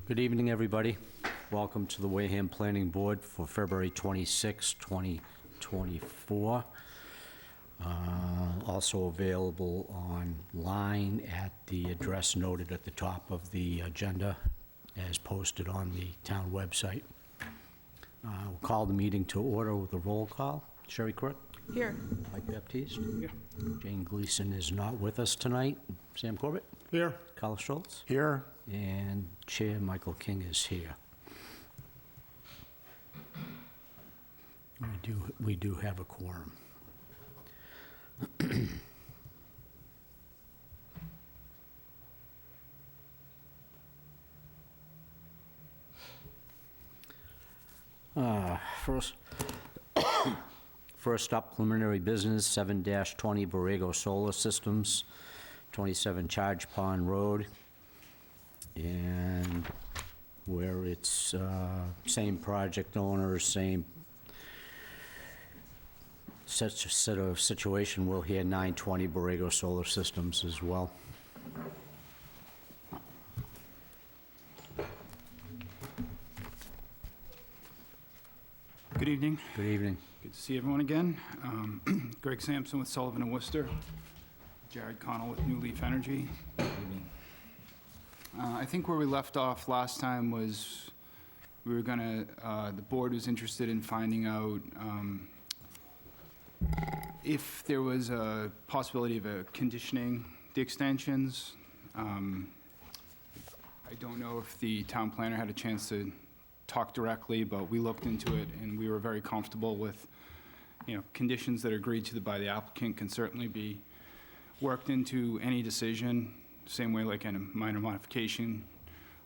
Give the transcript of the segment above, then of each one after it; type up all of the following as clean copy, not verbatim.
Good evening, everybody. Welcome to the Wareham Planning Board for February 26, 2024. Also available online at the address noted at the top of the agenda as posted on the town website. We'll call the meeting to order with a roll call. Sherry Crook? Here. Mike Baptiste? Here. Jane Gleason is not with us tonight. Sam Corbett? Here. Carl Schultz? Here. And Chair Michael King is here. We do have a quorum. First up, preliminary business, 7-20 Borrego Solar Systems, 27 Charge Pond Road. And where it's same project owner, same set of situation, we'll hear 920 Borrego Solar Systems as well. Good evening. Good evening. Good to see everyone again. Greg Sampson with Sullivan and Worcester. Jared Connell with New Leaf Energy. Good evening. I think where we left off last time was we were gonna, the board was interested in finding out if there was a possibility of conditioning the extensions. I don't know if the town planner had a chance to talk directly, but we looked into it and we were very comfortable with, conditions that are agreed to by the applicant can certainly be worked into any decision, same way like a minor modification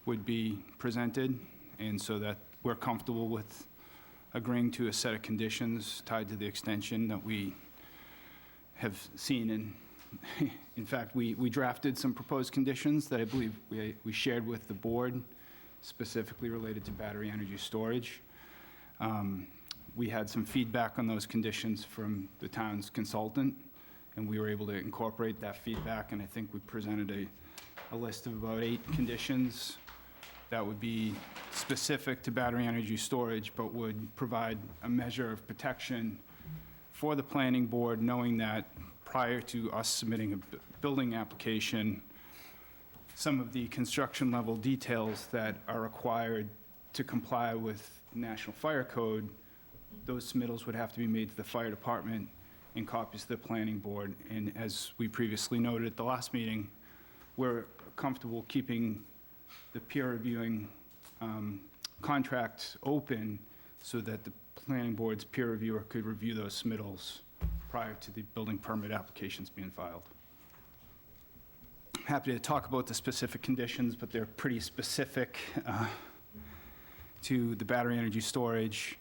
would be presented. And so that we're comfortable with agreeing to a set of conditions tied to the extension that we have seen. In fact, we drafted some proposed conditions that I believe we shared with the board, specifically related to battery energy storage. We had some feedback on those conditions from the town's consultant, and we were able to incorporate that feedback, and I think we presented a list of about 8 conditions that would be specific to battery energy storage, but would provide a measure of protection for the planning board, knowing that prior to us submitting a building application, some of the construction level details that are required to comply with National Fire Code, those submittals would have to be made to the fire department and copies to the planning board. And as we previously noted at the last meeting, we're comfortable keeping the peer reviewing contract open so that the planning board's peer reviewer could review those submittals prior to the building permit applications being filed. Happy to talk about the specific conditions, but they're pretty specific to the battery energy storage,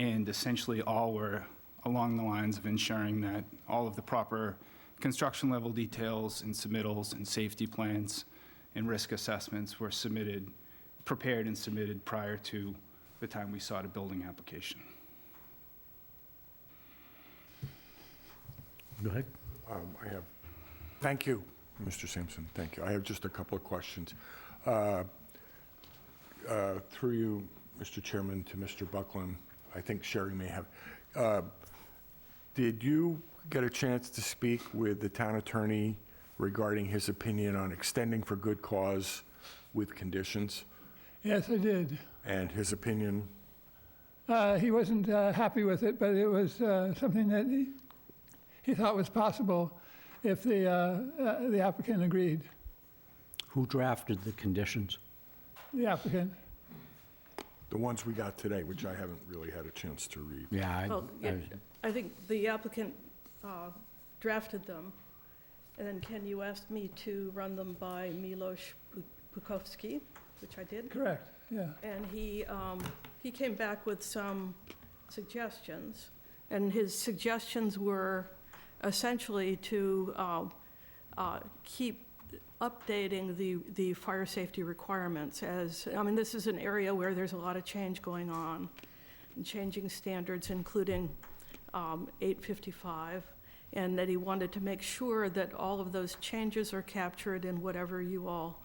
and essentially all were along the lines of ensuring that all of the proper construction level details and submittals and safety plans and risk assessments were prepared and submitted prior to the time we sought a building application. Go ahead. Thank you, Mr. Sampson. Thank you. I have just a couple of questions. Through you, Mr. Chairman, to Mr. Buckland, I think Sherry may have. Did you get a chance to speak with the town attorney regarding his opinion on extending for good cause with conditions? Yes, I did. And his opinion? He wasn't happy with it, but it was something that he thought was possible if the applicant agreed. Who drafted the conditions? The applicant. The ones we got today, which I haven't really had a chance to read. Yeah, I think the applicant drafted them, and then Ken, you asked me to run them by Milos Pukowski, which I did. Correct, yeah. And he came back with some suggestions, and his suggestions were essentially to keep updating the fire safety requirements this is an area where there's a lot of change going on, and changing standards, including 855, and that he wanted to make sure that all of those changes are captured in whatever you all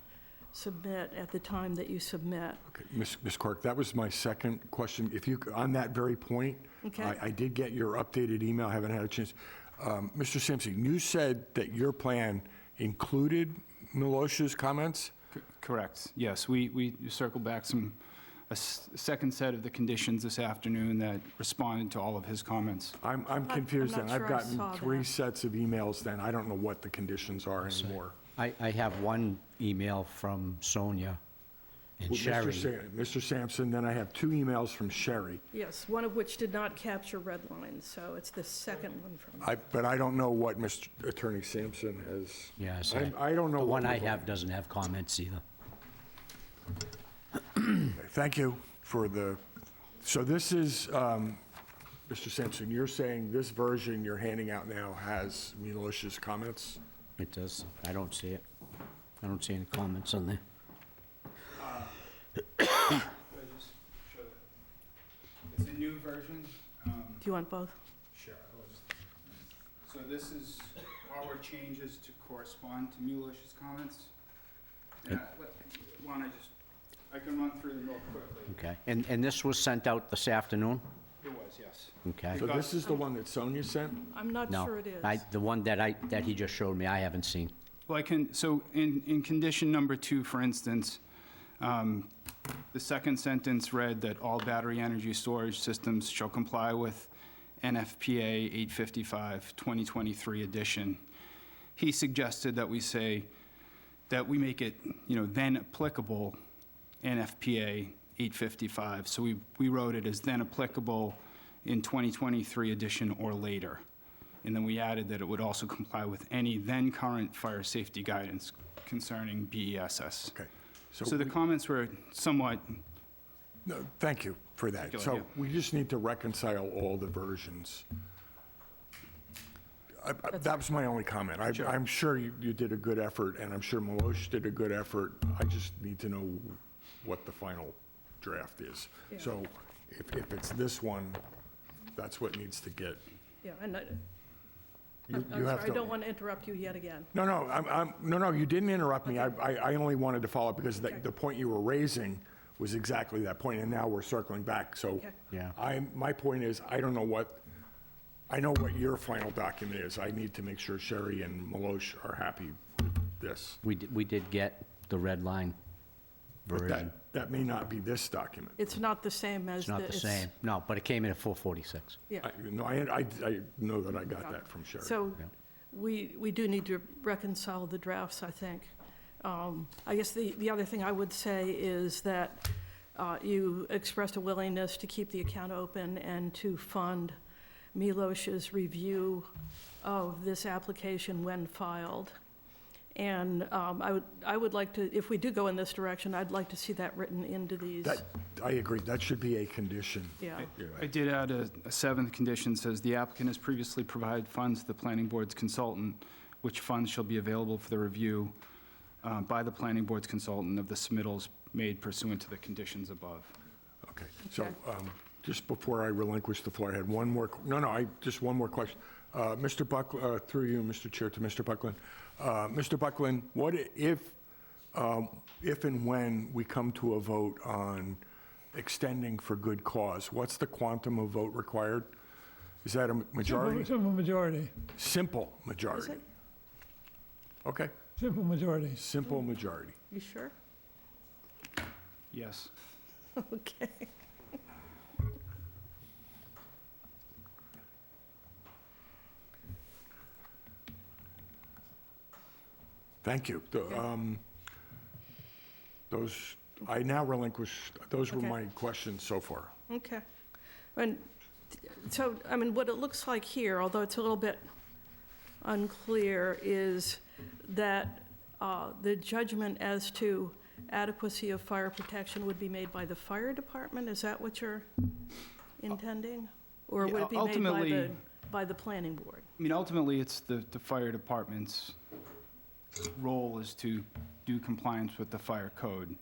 submit at the time that you submit. Okay, Ms. Clark, that was my second question. If you, on that very point, Okay. I did get your updated email, haven't had a chance. Mr. Sampson, you said that your plan included Milosha's comments? Correct, yes. We circled back a second set of the conditions this afternoon that responded to all of his comments. I'm confused I'm then. not I've sure I gotten saw 3 that. sets of emails then. I don't know what the conditions are anymore. I have one email from Sonia and Well, Sherry. Mr. Sampson, then I have 2 emails from Sherry. Yes, one of which did not capture red lines, so it's the second one from. But I don't know what Mr. Attorney Sampson has. Yes, I don't know. the what one I we're have doesn't have comments either. voting. Thank you for the, so this is, Mr. Sampson, you're saying this version you're handing out now has Milosha's comments? It does. I don't see it. I don't see any comments on there. Could I just show that? It's a new version. Do you want both? Sure. So this is our changes to correspond to Milosha's comments. Why don't I can run through them real quickly. Okay. And this was sent out this afternoon? It was, yes. Okay. So this is the one that Sonia sent? I'm not No. sure it is. The one that he just showed me, I haven't seen. Well, so in condition number 2, for instance, the second sentence read that all battery energy storage systems shall comply with NFPA 855 2023 edition. He suggested that we say, that we make it, then applicable NFPA 855. So we wrote it as then applicable in 2023 edition or later. And then we added that it would also comply with any then current fire safety guidance concerning BESS. Okay. So the comments were somewhat, No, thank you for that. Go So ahead. we just need to reconcile all the versions. That was my only comment. I'm sure you did a good effort, and I'm sure Milosha did a good effort. I just need to know what the final draft is. Yeah. So if it's this one, that's what needs to get. Yeah, and You I'm have sorry, I to. don't want to interrupt you yet again. No, you didn't interrupt me. Okay. I only wanted to follow up because Okay. the point you were raising was exactly that point, and now we're circling back. So Okay. Yeah. my point is, I know what your final document is. I need to make sure Sherry and Milosha are happy with this. We did get the red line But version. that may not be this document. It's not the same as It's not the same. No, but it came in at 446. Yeah, I know that I got that from Sherry. so Yeah. we do need to reconcile the drafts, I think. I guess the other thing I would say is that you expressed a willingness to keep the account open and to fund Milosha's review of this application when filed. And I would like to, if we do go in this direction, I'd like to see that written into these. I agree. That should be a condition. Yeah, I did add a 7th condition, says the applicant has previously provided funds to the planning board's consultant, which funds shall be available for the review by the planning board's consultant of the submittals made pursuant to the conditions above. Okay. So Okay. just before I relinquish the floor, I had one more, just one more question. Mr. Buckland, through you, Mr. Chair, to Mr. Buckland. Mr. Buckland, what if and when we come to a vote on extending for good cause, what's the quantum of vote required? Is that a majority? Simple majority, Simple is majority. it? Okay, simple majority. simple majority. You sure? Yes. Okay. Thank you. Those, I now relinquish, those were Okay. my questions so far. Okay. And so, I mean, what it looks like here, although it's a little bit unclear, is that the judgment as to adequacy of fire protection would be made by the fire department? Is that what you're intending? Or would it be made Ultimately- by the planning board? I mean, ultimately, it's the fire department's role is to do compliance with the fire code.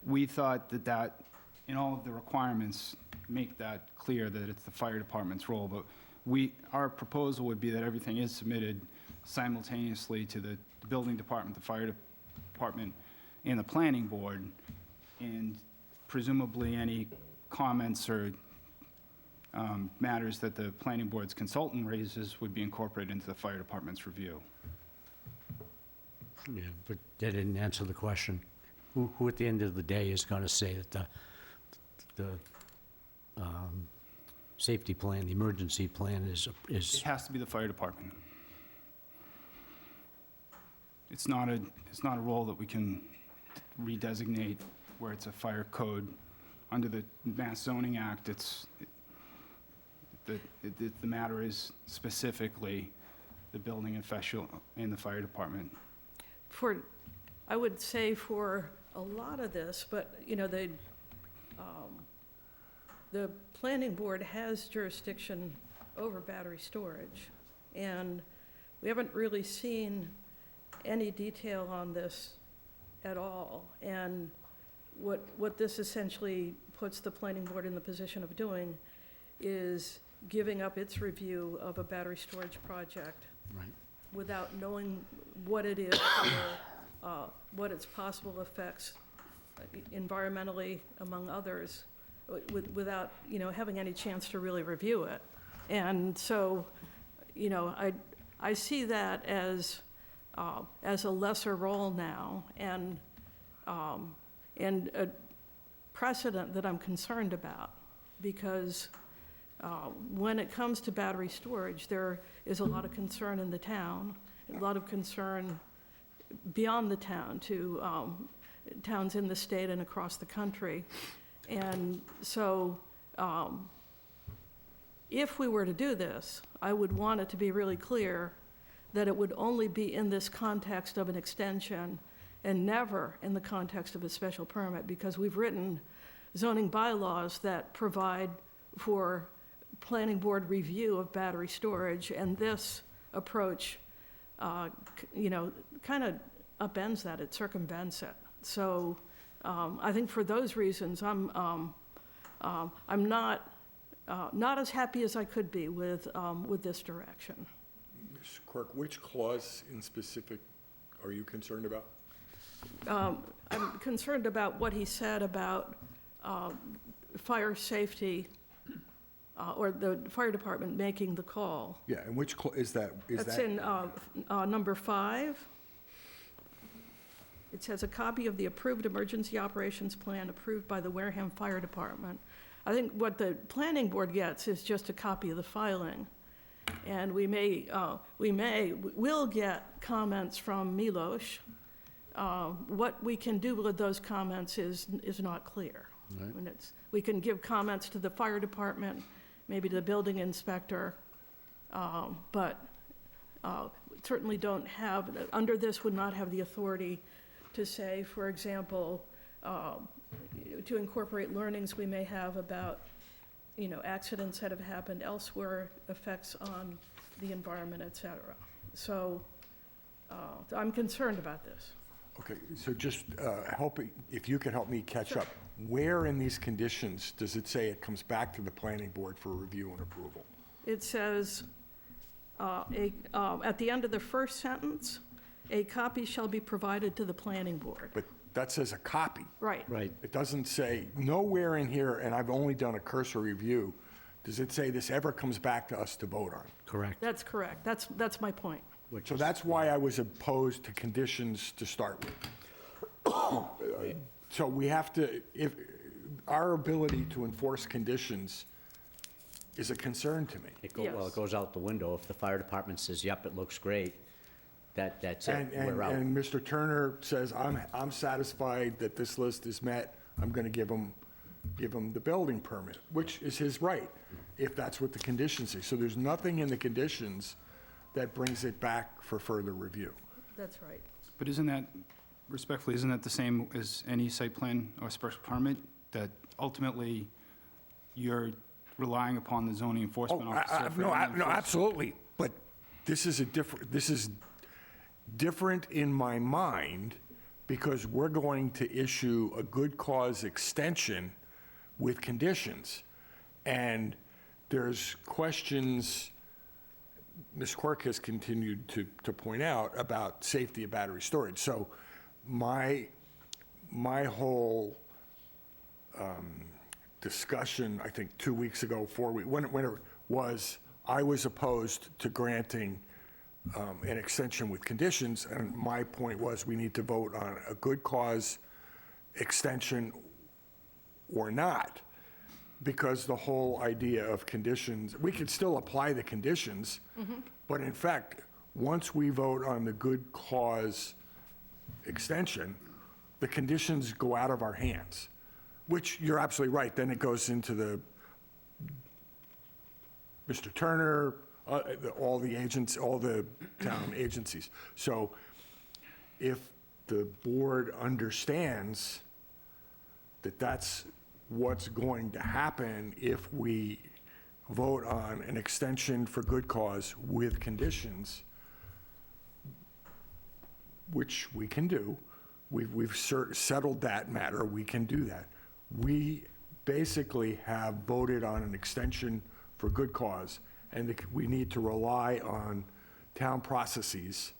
We thought that in all of the requirements, make that clear that it's the fire department's role, but our proposal would be that everything is submitted simultaneously to the building department, the fire department, and the planning board, and presumably any comments or matters that the planning board's consultant raises would be incorporated into the fire department's review. Yeah, but that didn't answer the question. Who at the end of the day is going to say that the safety plan, the emergency plan It has to be the fire department. It's not a role that we can redesignate where it's a fire code. Under the Mass Zoning Act, the matter is specifically the building official and the fire department. I would say for a lot of this, but, you know, the planning board has jurisdiction over battery storage, and we haven't really seen any detail on this at all. And what this essentially puts the planning board in the position of doing is giving up its review of a battery storage project Right. without knowing what it is or what its possible effects environmentally, among others, without, you know, having any chance to really review it. And so, you know, I see that as a lesser role now, and a precedent that I'm concerned about, because when it comes to battery storage, there is a lot of concern in the town, a lot of concern beyond the town to towns in the state and across the country. And so if we were to do this, I would want it to be really clear that it would only be in this context of an extension and never in the context of a special permit, because we've written zoning bylaws that provide for planning board review of battery storage, and this approach, you know, kind of upends that, it circumvents it. So I think for those reasons, I'm not as happy as I could be with this direction. Ms. Quirk, which clause in specific are you concerned about? I'm concerned about what he said about fire safety, or the fire department making the call. Yeah, and which, is that? That's in number 5. It says, a copy of the approved emergency operations plan approved by the Wareham Fire Department. I think what the planning board gets is just a copy of the filing. And we'll get comments from Milosh. What we can do with those comments is not clear. Right. And we can give comments to the fire department, maybe to the building inspector, but certainly don't have, under this would not have the authority to say, for example, to incorporate learnings we may have about, you know, accidents that have happened elsewhere, effects on the environment, et cetera. So I'm concerned about this. Okay, so just if you could help me catch Sure. up. Where in these conditions does it say it comes back to the planning board for review and approval? It says, at the end of the first sentence, a copy shall be provided to the planning board. But that says a copy. Right. Right. It doesn't say, nowhere in here, and I've only done a cursory review, does it say this ever comes back to us to vote on? Correct. That's correct. That's my point. Which So is- that's why I was opposed to conditions to start with. So we have to, if, our ability to enforce conditions is a concern to me. Well, it goes out the window. If the fire department says, yep, it looks great, that's it, And we're out. Mr. Turner says, I'm satisfied that this list is met, I'm gonna give him the building permit, which is his right, if that's what the conditions say. So there's nothing in the conditions that brings it back for further review. That's right. But isn't that, respectfully, isn't that the same as any site plan or special permit? That ultimately, you're relying upon the zoning enforcement officer? for No, any no, enforcement? absolutely, but this is different in my mind, because we're going to issue a good cause extension with conditions. And there's questions, Ms. Quirk has continued to point out, about safety of battery storage. So my my whole discussion, I think 2 weeks ago, 4 weeks, when it was, I was opposed to granting an extension with conditions, and my point was we need to vote on a good cause extension or not, because the whole idea of conditions, we could still apply the conditions, but in fact, once we vote on the good cause extension, the conditions go out of our hands, which you're absolutely right, then it goes into the Mr. Turner, all the agents, all the town agencies. So if the board understands that that's what's going to happen if we vote on an extension for good cause with conditions, which we can do, we've settled that matter, we can do that. We basically have voted on an extension for good cause, and we need to rely on town processes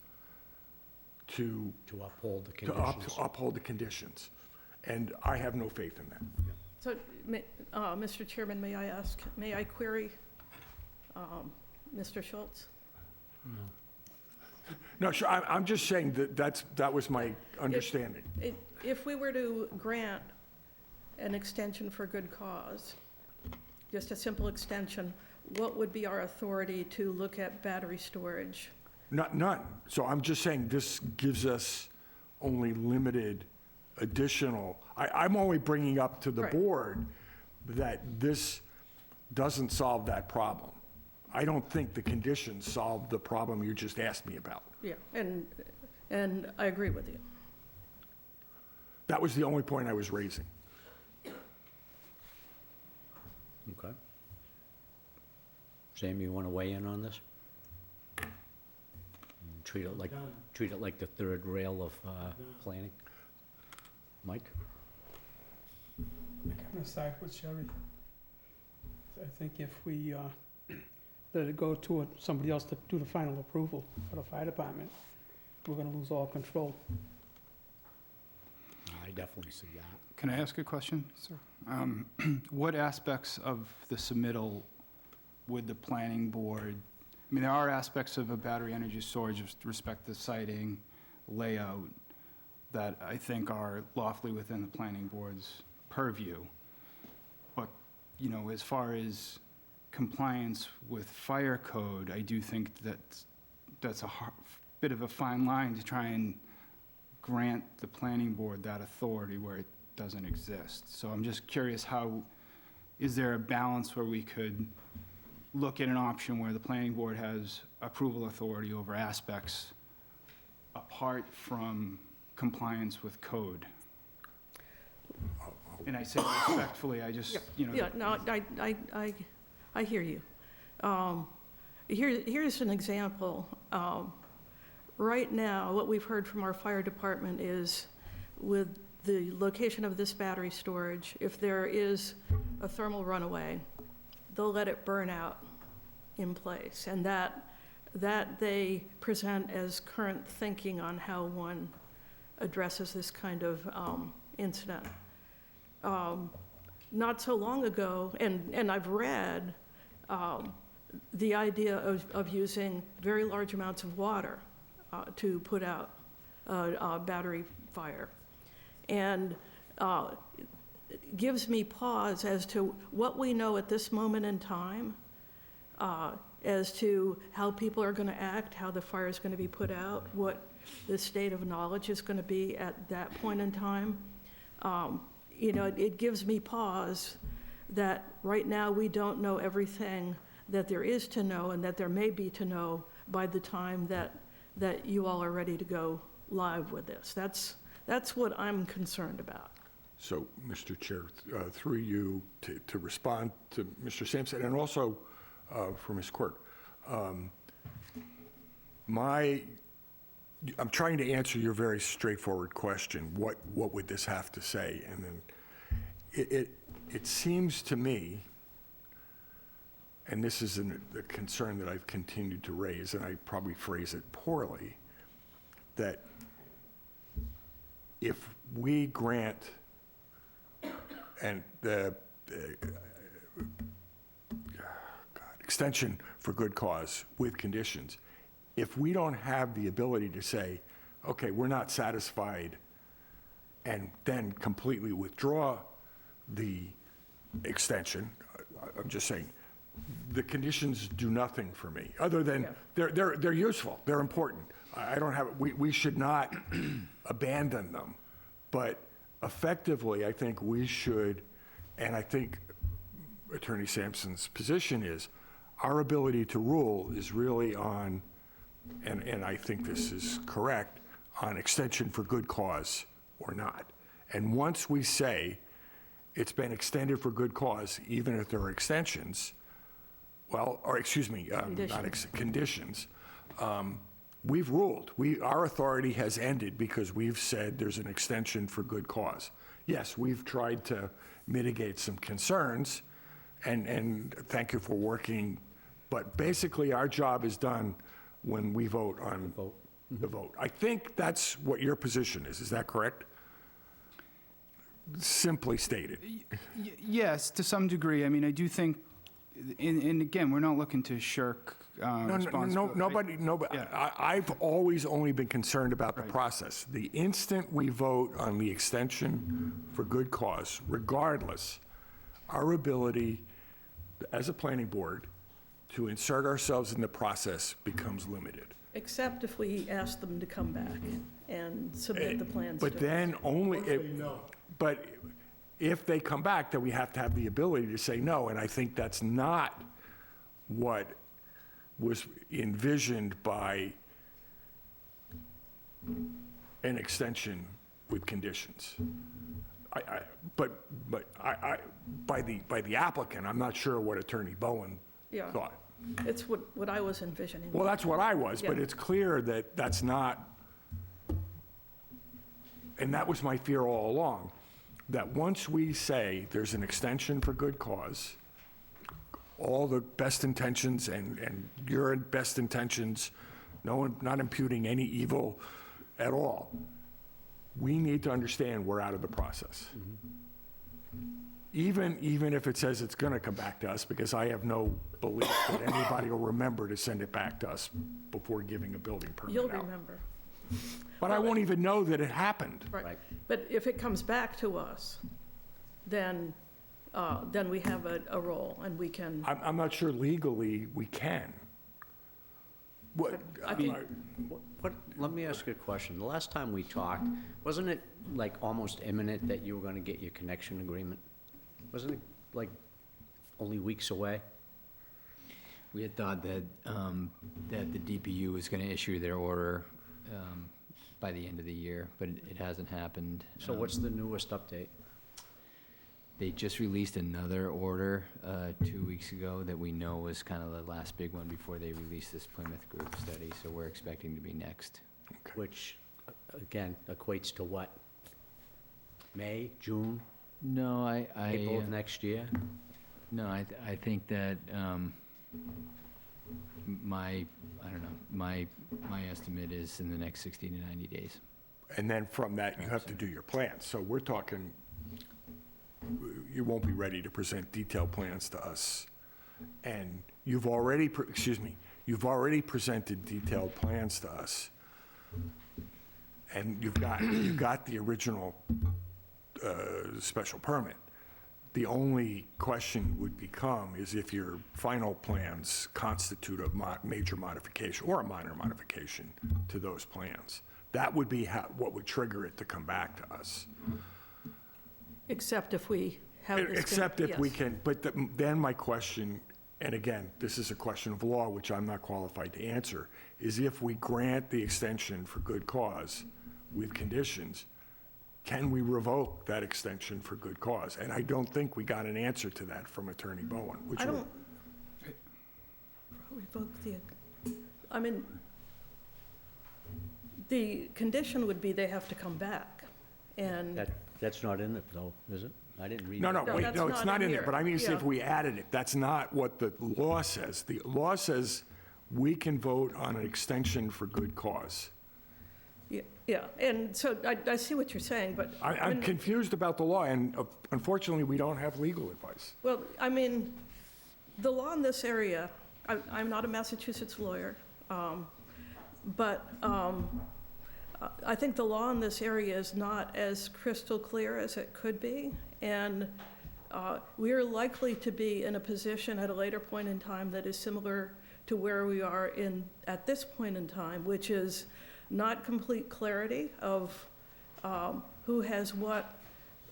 to uphold the to conditions. uphold the conditions. And I have no faith in that. So, Mr. Chairman, may I query Mr. Schultz? No, sure, I'm just saying that was my understanding. If we were to grant an extension for good cause, just a simple extension, what would be our authority to look at battery storage? None. So I'm just saying this gives us only limited additional, I'm only bringing up to the Right. board that this doesn't solve that problem. I don't think the conditions solve the problem you just asked me about. Yeah, and I agree with you. That was the only point I was raising. Okay. Sam, you want to weigh in on this? Treat it like the third rail of planning? Mike? I kind of side with Sherry. I think if we let it go to somebody else to do the final approval for the fire department, we're gonna lose all control. I definitely see that. Can I ask a question, sir? What aspects of the submittal would the planning board, I mean, there are aspects of a battery energy storage with respect to siting, layout, that I think are lawfully within the planning board's purview. But, you know, as far as compliance with fire code, I do think that's a bit of a fine line to try and grant the planning board that authority where it doesn't exist. So I'm just curious, is there a balance where we could look at an option where the planning board has approval authority over aspects apart from compliance with code? And I say respectfully, I just, you know. Yeah, no, I hear you. Here's an example. Right now, what we've heard from our fire department is with the location of this battery storage, if there is a thermal runaway, they'll let it burn out in place. And that they present as current thinking on how one addresses this kind of incident. Not so long ago, and I've read the idea of using very large amounts of water to put out a battery fire. And it gives me pause as to what we know at this moment in time, as to how people are going to act, how the fire is going to be put out, what the state of knowledge is going to be at that point in time. You know, it gives me pause that right now we don't know everything that there is to know and that there may be to know by the time that you all are ready to go live with this. That's what I'm concerned about. So, Mr. Chair, through you to respond to Mr. Sampson and also for Ms. Quirk. I'm trying to answer your very straightforward question. What would this have to say? And then it seems to me, and this is a concern that I've continued to raise, and I probably phrase it poorly, that if we grant and the extension for good cause with conditions, if we don't have the ability to say, okay, we're not satisfied, and then completely withdraw the extension, I'm just saying, the conditions do nothing for me, other than they're useful, they're important. I don't have, we should not abandon them, but effectively, I think we should, and I think Attorney Sampson's position is, our ability to rule is really on, and I think this is correct, on extension for good cause or not. And once we say it's been extended for good cause, even if there are extensions, well, or excuse me, conditions, we've ruled. Our authority has ended because we've said there's an extension for good cause. Yes, we've tried to mitigate some concerns, and thank you for working, but basically our job is done when we vote on the vote. I think that's what your position is that correct? Simply stated. Yes, to some degree. I mean, I do think, and again, we're not looking to shirk responsibility. Nobody, Yeah. I've always only been concerned about the Right. process. The instant we vote on the extension for good cause, regardless, our ability as a planning board to insert ourselves in the process becomes limited. Except if we ask them to come back and submit the plans to us. But then only, but if they come back, then we have to have the ability to say no, and I think that's not what was envisioned by an extension with conditions. But by the applicant, I'm not sure what Attorney Bowen Yeah. thought. It's what I was envisioning. Well, that's what I was, but Yeah. it's clear that that's not, and that was my fear all along, that once we say there's an extension for good cause, all the best intentions and your best intentions, no one, not imputing any evil at all, we need to understand we're out of the process. Even if it says it's going to come back to us, because I have no belief that anybody will remember to send it back to us before giving a building permit You'll out. remember. But I won't even know that it happened. Right. But if it comes back to us, then we have a role and we can, I'm not sure legally we can. What, I think- Let me ask you a question. The last time we talked, wasn't it like almost imminent that you were going to get your connection agreement? Wasn't it like only weeks away? We had thought that, that the DPU was going to issue their order by the end of the year, but it hasn't happened. So what's the newest update? They just released another order 2 weeks ago that we know was kind of the last big one before they released this Plymouth Group study, so we're expecting to be next. Which, again, equates to what? May, June, No, April of next year? No, I think that my estimate is in the next 60 to 90 days. and then from that, you have to do your plans. So we're talking, you won't be ready to present detailed plans to us. And you've already, you've already presented detailed plans to us. And you've got the original special permit. The only question would become is if your final plans constitute a major modification or a minor modification to those plans. That would be what would trigger it to come back to us. except if we have this. Except if we yes. can, but then my question, and again, this is a question of law, which I'm not qualified to answer, is if we grant the extension for good cause with conditions, can we revoke that extension for good cause? And I don't think we got an answer to that from Attorney Bowen, which I would, don't, revoke I mean, the condition would be they have to come back, and, That's not in it, though, is it? I didn't read no, it. No, wait, that's no, it's not not in in there, here. but I mean, see if Yeah. we added it, that's not what the law says. The law says we can vote on an extension for good cause. Yeah, and so I see what you're saying, but. I'm confused about the law, and unfortunately, we don't have legal advice. Well, I mean, the law in this area, I'm not a Massachusetts lawyer, but I think the law in this area is not as crystal clear as it could be, and we are likely to be in a position at a later point in time that is similar to where we are at this point in time, which is not complete clarity of who has what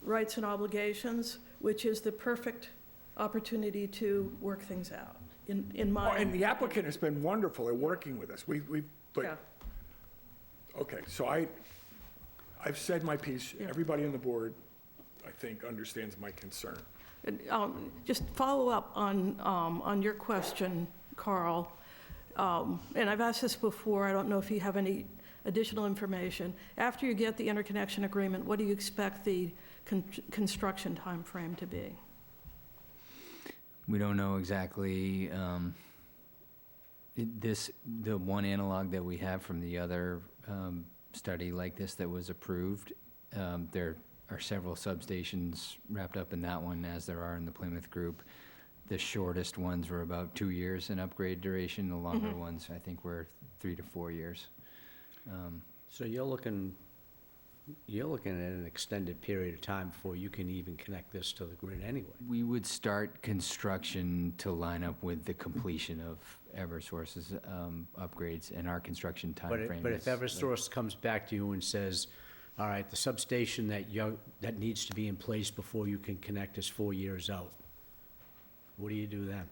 rights and obligations, which is the perfect opportunity to work things out, in my. And the applicant has been wonderful at working with us. Yeah. Okay, so I've said my piece. Yeah. Everybody on the board, I think, understands my concern. And, just follow up on your question, Carl. And I've asked this before, I don't know if you have any additional information. After you get the interconnection agreement, what do you expect the construction timeframe to be? We don't know exactly. The one analog that we have from the other study like this that was approved, there are several substations wrapped up in that one, as there are in the Plymouth group. The shortest ones were about 2 years in upgrade duration. The longer ones, I think, were 3 to 4 years. So you're looking at an extended period of time before you can even connect this to the grid anyway. We would start construction to line up with the completion of Eversource's upgrades, and our construction timeframe is. But if Eversource comes back to you and says, all right, the substation that needs to be in place before you can connect is 4 years out, what do you do then?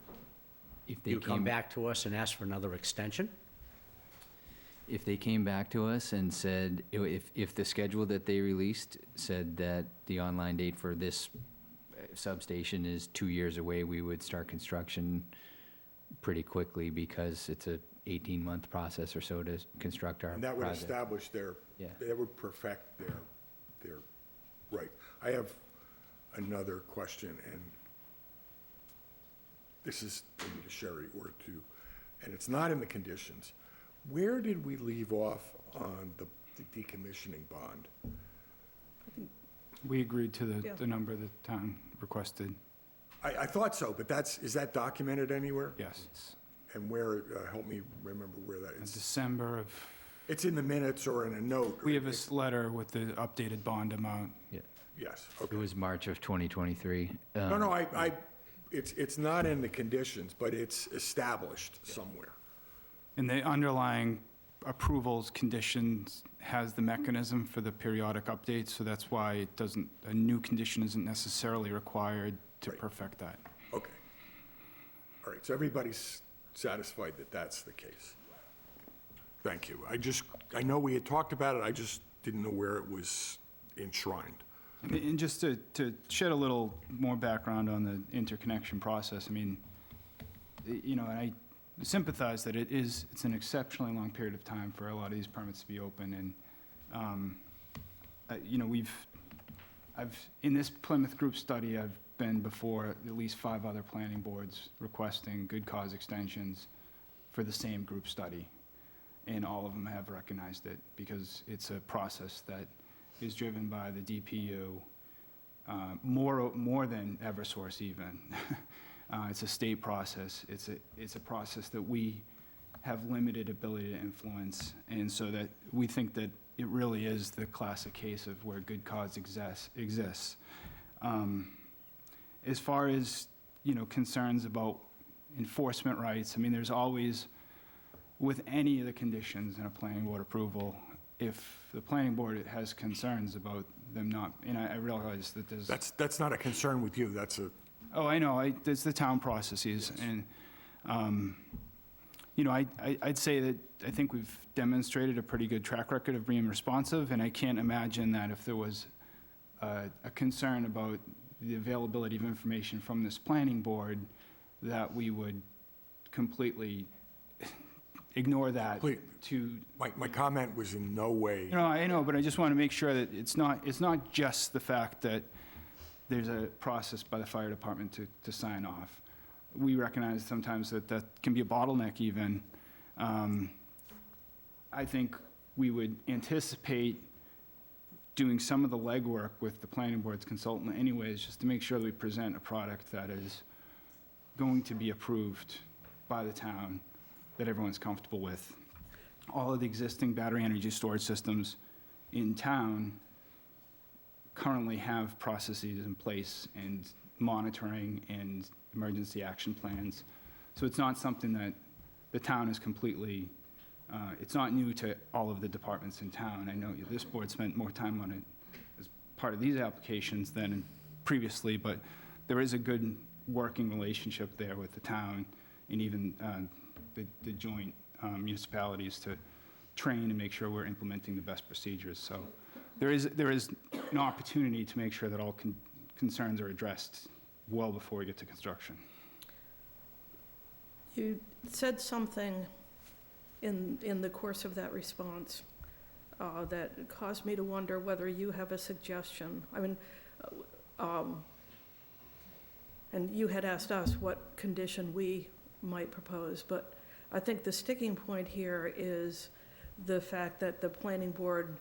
If they You come came back to us and ask for another extension? If they came back to us and said, if the schedule that they released said that the online date for this substation is 2 years away, we would start construction pretty quickly, because it's a 18-month process or so to construct our And that would project. establish that would perfect their right. I have another question, and this is maybe to Sherry or to, and it's not in the conditions. Where did we leave off on the decommissioning bond? We agreed to Yeah. the number the town requested, I thought so, but is that documented anywhere? yes. And where, help me remember where that In is. December of, It's in the minutes or in a note? we have this letter with the updated bond amount. Yes, It okay. was March of 2023. No, it's not in the conditions, but it's established somewhere. And the underlying approvals conditions has the mechanism for the periodic updates, so that's why it doesn't, a new condition isn't necessarily required to Right. perfect that. Okay. All right, so everybody's satisfied that that's the case. Thank you. I know we had talked about it, I just didn't know where it was enshrined. And just to shed a little more background on the interconnection process, I mean, and I sympathize that it's an exceptionally long period of time for a lot of these permits to be open, and, in this Plymouth group study, I've been before at least 5 other planning boards requesting good cause extensions for the same group study, and all of them have recognized it, because it's a process that is driven by the DPU, more than Eversource even. It's a state process. It's a process that we have limited ability to influence, and so that we think that it really is the classic case of where good cause exists. As far as, concerns about enforcement rights, I mean, there's always, with any of the conditions in a planning board approval, if the planning board has concerns about them not, and I realize that there's. That's not a concern with you, that's a, Oh, I know, it's the town processes, and, I'd say that I think we've demonstrated a pretty good track record of being responsive, and I can't imagine that if there was a concern about the availability of information from this planning board, that we would completely ignore that to. my comment was in no way. No, I know, but I just want to make sure that it's not just the fact that there's a process by the fire department to sign off. We recognize sometimes that can be a bottleneck even. I think we would anticipate doing some of the legwork with the planning board's consultant anyways, just to make sure that we present a product that is going to be approved by the town, that everyone's comfortable with. All of the existing battery energy storage systems in town currently have processes in place and monitoring and emergency action plans. So it's not something that the town is completely, it's not new to all of the departments in town. I know this board spent more time on it as part of these applications than previously, but there is a good working relationship there with the town and even the joint municipalities to train and make sure we're implementing the best procedures. So there is an opportunity to make sure that all concerns are addressed well before we get to construction. You said something in the course of that response that caused me to wonder whether you have a suggestion. I mean, and you had asked us what condition we might propose, but I think the sticking point here is the fact that the planning board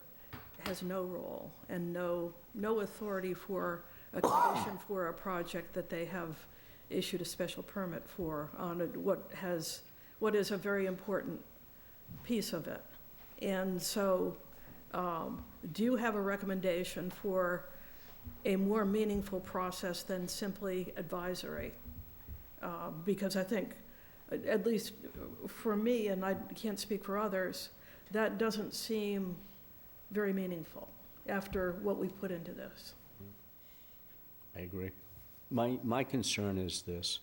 has no role and no authority for a condition for a project that they have issued a special permit for on what is a very important piece of it. And so, do you have a recommendation for a more meaningful process than simply advisory? Because I think, at least for me, and I can't speak for others, that doesn't seem very meaningful after what we've put into this. I agree. My concern is this.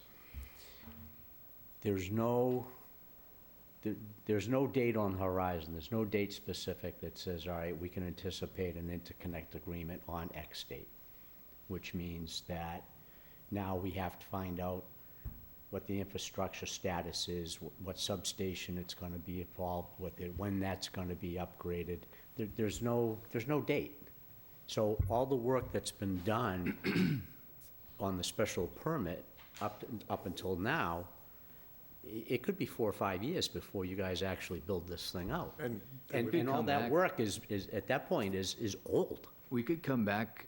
There's no date on the horizon. There's no date specific that says, all right, we can anticipate an interconnect agreement on X date, which means that now we have to find out what the infrastructure status is, what substation it's going to be involved with, when that's going to be upgraded. There's no date. So all the work that's been done on the special permit up until now, it could be 4 or 5 years before you guys actually build this thing out. And all that work is at that point is old. We could come back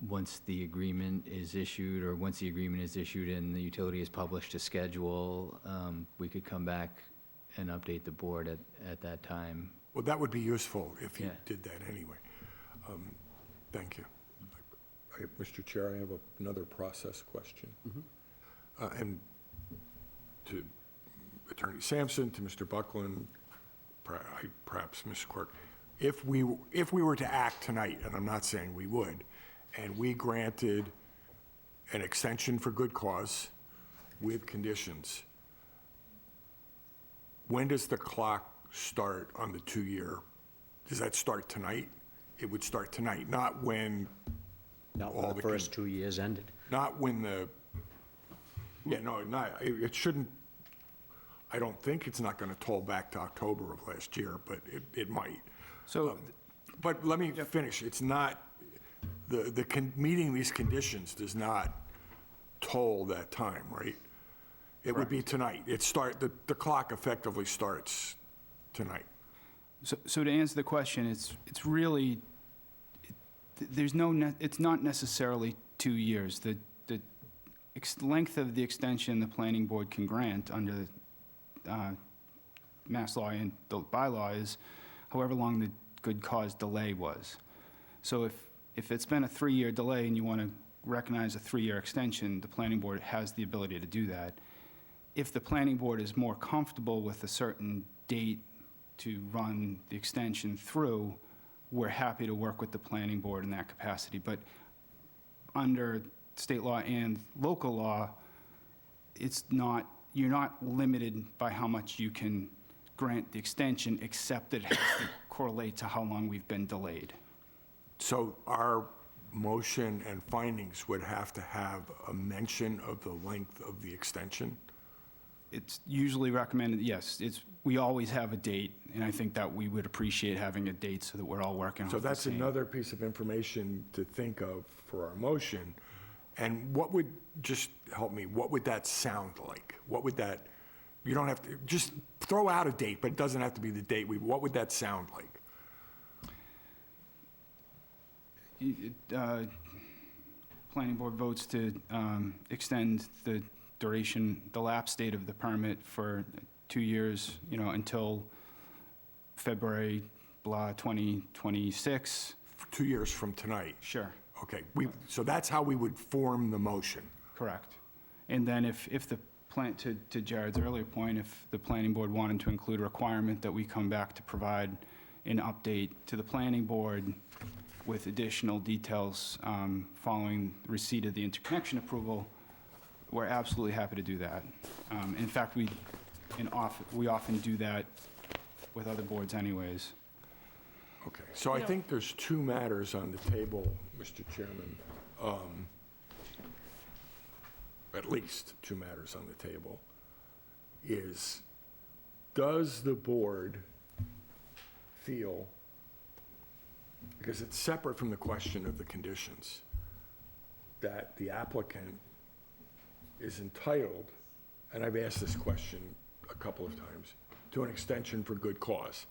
once the agreement is issued, or once the agreement is issued and the utility is published a schedule. We could come back and update the board at that time. Well, that would be useful if you Yeah. did that anyway. Thank you. Mr. Chair, I have another process question. And to Attorney Sampson, to Mr. Buckland, perhaps Ms. Quirk, if we were to act tonight, and I'm not saying we would, and we granted an extension for good cause with conditions, when does the clock start on the 2-year? Does that start tonight? It would start tonight, not when Not all when the first 2 years ended. not when it shouldn't, I don't think it's not going to toll back to October of last year, but it might. So, But let me finish. It's not, meeting these conditions does not toll that time, right? It would be tonight. The clock effectively starts tonight. so to answer the question, it's really, it's not necessarily 2 years. The length of the extension the planning board can grant under the Mass law and the bylaw is however long the good cause delay was. So if it's been a 3-year delay and you want to recognize a 3-year extension, the planning board has the ability to do that. If the planning board is more comfortable with a certain date to run the extension through, we're happy to work with the planning board in that capacity. But under state law and local law, you're not limited by how much you can grant the extension, except that it has to correlate to how long we've been delayed. So our motion and findings would have to have a mention of the length of the extension? It's usually recommended, yes, we always have a date, and I think that we would appreciate having a date so that we're all working off So the that's same. another piece of information to think of for our motion. And what would, just help me, what would that sound like? What would that You don't have to, just throw out a date, but it doesn't have to be the date. What would that sound like? Planning board votes to extend the duration, the lapse date of the permit for 2 years, until February, 2026. 2 years from tonight? Sure. Okay, so that's how we would form the motion. Correct. And then if the plan, to Jared's earlier point, if the planning board wanted to include a requirement that we come back to provide an update to the planning board with additional details following receipt of the interconnection approval, we're absolutely happy to do that. In fact, we often do that with other boards anyways. Okay, so I think there's two matters on the table, Mr. Chairman. At least two matters on the table. Does the board feel, because it's separate from the question of the conditions, that the applicant is entitled, and I've asked this question a couple of times, to an extension for good cause?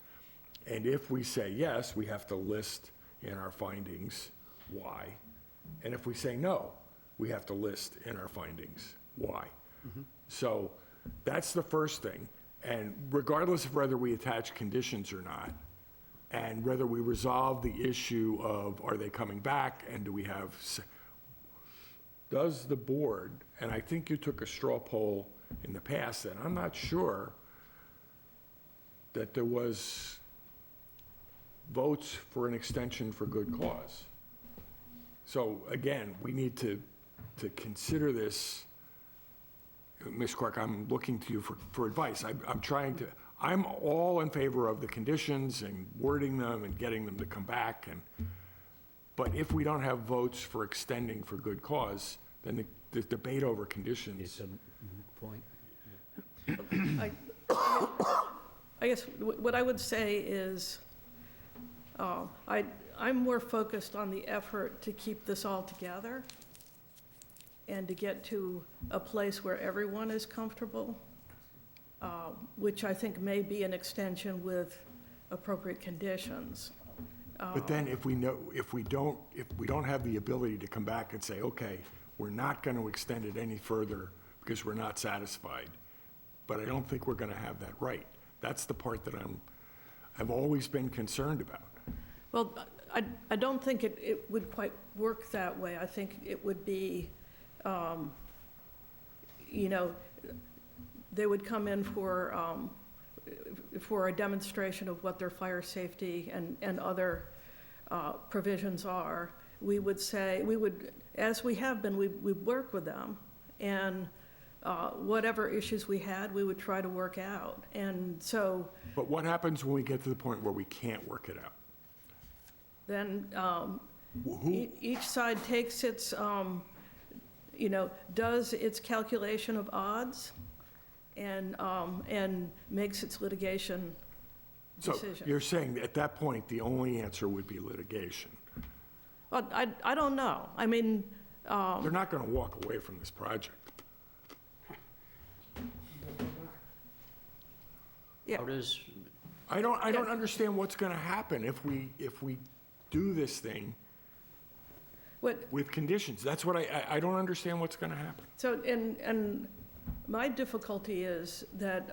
And if we say yes, we have to list in our findings why. And if we say no, we have to list in our findings why. So that's the first thing. And regardless of whether we attach conditions or not, and whether we resolve the issue of are they coming back and do we have, does the board, and I think you took a straw poll in the past, and I'm not sure that there was votes for an extension for good cause. So again, we need to consider this. Ms. Clark, I'm looking to you for advice. I'm all in favor of the conditions and wording them and getting them to come back. But if we don't have votes for extending for good cause, then the debate over conditions. It's a moot point. I guess what I would say is, I'm more focused on the effort to keep this all together and to get to a place where everyone is comfortable, which I think may be an extension with appropriate conditions. But then if we don't have the ability to come back and say, okay, we're not going to extend it any further because we're not satisfied, but I don't think we're going to have that right. That's the part that I've always been concerned about. Well, I don't think it would quite work that way. I think it would be, they would come in for a demonstration of what their fire safety and other provisions are. We would say, as we have been, we'd work with them, and whatever issues we had, we would try to work out. And so. But what happens when we get to the point where we can't work it out? Then each side takes its, does its calculation of odds and makes its litigation decision. So you're saying at that point, the only answer would be litigation? Well, I don't know. I mean. They're not going to walk away from this project. Yeah. How does, I don't understand what's going to happen if we do this thing with conditions. That's what I don't understand what's going to happen. So, and my difficulty is that,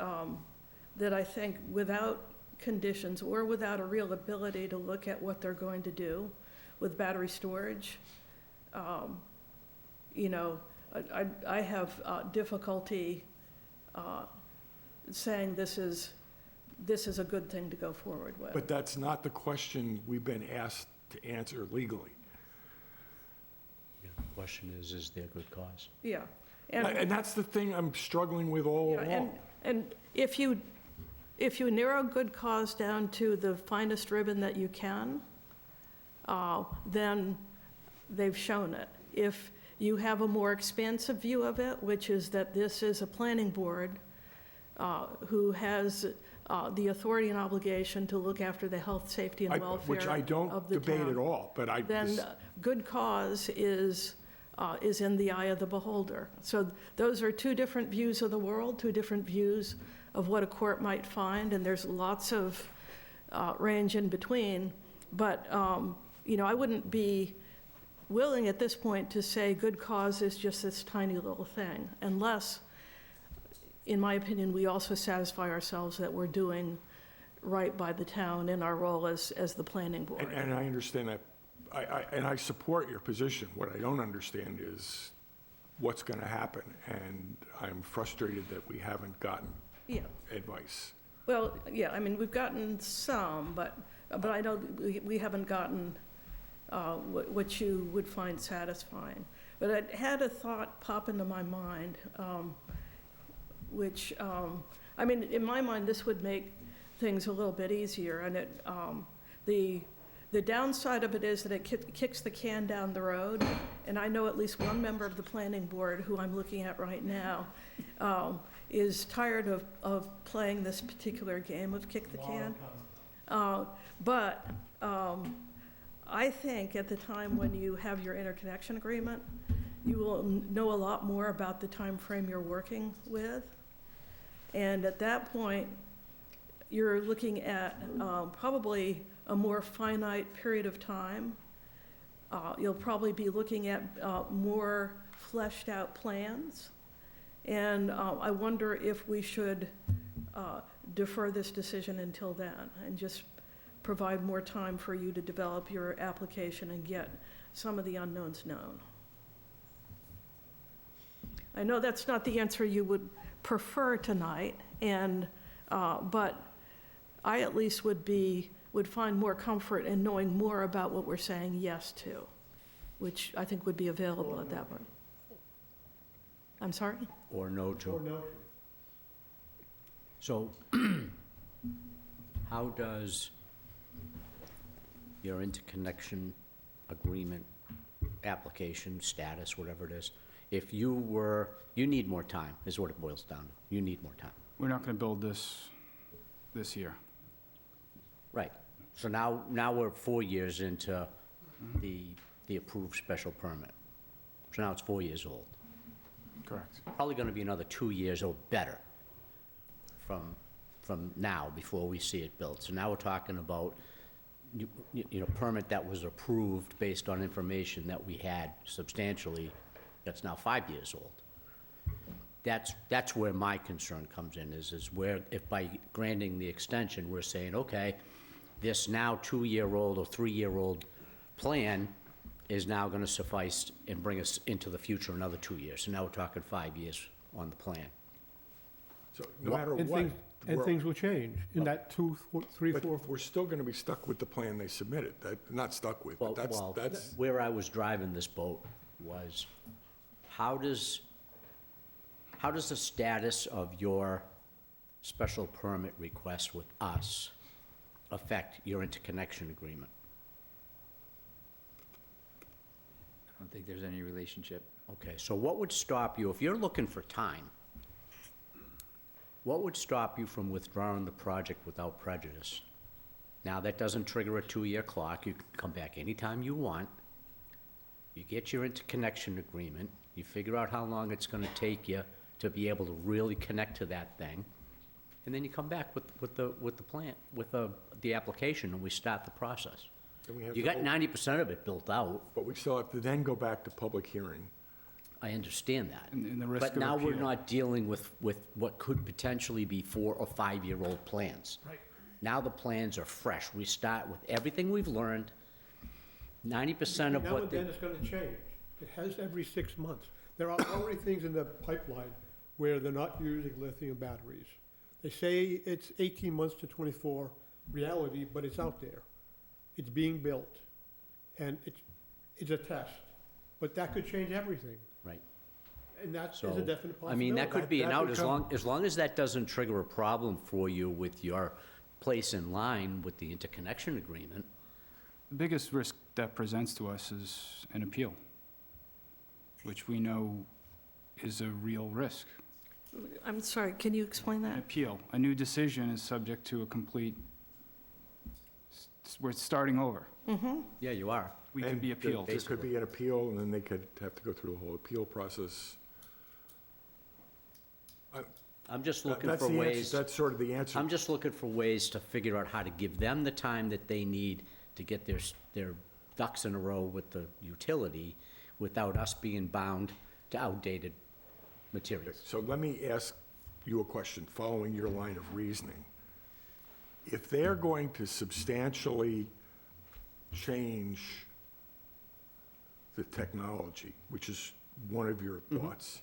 that I think without conditions or without a real ability to look at what they're going to do with battery storage, I have difficulty saying this is a good thing to go forward with. But that's not the question we've been asked to answer legally. the question is there good cause? Yeah. And that's the thing I'm struggling with all Yeah, along. and if you narrow good cause down to the finest ribbon that you can, then they've shown it. If you have a more expansive view of it, which is that this is a planning board who has the authority and obligation to look after the health, safety, and welfare Which I don't of the debate town, at all, but then good cause is is in the eye of the beholder. So those are two different views of the world, two different views of what a court might find, and there's lots of range in between. But, I wouldn't be willing at this point to say good cause is just this tiny little thing, unless, in my opinion, we also satisfy ourselves that we're doing right by the town in our role as the planning board. And I understand that. I support your position. What I don't understand is what's going to happen, and I'm frustrated that we haven't gotten Yeah, advice. well, yeah, I mean, we've gotten some, but I know we haven't gotten what you would find satisfying. But I had a thought pop into my mind, which, I mean, in my mind, this would make things a little bit easier, and the downside of it is that it kicks the can down the road, and I know at least one member of the planning board, who I'm looking at right now, is tired of playing this particular game of kick the can. But I think at the time when you have your interconnection agreement, you will know a lot more about the time frame you're working with. And at that point, you're looking at probably a more finite period of time. You'll probably be looking at more fleshed out plans. And I wonder if we should defer this decision until then and just provide more time for you to develop your application and get some of the unknowns known. I know that's not the answer you would prefer tonight, and but I at least would find more comfort in knowing more about what we're saying yes to, which I think would be available at that point. I'm sorry? Or no to. Or no. So how does your interconnection agreement application status, whatever it is, if you need more time, is what it boils down to. You need more time. We're not going to build this year. Right. So now we're 4 years into the approved special permit. So now it's 4 years old. Correct. Probably gonna be another 2 years or better from now before we see it built. So now we're talking about, permit that was approved based on information that we had substantially, that's now 5 years old. That's where my concern comes in, is where, if by granting the extension, we're saying, okay, this now 2-year-old or 3-year-old plan is now gonna suffice and bring us into the future another 2 years. So now we're talking 5 years on the plan. So no matter And what. things will change in that 2, 3, 4. But we're still going to be stuck with the plan they submitted. Not stuck with, but that's. Where I was driving this boat was, how does the status of your special permit request with us affect your interconnection agreement? I don't think there's any relationship. Okay, so what would stop you, if you're looking for time, what would stop you from withdrawing the project without prejudice? Now, that doesn't trigger a 2-year clock. You can come back anytime you want. You get your interconnection agreement. You figure out how long it's gonna take you to be able to really connect to that thing. And then you come back with the plan, with the application, and we start the process. And we have You to got vote. 90% of it built out. But we still have to then go back to public hearing. I understand that. And the risk But of now we're appeal. not dealing with what could potentially be 4 or 5-year-old plans. Right. Now the plans are fresh. We start with everything we've learned, 90% of Now what and the... then it's going to change. It has every 6 months. There are already things in the pipeline where they're not using lithium batteries. They say it's 18 months to 24 reality, but it's out there. It's being built, and it's a test. But that could change everything, Right. and that is So, a definite possibility. I mean, that could be an that out, become- as long as that doesn't trigger a problem for you with your place in line with the interconnection agreement. The biggest risk that presents to us is an appeal, which we know is a real risk. I'm sorry, can you explain An that? appeal. A new decision is subject to a complete, we're starting over. Mm-hmm. Yeah, you are. We can And be appealed. There could be an appeal, and then they could have to go through the whole appeal process. I'm just looking That's for the answer. ways, That's sort of the answer. I'm just looking for ways to figure out how to give them the time that they need to get their ducks in a row with the utility without us being bound to outdated materials. So let me ask you a question, following your line of reasoning. If they're going to substantially change the technology, which is one of your thoughts,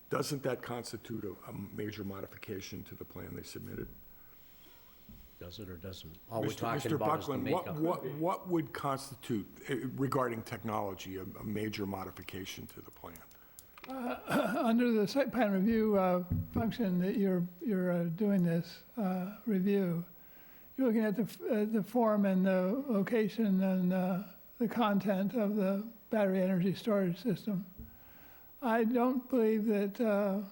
doesn't that constitute a major modification to the plan they submitted? Does it or doesn't? All we're Mr. talking Mr. about is the Buckland, makeup. what would constitute, regarding technology, a major modification to the plan? Under the site plan review function that you're doing this review, you're looking at the form and the location and the content of the battery energy storage system. I don't believe that, The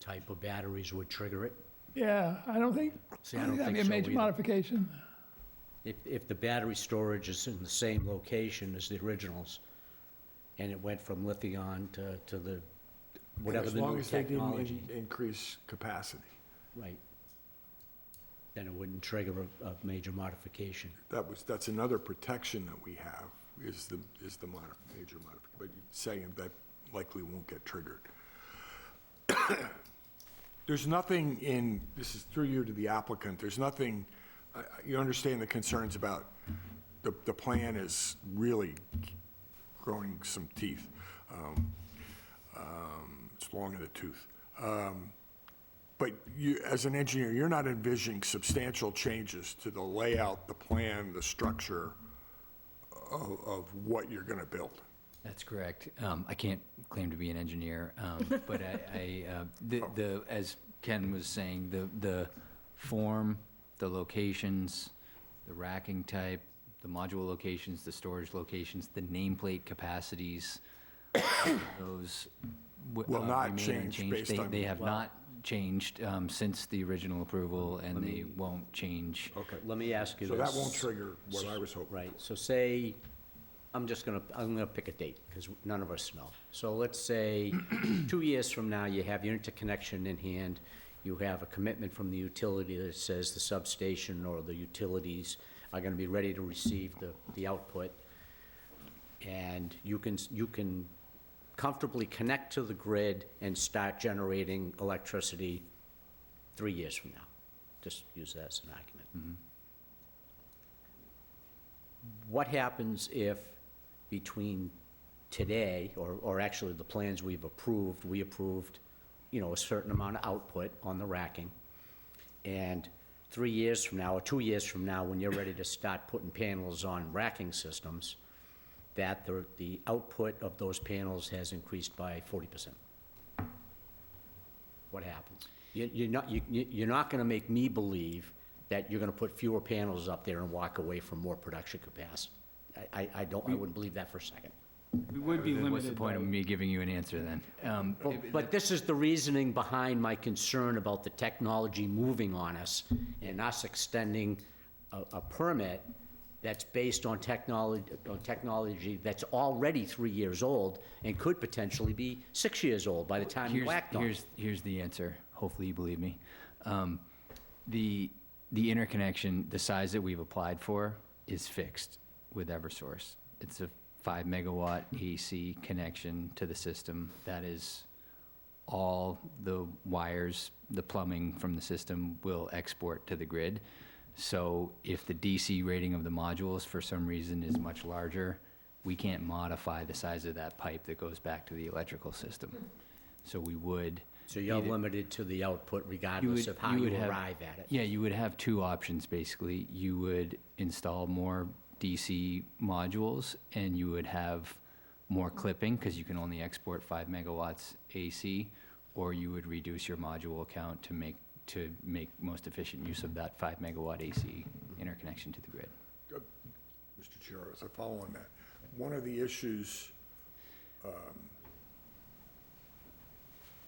type of batteries would trigger it. yeah, I don't think See, I don't that'd think be a so major either. modification. If the battery storage is in the same location as the originals, and it went from lithium to the, whatever the new As long as they technology. didn't increase capacity. Right. Then it wouldn't trigger a major modification. That's another protection that we have, is the major modification, but you're saying that likely won't get triggered. There's nothing in, this is through you to the applicant, there's nothing, you understand the concerns about, the plan is really growing some teeth. It's long in the tooth. But you, as an engineer, you're not envisioning substantial changes to the layout, the plan, the structure of what you're gonna build. That's correct. I can't claim to be an engineer, but as Ken was saying, the form, the locations, the racking type, the module locations, the storage locations, the nameplate capacities, those Will not remain change unchanged. based on- They have not changed since the original approval, and they won't change. Okay. Let me ask you So this. that won't trigger what I was hoping. Right, so say, I'm gonna pick a date, because none of us know. So let's say 2 years from now, you have your interconnection in hand, you have a commitment from the utility that says the substation or the utilities are gonna be ready to receive the output, and you can comfortably connect to the grid and start generating electricity 3 years from now. Just use that as an argument. What happens if between today, or actually the plans we approved, a certain amount of output on the racking, and 3 years from now, or 2 years from now, when you're ready to start putting panels on racking systems, that the output of those panels has increased by 40%. What happens? You're not gonna make me believe that you're gonna put fewer panels up there and walk away from more production capacity. I wouldn't believe that for a second. We would be limited. What's the point of by- me giving you an answer then? But this is the reasoning behind my concern about the technology moving on us and us extending a permit that's based on technology that's already 3 years old and could potentially be 6 years old by the time you act on it. Here's the answer. Hopefully you believe me. The interconnection, the size that we've applied for is fixed with Eversource. It's a 5 megawatt AC connection to the system. That is all the wires, the plumbing from the system will export to the grid. So if the DC rating of the modules for some reason is much larger, we can't modify the size of that pipe that goes back to the electrical system. So we would. So you're either- limited to the output regardless of how you you would have- arrive at it. Yeah, you would have two options, basically. You would install more DC modules, and you would have more clipping, because you can only export 5 megawatts AC, or you would reduce your module count to make most efficient use of that 5 megawatt AC interconnection to the grid. Mr. Chair, as I follow on that, one of the issues,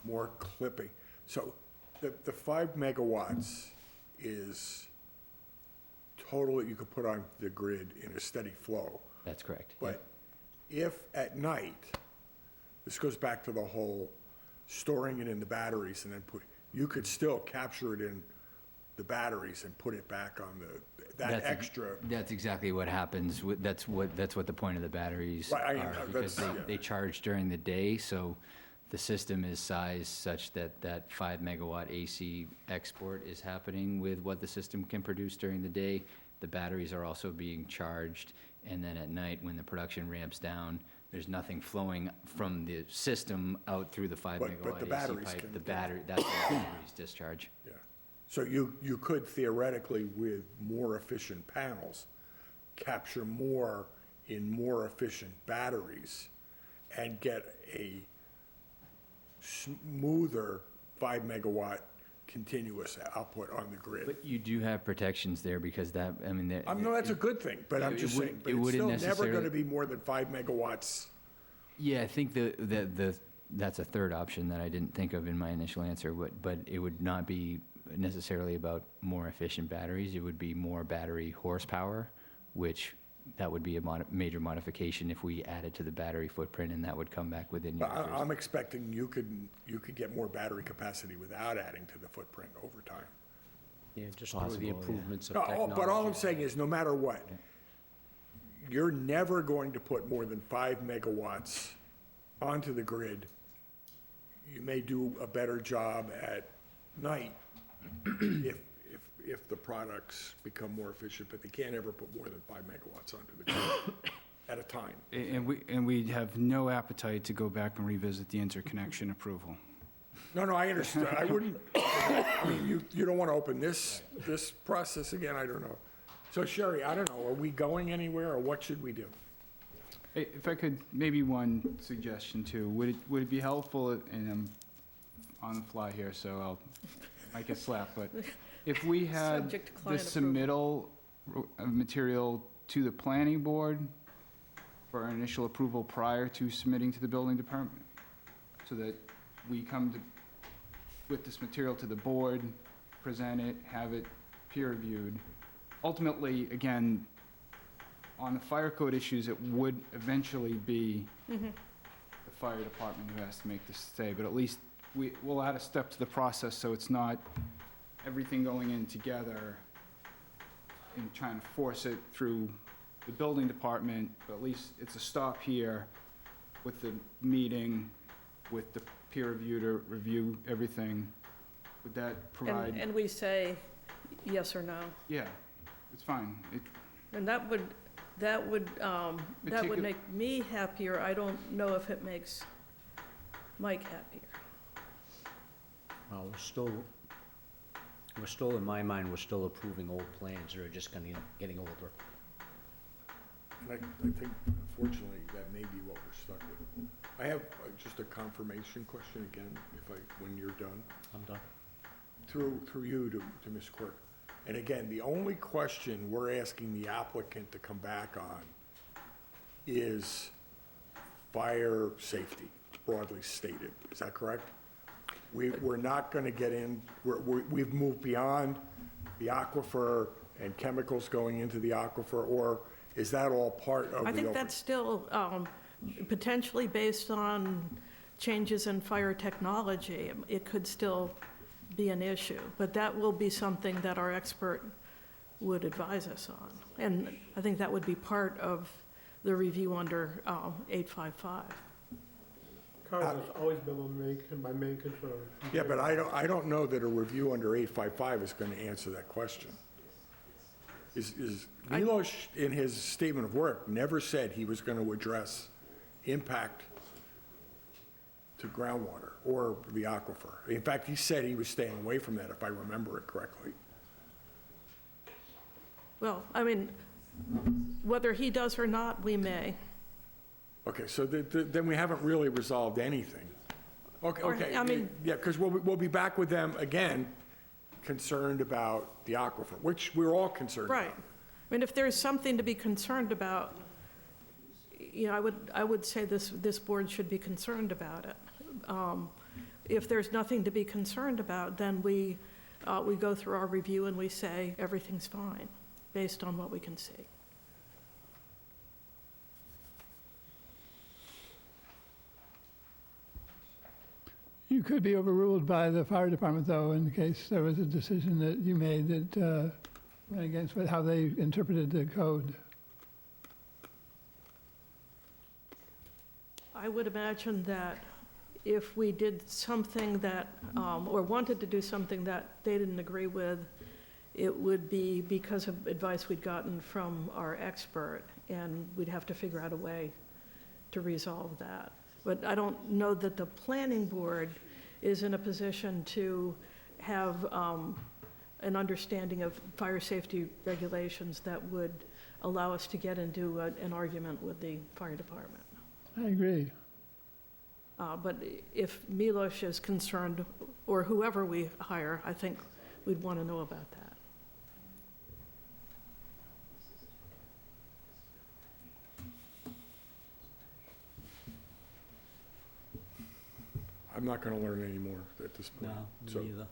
more clipping. So the 5 megawatts is total that you could put on the grid in a steady flow. That's correct. But if at night, this goes back to the whole storing it in the batteries and then you could still capture it in the batteries and put it back on that That's- extra. That's exactly what happens. That's what the point of the batteries Right, are, because they charge during the day, so the system is sized such that that 5 megawatt AC export is happening with what the system can produce during the day. The batteries are also being charged, and then at night, when the production ramps down, there's nothing flowing from the system out through the 5 But megawatt the AC batteries pipe. can The get- battery, that's what the batteries discharge. Yeah. So you could theoretically, with more efficient panels, capture more in more efficient batteries and get a smoother 5 megawatt continuous output on the grid. But you do have protections there, because that, I mean, that. No, that's a good thing, but I'm it just would- saying, it but it's wouldn't still never necessarily- gonna be more than 5 megawatts. Yeah, I think that's a third option that I didn't think of in my initial answer, but it would not be necessarily about more efficient batteries. It would be more battery horsepower, which that would be a major modification if we added to the battery footprint, and that would come back within But years. I'm expecting you could get more battery capacity without adding to the footprint over time. Yeah, just through Possible, the yeah. improvements of No, technology. but all I'm saying is, no matter what, you're never going to put more than 5 megawatts onto the grid. You may do a better job at night if the products become more efficient, but they can't ever put more than 5 megawatts onto the grid at a time. And we have no appetite to go back and revisit the interconnection approval. No, I understand. I wouldn't, I mean, you don't want to open this process again, I don't know. So Sherry, I don't know, are we going anywhere, or what should we do? Hey, if I could, maybe one suggestion too, would it be helpful, and I'm on the fly here, so might get slapped, but if we had Subject to the client submittal of material to the planning board for initial approval prior to submitting to the building department, so that we come with this material to the board, present it, have it peer reviewed. Ultimately, again, on the fire code issues, it would eventually be the fire department who has to make this say, but at least we'll add a step to the process, so it's not everything going in together and trying to force it through the building department, but at least it's a stop here with the meeting, with the peer review to review everything. Would that provide? And we say yes or no. Yeah, it's fine. And that would make me happier. I don't know if it makes Mike happier. We're still, in my mind, we're still approving old plans that are just getting older. And I think, unfortunately, that may be what we're stuck with. I have just a confirmation question again, when you're done. I'm done. Through you to Ms. Quirk. And again, the only question we're asking the applicant to come back on is fire safety, broadly stated. Is that correct? We're not going to get in, we've moved beyond the aquifer and chemicals going into the aquifer, or is that all part of the? I think that's still potentially based on changes in fire technology. It could still be an issue, but that will be something that our expert would advise us on. And I think that would be part of the review under 855. Carver's always been my main concern. Yeah, but I don't know that a review under 855 is going to answer that question. Milos, in his statement of work, never said he was going to address impact to groundwater or the aquifer. In fact, he said he was staying away from that, if I remember it correctly. Well, I mean, whether he does or not, we may. Okay, so then we haven't really resolved anything. Okay, I mean- yeah, because we'll be back with them again, concerned about the aquifer, which we're all concerned about. Right. I mean, if there's something to be concerned about, you know, I would say this board should be concerned about it. If there's nothing to be concerned about, then we go through our review and we say everything's fine. based on what we can see. You could be overruled by the fire department, though, in case there was a decision that you made that went against how they interpreted the code. I would imagine that if we did something that, or wanted to do something that they didn't agree with, it would be because of advice we'd gotten from our expert, and we'd have to figure out a way to resolve that. But I don't know that the planning board is in a position to have an understanding of fire safety regulations that would allow us to get into an argument with the fire department. I agree. But if Milos is concerned, or whoever we hire, I think we'd want to know about that. I'm not going to learn any more at this point. No, So- me either.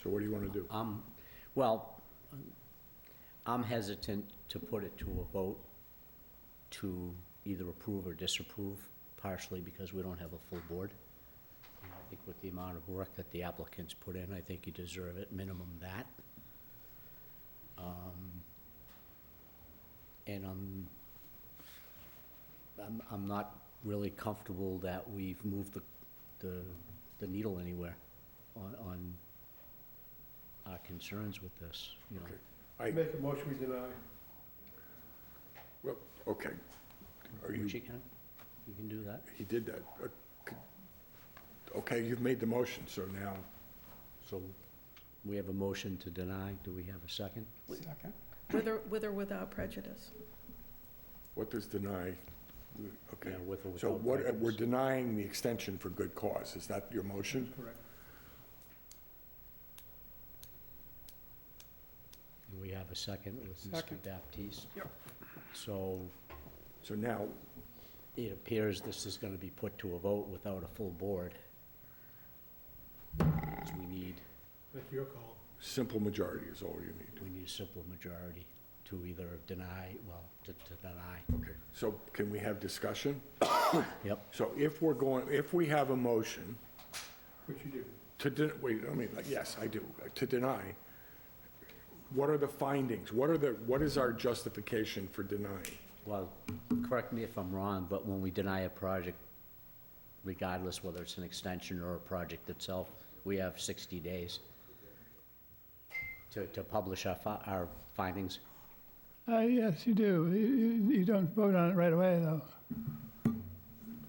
So what do you want to do? Well, I'm hesitant to put it to a vote to either approve or disapprove, partially because we don't have a full board. And I think with the amount of work that the applicants put in, I think you deserve at minimum that. And I'm not really comfortable that we've moved the needle anywhere on our concerns with this, you know. I- Make a motion, we deny. Well, okay. Are you, You can do that. he did that. Okay, you've made the motion, so now, So we have a motion to deny. Do we have a second? Second. With or without prejudice. what does deny? Okay. Yeah, with or So without what, we're prejudice. denying the extension for good cause. Is that your motion? Correct. We have a second with Mr. Second. Baptiste. Yep. So So now, it appears this is gonna be put to a vote without a full board. So we need That's your call. simple majority is all you need. a simple majority to either deny, well, to deny. Okay, so can we have discussion? Yep. So if we have a motion Which you do. wait, I mean, yes, I do, to deny, what are the findings? What is our justification for denying? Well, correct me if I'm wrong, but when we deny a project, regardless whether it's an extension or a project itself, we have 60 days to publish our findings. Yes, you do. You don't vote on it right away, though. Yeah,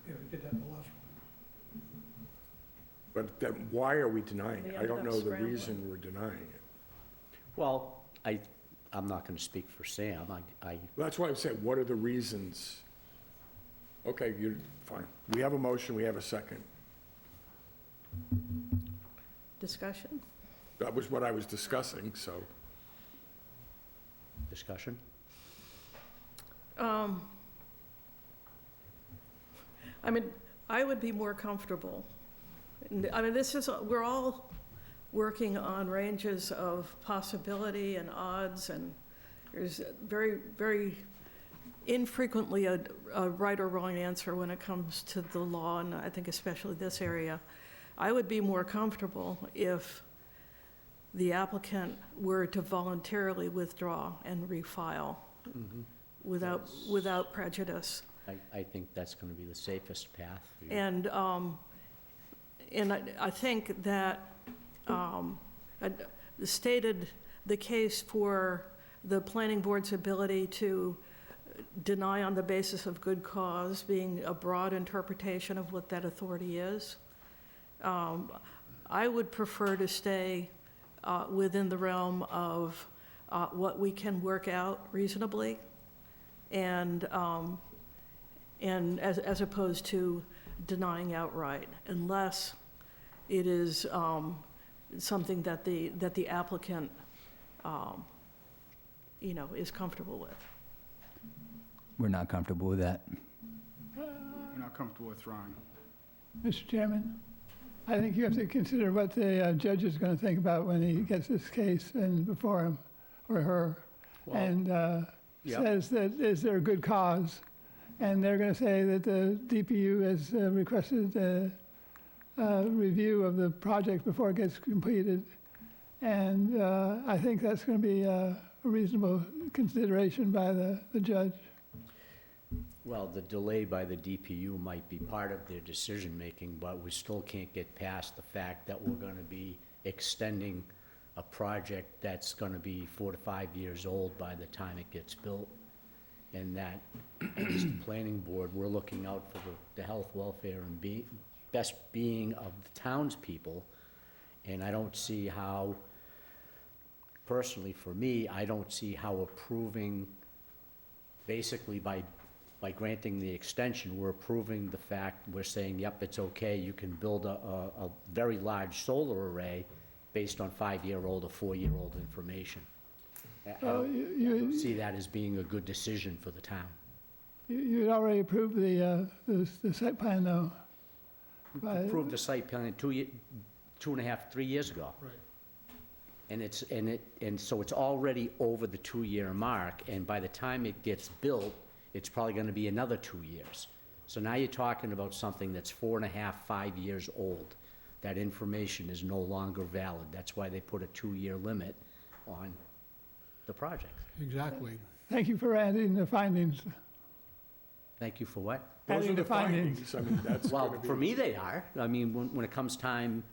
we did that in the last one. But then, why are we denying They it? I ended don't up know the scrambling. reason we're denying it. Well, I'm not gonna speak for Sam. That's why I'm saying, what are the reasons? Okay, fine. We have a motion, we have a second. Discussion? That was what I was discussing, so. Discussion? I mean, I would be more comfortable. I mean, we're all working on ranges of possibility and odds, and there's very, very infrequently a right or wrong answer when it comes to the law, and I think especially this area. I would be more comfortable if the applicant were to voluntarily withdraw and refile without prejudice. I think that's gonna be the safest path for you. And I think that I stated the case for the planning board's ability to deny on the basis of good cause being a broad interpretation of what that authority is. I would prefer to stay within the realm of what we can work out reasonably, and as opposed to denying outright, unless it is something that the applicant, is comfortable with. We're not comfortable with that. We're not comfortable withdrawing. Mr. Chairman, I think you have to consider what the judge is going to think about when he gets this case before him or her. and Yep. says that, is there a good cause? And they're going to say that the DPU has requested a review of the project before it gets completed. And I think that's going to be a reasonable consideration by the judge. Well, the delay by the DPU might be part of their decision-making, but we still can't get past the fact that we're gonna be extending a project that's gonna be 4 to 5 years old by the time it gets built. And that, as the planning board, we're looking out for the health, welfare, and best being of the townspeople. And I don't see how, personally for me, I don't see how approving, basically by granting the extension, we're approving the fact, we're saying, yep, it's okay, you can build a very large solar array based on 5-year-old or 4-year-old information. I Well, don't see that as being a good decision for the town. You had already approved the site plan, though. by- Approved the site plan 2.5, 3 years ago. Right. And so it's already over the 2-year mark, and by the time it gets built, it's probably gonna be another 2 years. So now you're talking about something that's 4.5, 5 years old. That information is no longer valid. That's why they put a 2-year limit on the project. Exactly. Thank you for adding the findings. Thank you for what? Those Adding are the the findings. findings. I mean, that's Well, gonna be. for me, they are. I mean, when it comes time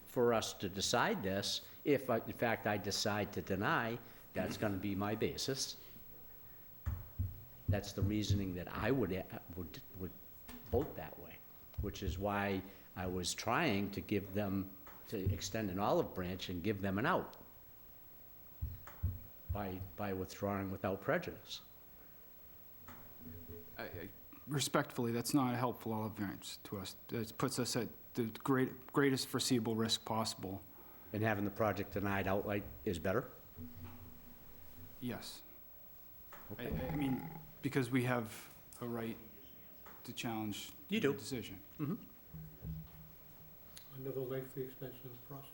for us to decide this, if, in fact, I decide to deny, that's gonna be my basis. That's the reasoning that I would vote that way, which is why I was trying to give them, to extend an olive branch and give them an out by withdrawing without prejudice. Respectfully, that's not a helpful olive branch to us. It puts us at the greatest foreseeable risk possible. And having the project denied outright is better? Yes. I mean, because we have a right to challenge You the do. decision. Another lengthy, expensive process.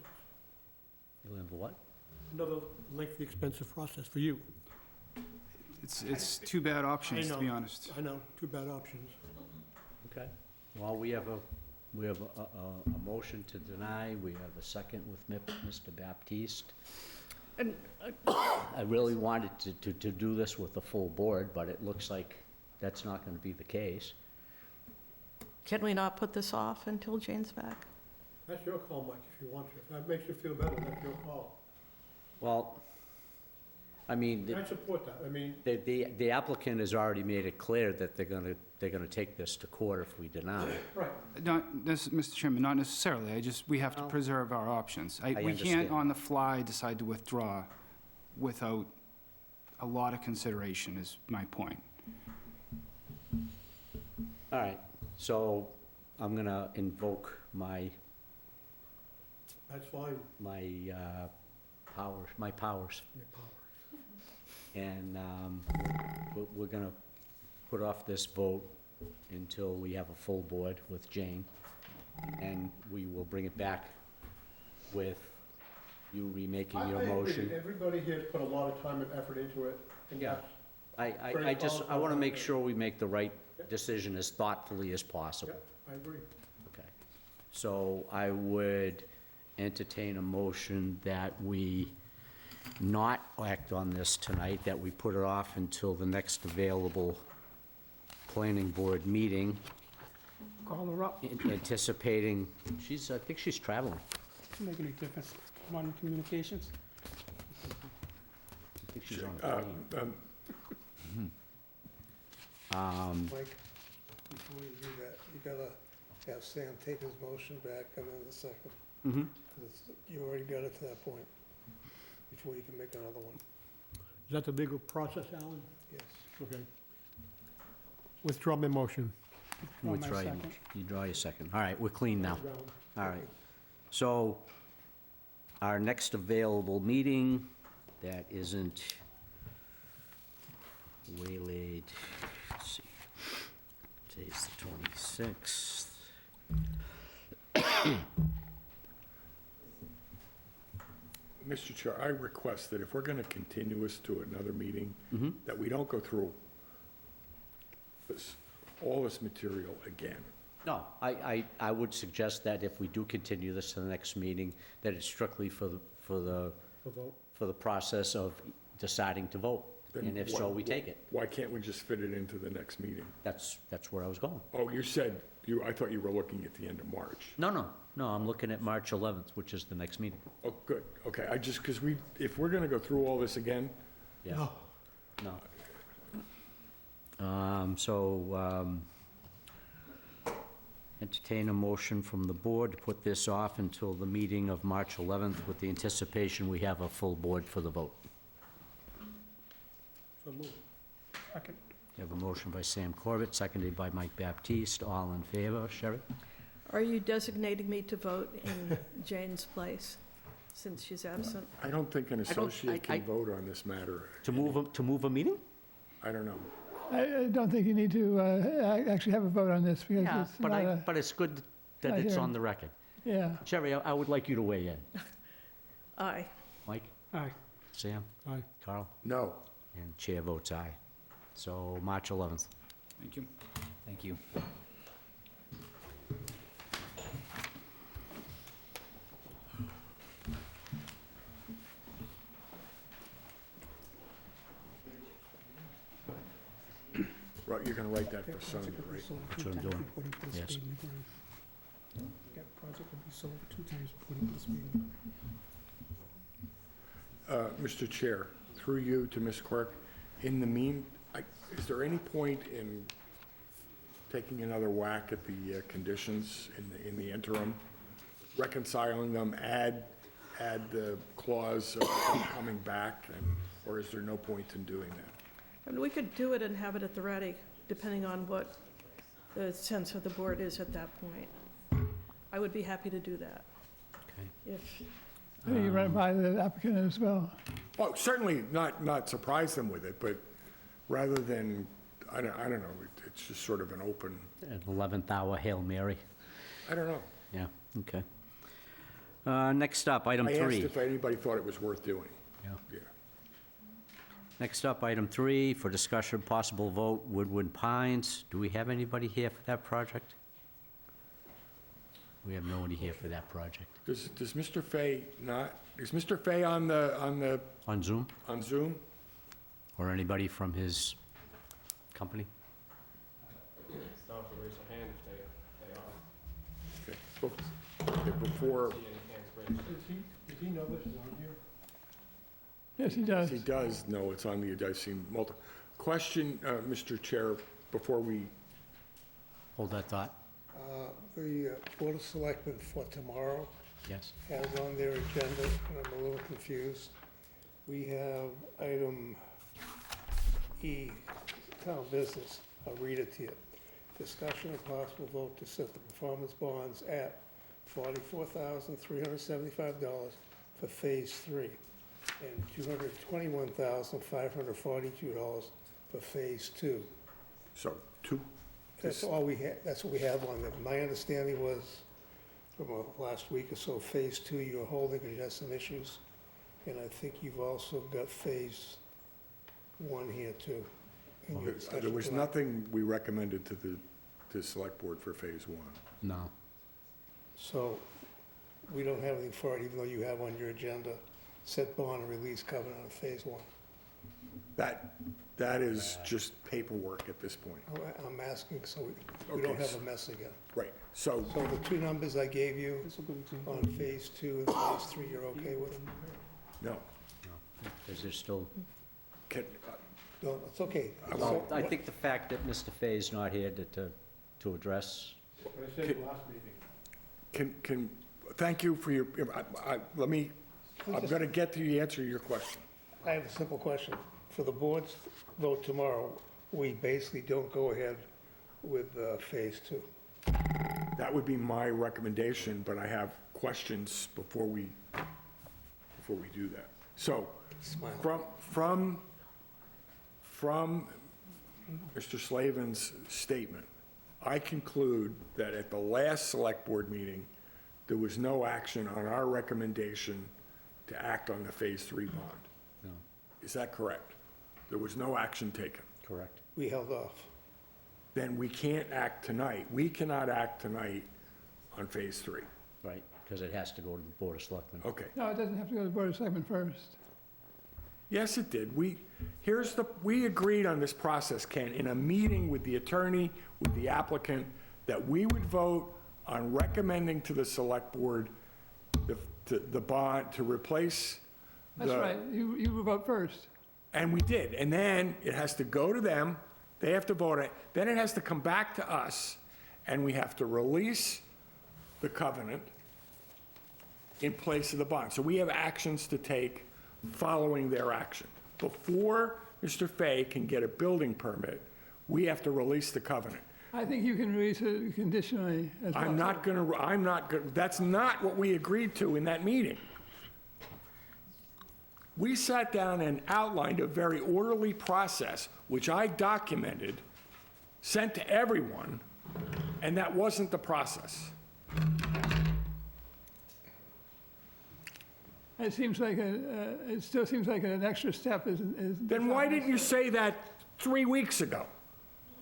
You'll have what? Another lengthy, expensive process for you. It's two bad options, to be know. honest. I know, two bad options. Okay. Well, we have a motion to deny. We have a second with Mr. Baptiste. And I really wanted to do this with the full board, but it looks like that's not gonna be the case. can we not put this off until Jane's back? That's your call, Mike, if you want to. If that makes you feel better, that's your call. Well, I mean, I support that. I mean, the applicant has already made it clear that they're gonna take this to court if we deny it. right. Mr. Chairman, not necessarily. We have to No. preserve our options. We can't understand. on the fly decide to withdraw without a lot of consideration, is my point. All right, so I'm gonna invoke my That's fine. powers. Your power. And we're going to put off this vote until we have a full board with Jane, and we will bring it back with you remaking your I agree. motion. Everybody here's put a lot of time and effort into it. And Yeah. that's- I want to make sure we make the right decision as thoughtfully as possible. I agree. Okay. So I would entertain a motion that we not act on this tonight, that we put it off until the next available planning board meeting, Call her up. anticipating, I think she's traveling. Doesn't make any difference. Modern communications. I think she's on a plane. Mike, before you do that, you gotta have Sam take his motion back and then the second. Mhm. 'Cause you already got it to that point, before you can make another one. Is that the legal process, Alan? Yes. Okay. Withdraw my motion. On my Withdraw your second. motion. You draw your second. All right, we're clean now. Round. All right. So our next available meeting, that isn't waylaid, let's see, today's the 26th. Mr. Chair, I request that if we're going to continue this to another meeting, that we don't go through all this material again. No, I would suggest that if we do continue this to the next meeting, that it's strictly for the process of deciding to vote. Then And if so, we take it. Why can't we just fit it into the next meeting? That's where I was going. Oh, you said, I thought you were looking at the end of March. No, I'm looking at March 11th, which is the next meeting. Oh, good, okay, because if we're gonna go through all this again, Yeah. No. Entertain a motion from the board to put this off until the meeting of March 11th with the anticipation we have a full board for the vote. So moved. Second. You have a motion by Sam Corbett, seconded by Mike Baptiste. All in favor? Sherry? Are you designating me to vote in Jane's place, since she's absent? I don't think an I don't- associate I- can vote on this matter. To move a meeting? I don't know. I don't think you need to actually have a vote on this because Yeah, it's not a, but it's good that not it's here. on the record. yeah. Sherry, I would like you to weigh in. Aye. Mike? Aye. Sam? Aye. Carl? No. And chair votes aye. So March 11th. Thank you. Thank you. Right, you're gonna write that for Sonia, right? That's what I'm doing. Yes. That project will be sold 2 times before he puts me in. Mr. Chair, through you to Ms. Quirk, in the is there any point in taking another whack at the conditions in the interim, reconciling them, add the clause of coming back, or is there no point in doing that? And we could do it and have it at the ready, depending on what the sense of the board is at that point. I would be happy to do that. Okay. If, You run it by the applicant as well. Oh, certainly not surprise them with it, but rather than, I don't know, it's just sort of an open, An 11th hour Hail Mary. I don't know. Yeah, okay. Next up, item I 3. asked if anybody thought it was worth doing. Yeah. Yeah. Next up, item 3, for discussion, possible vote, Woodward Pines. Do we have anybody here for that project? We have nobody here for that project. Does Mr. Fay not, is Mr. Fay on On Zoom? Zoom? Or anybody from his company? Don't have to raise a hand if they are. Okay, before, See any hands raised. Does he know this is on here? Yes, he does. he does know it's on the, I've seen multiple. Question, Mr. Chair, before we, Hold that thought. The Board of Selectmen for tomorrow Yes. has on their agenda, and I'm a little confused. We have item E, town business. I'll read it to you. Discussion and possible vote to set the performance bonds at $44,375 for Phase 3 and $221,542 for Phase 2. so, two, That's all we have, that's what we have on there. My understanding was, from last week or so, Phase 2 you were holding because you had some issues. And I think you've also got Phase 1 here too. in your there discussion was tonight. nothing we recommended to the Select Board for Phase 1. No. So we don't have anything for it, even though you have on your agenda, set bond and release covenant on Phase 1. That is just paperwork at this point. I'm asking so we don't Okay. have a mess again. Right, so, So the two numbers I gave you This will be example. on Phase 2 and Phase 3, you're okay with? no, Because there's still, can, No, it's okay. well, So I what- think the fact that Mr. Fay's not here to address, But I said the last meeting. thank you for your, I'm gonna get to the answer to your question. I have a simple question. For the board's vote tomorrow, we basically don't go ahead with Phase 2. That would be my recommendation, but I have questions before we do that. So, Smile. from Mr. Slavin's statement, I conclude that at the last Select Board meeting, there was no action on our recommendation to act on the Phase 3 bond. No, Is that correct? There was no action taken. correct. We held off. Then we can't act tonight. We cannot act tonight on Phase 3. Right, because it has to go to the Board of Selectmen. Okay. No, it doesn't have to go to the Board of Selectmen first. Yes, it did. We agreed on this process, Ken, in a meeting with the attorney, with the applicant, that we would vote on recommending to the Select Board the bond to replace the... That's right, you vote first. And we did. And then it has to go to them, they have to vote it, then it has to come back to us, and we have to release the covenant in place of the bond. So we have actions to take following their action. Before Mr. Fay can get a building permit, we have to release the covenant. I think you can release it conditionally as well. I'm not gonna, that's not what we agreed to in that meeting. We sat down and outlined a very orderly process, which I documented, sent to everyone, and that wasn't the process. It seems like it still seems like an extra step is. Then why didn't you say that 3 weeks ago?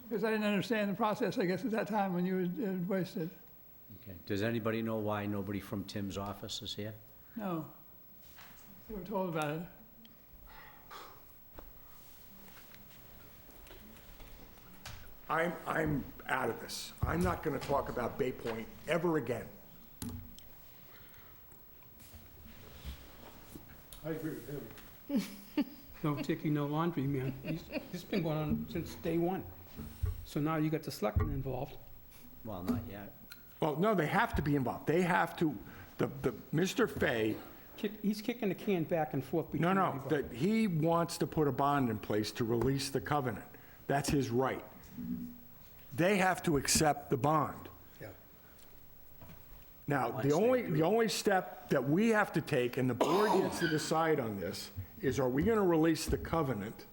Because I didn't understand the process, I guess, at that time when you had wasted. Okay. Does anybody know why nobody from Tim's office is here? No. They were told about it. I'm out of this. I'm not gonna talk about Bay Point ever again. I agree with him. No ticky, no laundry, man. This has been going on since day one. So now you got the selectmen involved. Well, not yet. Well, no, they have to be involved. They have to, Mr. Fay, He's kicking the can back and forth between no, everybody. that he wants to put a bond in place to release the covenant. That's his right. They have to accept the bond. Yeah. Now, the only step that we have to take, and the board gets to decide on this, is are we gonna release the covenant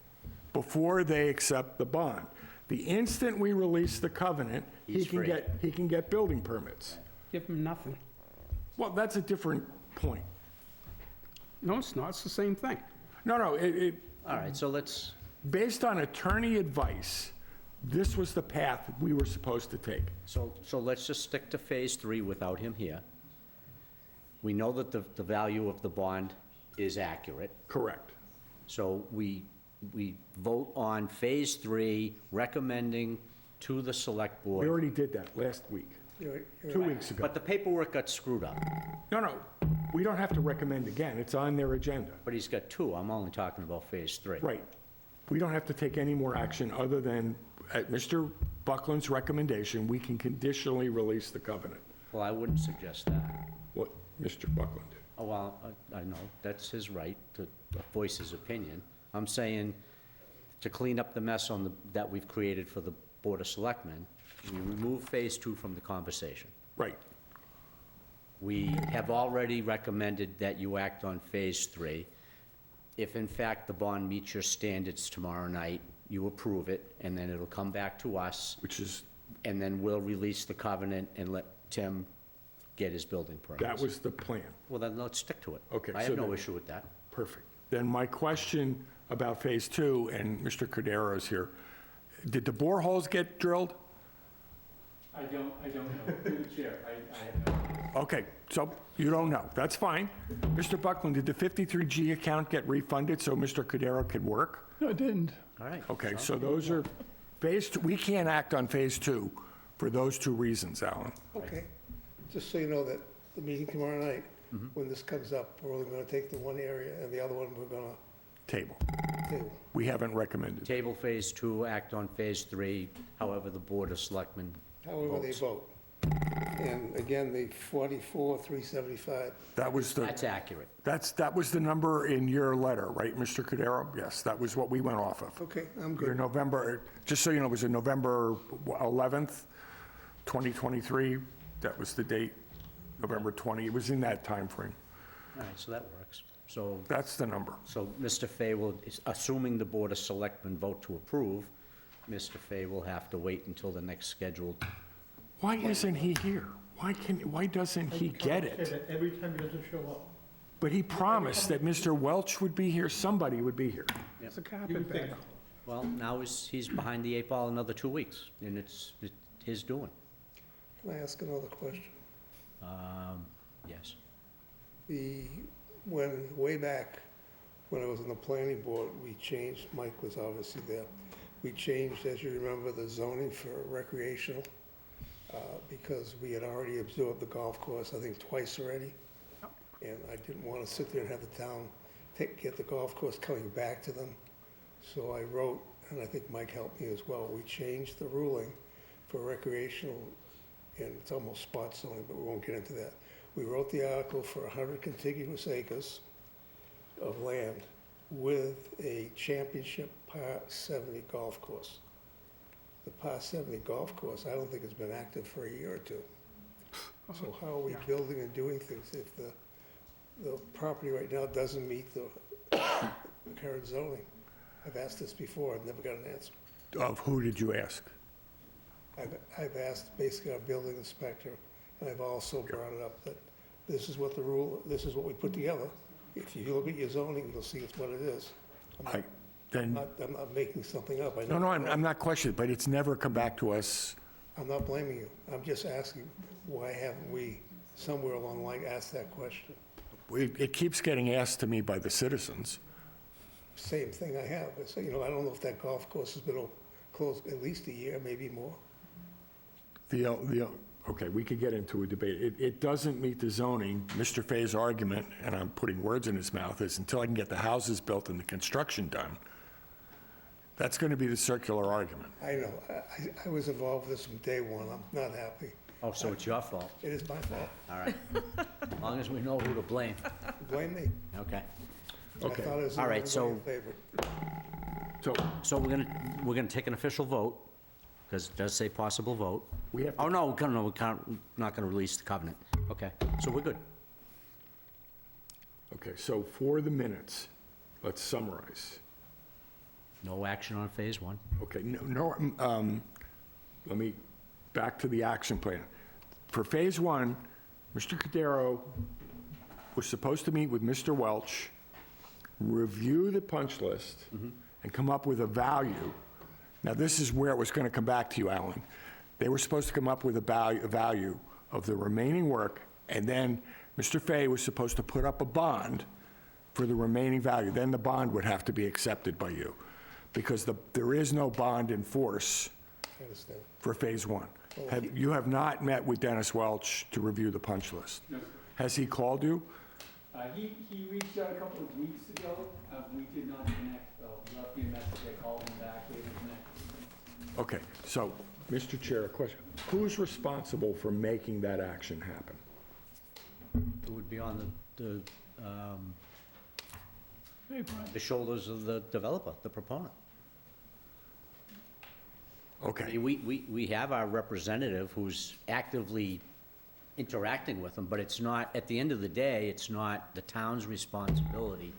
before they accept the bond? The instant we release the covenant, he He's can free. get building permits. Give him nothing. Well, that's a different point. No, it's not. It's the same thing. No, All right, so let's, based on attorney advice, this was the path we were supposed to take. so let's just stick to Phase 3 without him here. We know that the value of the bond is accurate, Correct. so we vote on Phase 3, recommending to the Select We Board. already did that last week, You're 2 weeks ago. But the paperwork got screwed up, No, we don't have to recommend again. It's on their agenda. but he's got 2. I'm only talking about Phase 3. Right. We don't have to take any more action other than, at Mr. Buckland's recommendation, we can conditionally release the covenant. Well, I wouldn't suggest that. What Mr. Buckland did. Oh, well, I know, that's his right to voice his opinion. I'm saying to clean up the mess that we've created for the Board of Selectmen, we remove Phase 2 from the conversation. Right. We have already recommended that you act on Phase 3. If in fact the bond meets your standards tomorrow night, you approve it, and then it'll come back to us, Which is, and then we'll release the covenant and let Tim get his building permits. that was the plan. Well, then let's stick to it. Okay, I so have no then- issue with that. Perfect. Then my question about Phase 2, and Mr. Cordero is here, did the boreholes get drilled? I don't know. Through the chair, I have no. Okay, so you don't know. That's fine. Mr. Buckland, did the 53G account get refunded so Mr. Cordero could work? No, it didn't. All right. Okay, so those are, Phase 2, we can't act on Phase 2 for those 2 reasons, Alan. Okay. Just so you know that the meeting tomorrow night, when this comes up, we're only gonna take the one area and the other one we're gonna Table. table. We haven't recommended. Table Phase 2, act on Phase 3, however the Board of Selectmen However they votes. vote. And again, the 44,375, That was That's the, accurate. that was the number in your letter, right, Mr. Cordero? Yes, that was what we went off of. okay, I'm Your good. November, just so you know, it was in November 11th, 2023. That was the date, November 20. It was in that time frame. All right, so that works. So, That's the number. Mr. Fay will, assuming the Board of Selectmen vote to approve, Mr. Fay will have to wait until the next scheduled. Why isn't he here? Why doesn't he get Say it? that every time he doesn't show up. But he promised that Mr. Welch would be here, somebody would be here. It's a carpetbagger. Well, now he's behind the 8 ball another 2 weeks, and it's his doing. Can I ask another question? Yes. Way back, when I was on the planning board, we changed, Mike was obviously there, we changed, as you remember, the zoning for recreational, because we had already absorbed the golf course, I think, twice already. And I didn't want to sit there and have the town get the golf course coming back to them. So I wrote, and I think Mike helped me as well, we changed the ruling for recreational, and it's almost spot zoning, but we won't get into that. We wrote the article for 100 contiguous acres of land with a championship par 70 golf course. The par 70 golf course, I don't think has been active for a year or two. So how are we building and doing things if the property right now doesn't meet the current zoning? I've asked this before, I've never got an answer. Of who did you ask? I've asked basically our building inspector, and I've also brought it up that this is what the rule, this is what we put together. If you look at your zoning, you'll see it's what it is. I'm not making something up. I know. No, I'm not questioning, but it's never come back to us. I'm not blaming you. I'm just asking, why haven't we somewhere along the line asked that question? It keeps getting asked to me by the citizens. Same thing I have. So, I don't know if that golf course has been closed at least a year, maybe more. Okay, we could get into a debate. It doesn't meet the zoning. Mr. Fay's argument, and I'm putting words in his mouth, is until I can get the houses built and the construction done. That's going to be the circular argument. I know. I was involved with this from day one. I'm not happy. Oh, so it's your fault? It is my fault. All right. As long as we know who to blame. Blame me. Okay. Okay. I thought it was All right, everybody so- in favor. So we're gonna take an official vote, because it does say possible vote. We have to- Oh, no, we can't, not gonna release the covenant. Okay, so we're good. Okay, so for the minutes, let's summarize. No action on phase 1. Okay, let me, back to the action plan. For phase 1, Mr. Cordero was supposed to meet with Mr. Welch, review the punch list, and come up with a value. Now, this is where it was going to come back to you, Alan. They were supposed to come up with a value of the remaining work, and then Mr. Fay was supposed to put up a bond for the remaining value. Then the bond would have to be accepted by you, because there is no bond in force I understand. for phase 1. You have not met with Dennis Welch to review the punch list? No, sir. Has he called you? He reached out a couple of weeks ago. We did not connect, left me a message, I called him back, we didn't connect. Okay, so, Mr. Chair, a question. Who's responsible for making that action happen? It would be on the shoulders of the developer, the proponent. I Okay, mean, we have our representative who's actively interacting with them, but it's not, at the end of the day, it's not the town's responsibility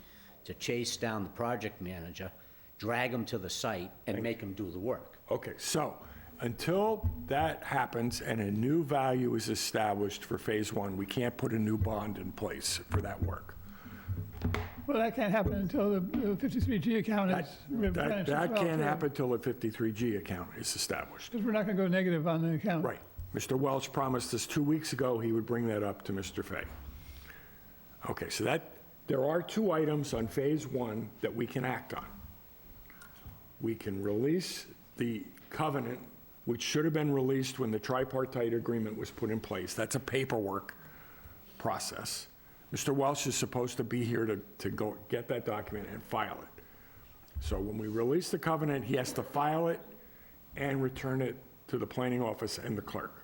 to chase down the project manager, drag him to the site, and make him do the work. okay, so, until that happens and a new value is established for phase 1, we can't put a new bond in place for that work. Well, that can't happen until the 53G account is replenished as That well, can't too. happen till the 53G account is established. Because we're not going to go negative on the account. Right. Mr. Welch promised us 2 weeks ago he would bring that up to Mr. Fay. Okay, so there are 2 items on phase 1 that we can act on. We can release the covenant, which should have been released when the tripartite agreement was put in place. That's a paperwork process. Mr. Welch is supposed to be here to go get that document and file it. So when we release the covenant, he has to file it and return it to the planning office and the clerk.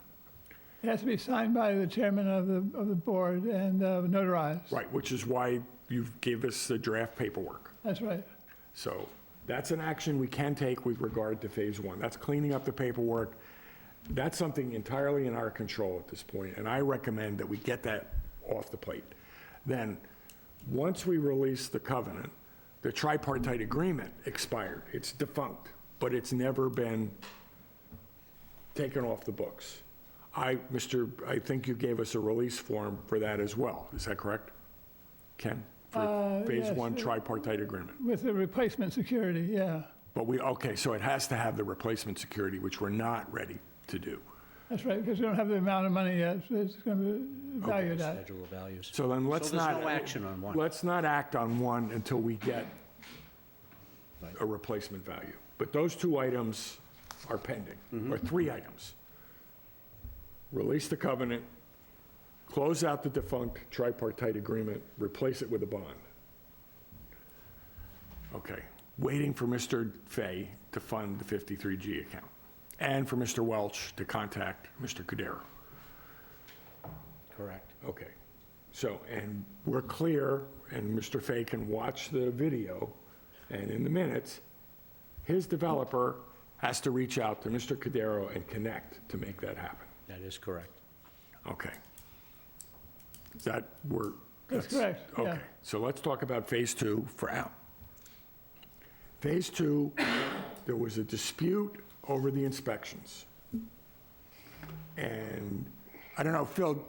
It has to be signed by the chairman of the board and notarized. Right, which is why you gave us the draft paperwork. That's right. So that's an action we can take with regard to phase 1. That's cleaning up the paperwork. That's something entirely in our control at this point, and I recommend that we get that off the plate. Then, once we release the covenant, the tripartite agreement expired. It's defunct, but it's never been taken off the books. I think you gave us a release form for that as well. Is that correct? Ken? For Phase Yes, 1 tripartite agreement? With the replacement security, yeah. But okay, so it has to have the replacement security, which we're not ready to do. That's right, because we don't have the amount of money yet, so it's going to be valued at. Schedule of values. So then let's not. there's no action on one. Let's not act on one until we get a replacement value. But those 2 items are pending, or 3 items. Release the covenant, close out the defunct tripartite agreement, replace it with a bond. Okay, waiting for Mr. Fay to fund the 53G account, and for Mr. Welch to contact Mr. Cudero. Correct. Okay, so, and we're clear, and Mr. Fay can watch the video, and in the minutes, his developer has to reach out to Mr. Cudero and connect to make that happen. That is correct. Okay. Is that, That's correct, yeah. Okay, so let's talk about Phase 2 for Al. Phase 2, there was a dispute over the inspections. And, I don't know, Phil,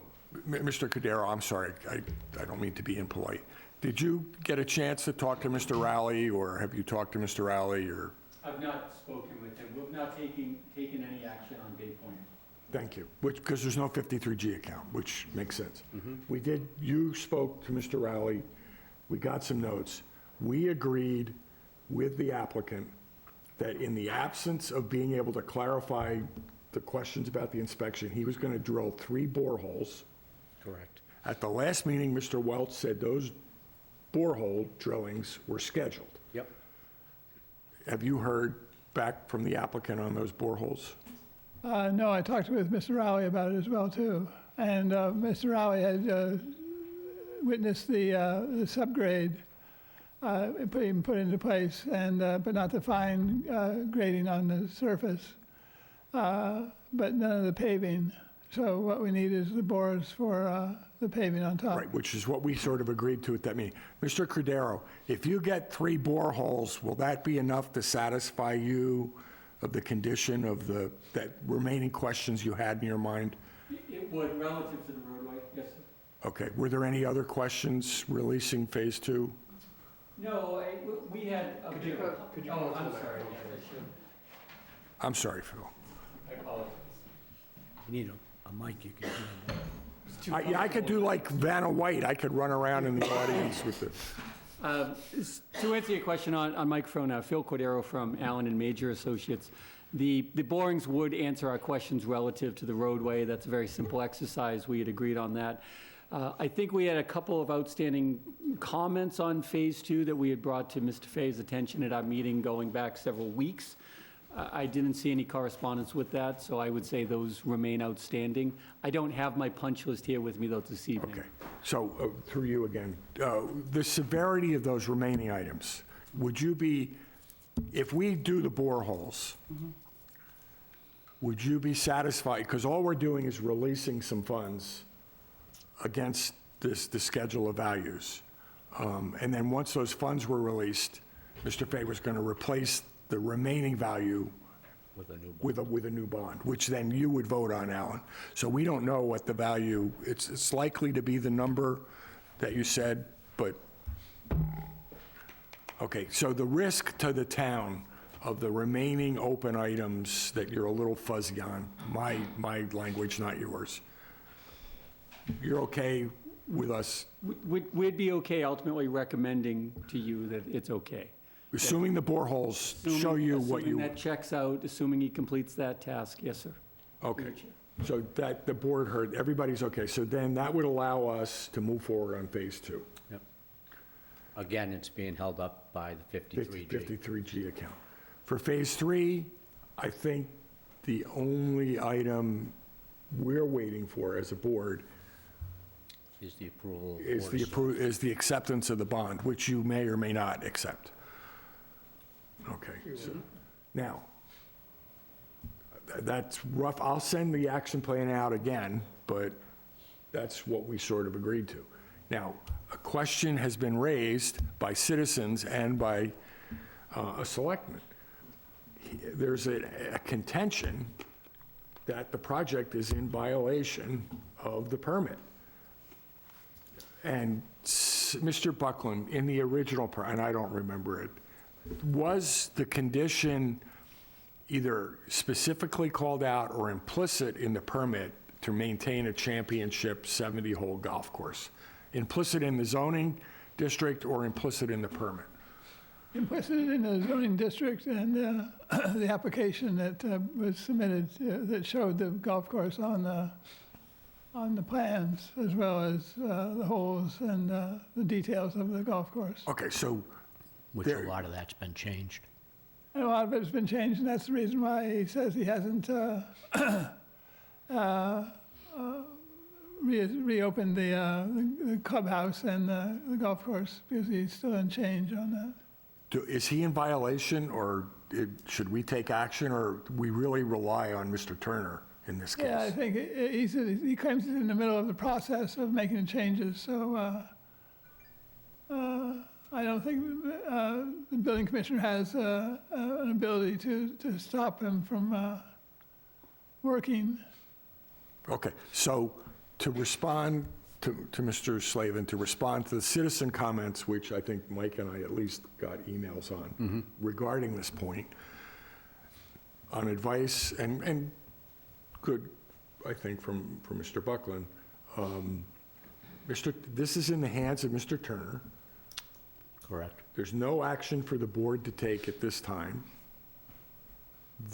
Mr. Cudero, I'm sorry, I don't mean to be impolite. Did you get a chance to talk to Mr. Rowley, or have you talked to Mr. Rowley, or? I've not spoken with him. We've not taken any action on Bay Point. Thank you, because there's no 53G account, which makes sense. You spoke to Mr. Rowley, we got some notes. We agreed with the applicant that in the absence of being able to clarify the questions about the inspection, he was going to drill 3 boreholes. Correct. At the last meeting, Mr. Welch said those borehole drillings were scheduled. Yep. Have you heard back from the applicant on those boreholes? No, I talked with Mr. Rowley about it as well, too. And Mr. Rowley had witnessed the subgrade being put into place, and but not the fine grading on the surface, but none of the paving. So what we need is the bores for the paving on top. Right, which is what we sort of agreed to at that meeting. Mr. Cordero, if you get 3 boreholes, will that be enough to satisfy you of the condition of that remaining questions you had in your mind? It would, relative to the roadway, yes, sir. Okay, were there any other questions releasing Phase 2? No, we had a bit of a... could you Oh, go to I'm the sorry, microphone, yes, I should. I'm sorry, Phil. I apologize. You need a mic you can hear. It's too Yeah, I could do like Vanna White, I could run around in the audience with the... To answer your question on microphone, Phil Cordero from Allen and Major Associates. The borings would answer our questions relative to the roadway. That's a very simple exercise. We had agreed on that. I think we had a couple of outstanding comments on Phase 2 that we had brought to Mr. Fay's attention at our meeting going back several weeks. I didn't see any correspondence with that, so I would say those remain outstanding. I don't have my punch list here with me, though, this evening. Okay, so through you again, the severity of those remaining items, would you be, if we do the boreholes, would you be satisfied, because all we're doing is releasing some funds against the schedule of values. And then once those funds were released, Mr. Fay was going to replace the remaining value With a new bond. with a new bond, which then you would vote on, Alan. So we don't know what the value, it's likely to be the number that you said, but, okay, so the risk to the town of the remaining open items that you're a little fuzzy on, my language, not yours, you're okay with us, We'd be okay ultimately recommending to you that it's okay. assuming the boreholes show you what Assuming you, that checks out, assuming he completes that task, yes, sir. okay. So that, the board heard, everybody's okay. So then that would allow us to move forward on Phase 2. Yep. Again, it's being held up by the 53G. 53G account. For Phase 3, I think the only item we're waiting for as a board Is the approval. of is board is the acceptance of the bond, which you may or may not accept. Okay, so, now, that's rough. I'll send the action plan out again, but that's what we sort of agreed to. Now, a question has been raised by citizens and by a selectman. There's a contention that the project is in violation of the permit. And Mr. Buckland, in the original, and I don't remember it, was the condition either specifically called out or implicit in the permit to maintain a championship 70-hole golf course? Implicit in the zoning district or implicit in the permit? Implicit in the zoning district and the application that was submitted that showed the golf course on the plans, as well as the holes and the details of the golf course. Okay, so Which a lot of that's been changed. And a lot of it's been changed, and that's the reason why he says he hasn't reopened the clubhouse and the golf course, because he's still in change on that. is he in violation, or should we take action, or we really rely on Mr. Turner in this case? Yeah, I think he claims he's in the middle of the process of making the changes, so I don't think the building commissioner has an ability to stop him from working. Okay, so to respond to Mr. Slavin, to respond to the citizen comments, which I think Mike and I at least got emails on regarding this point, on advice, and good, I think, from Mr. Buckland, this is in the hands of Mr. Turner. Correct. There's no action for the board to take at this time.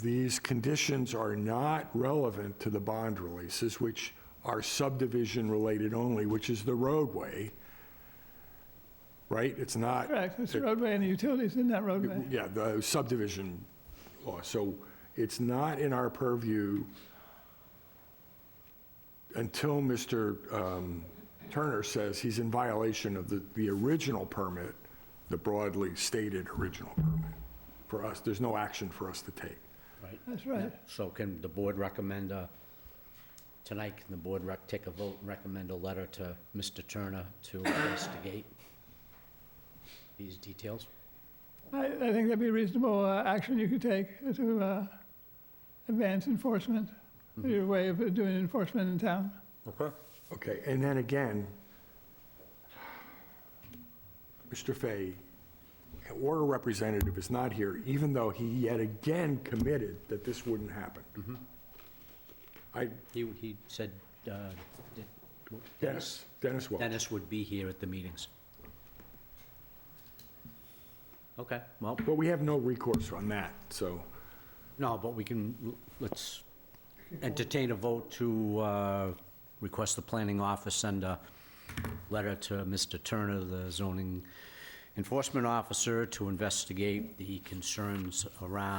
These conditions are not relevant to the bond releases, which are subdivision related only, which is the roadway, right? It's not. Correct, it's the roadway and the utilities in that roadway. Yeah, the subdivision law. So it's not in our purview until Mr. Turner says he's in violation of the original permit, the broadly stated original permit. For us, there's no action for us to take. Right. That's right. So can the board recommend, tonight, can the board take a vote and recommend a letter to Mr. Turner to investigate these details? I think that'd be a reasonable action you could take to advance enforcement, your way of doing enforcement in town. Okay, and then again, Mr. Fay, or a representative, is not here, even though he yet again committed that this wouldn't happen. He said Dennis Welch. Dennis would be here at the meetings. Okay, well, But we have no recourse on that, so. no, but let's entertain a vote to request the planning office send a letter to Mr. Turner, the zoning enforcement officer, to investigate the concerns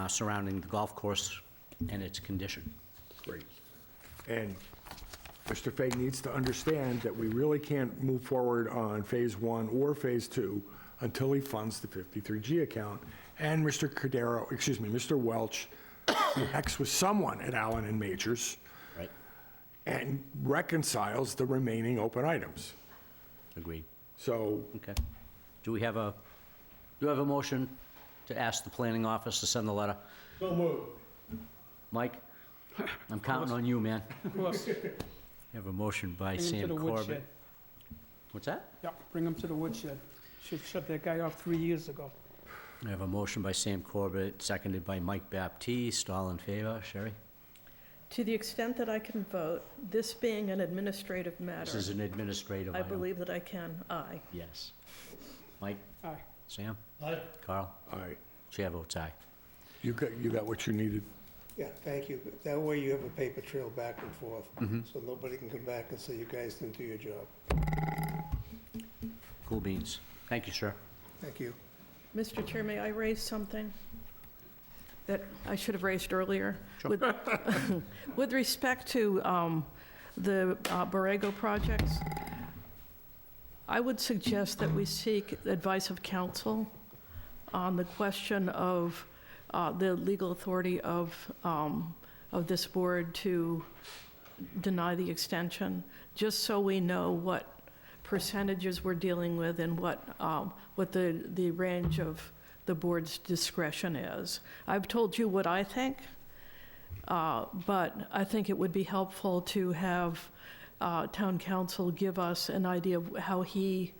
surrounding the golf course and its condition. Great. And Mr. Fay needs to understand that we really can't move forward on Phase 1 or Phase 2 until he funds the 53G account. And Mr. Welch connects with someone at Allen and Majors Right. and reconciles the remaining open items. Agreed. So, Okay. Do we have a motion to ask the planning office to send the letter? So moved. Mike? I'm counting on you, man. Of course. You have a motion by Bring him to Sam the Corbett. woodshed. What's that? Yeah, bring him to the woodshed. Should shut that guy off 3 years ago. I have a motion by Sam Corbett, seconded by Mike Baptiste. All in favor? Sherry? To the extent that I can vote, this being an administrative This matter, is an administrative I item. believe that I can, aye. Yes. Mike? Aye. Sam? Aye. Carl? aye. Chair votes aye. You got what you needed? Yeah, thank you. That way you have a paper trail back and forth, so nobody can come back and say you guys didn't do your job. Cool beans. Thank you, sir. Thank you. Mr. Chair, may I raise something that I should have raised earlier? Sure. With respect to the Borrego projects, I would suggest that we seek advice of counsel on the question of the legal authority of this board to deny the extension, just so we know what percentages we're dealing with and what the range of the board's discretion is. I've told you what I think, but I think it would be helpful to have town council give us an idea of how he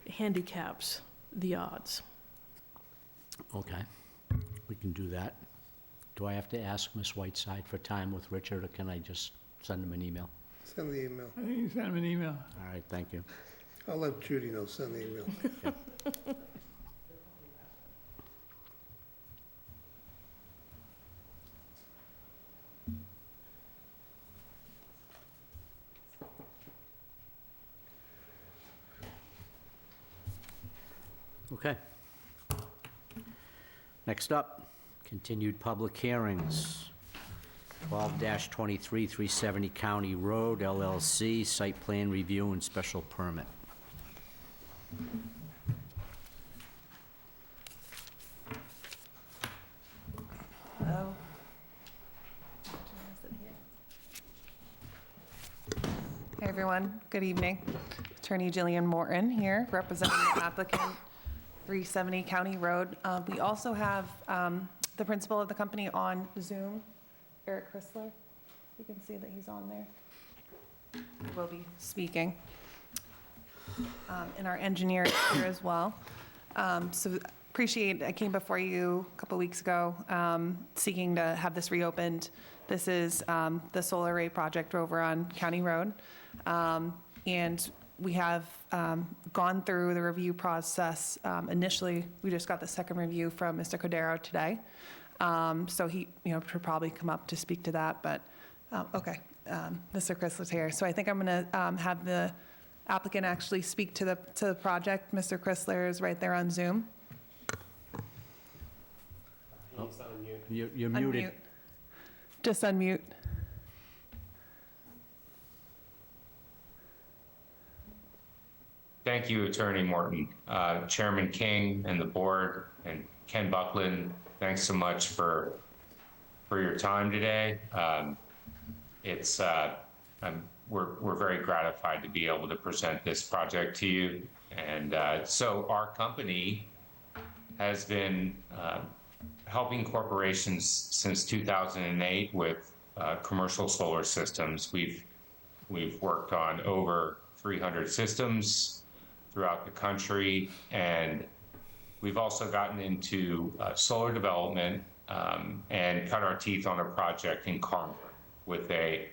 handicaps the odds. Okay, we can do that. Do I have to ask Ms. Whiteside for time with Richard, or can I just send him an email? Send the email. I think you sent him an email. All right, thank you. I'll let Judy know, send the email. Okay. Next up, continued public hearings. 12-23, 370 County Road, LLC, site plan review and special permit. Hello. Hey, everyone. Good evening. Attorney Jillian Morton here, representing the applicant, 370 County Road. We also have the principal of the company on Zoom, Eric Chrysler. You can see that he's on there. He will be speaking. And our engineer is here as well. So appreciate, I came before you a couple weeks ago, seeking to have this reopened. This is the solar array project over on County Road. And we have gone through the review process. Initially, we just got the second review from Mr. Cordero today. So he, should probably come up to speak to that, but, okay, Mr. Chrysler's here. So I think I'm gonna have the applicant actually speak to the project. Mr. Chrysler is right there on Zoom. He's on mute. You're muted. Unmute. Just unmute. Thank you, Attorney Morton. Chairman King and the board, and Ken Buckland, thanks so much for your time today. We're very gratified to be able to present this project to you. And so our company has been helping corporations since 2008 with commercial solar systems. We've worked on over 300 systems throughout the country, and we've also gotten into solar development and cut our teeth on a project in Carver with a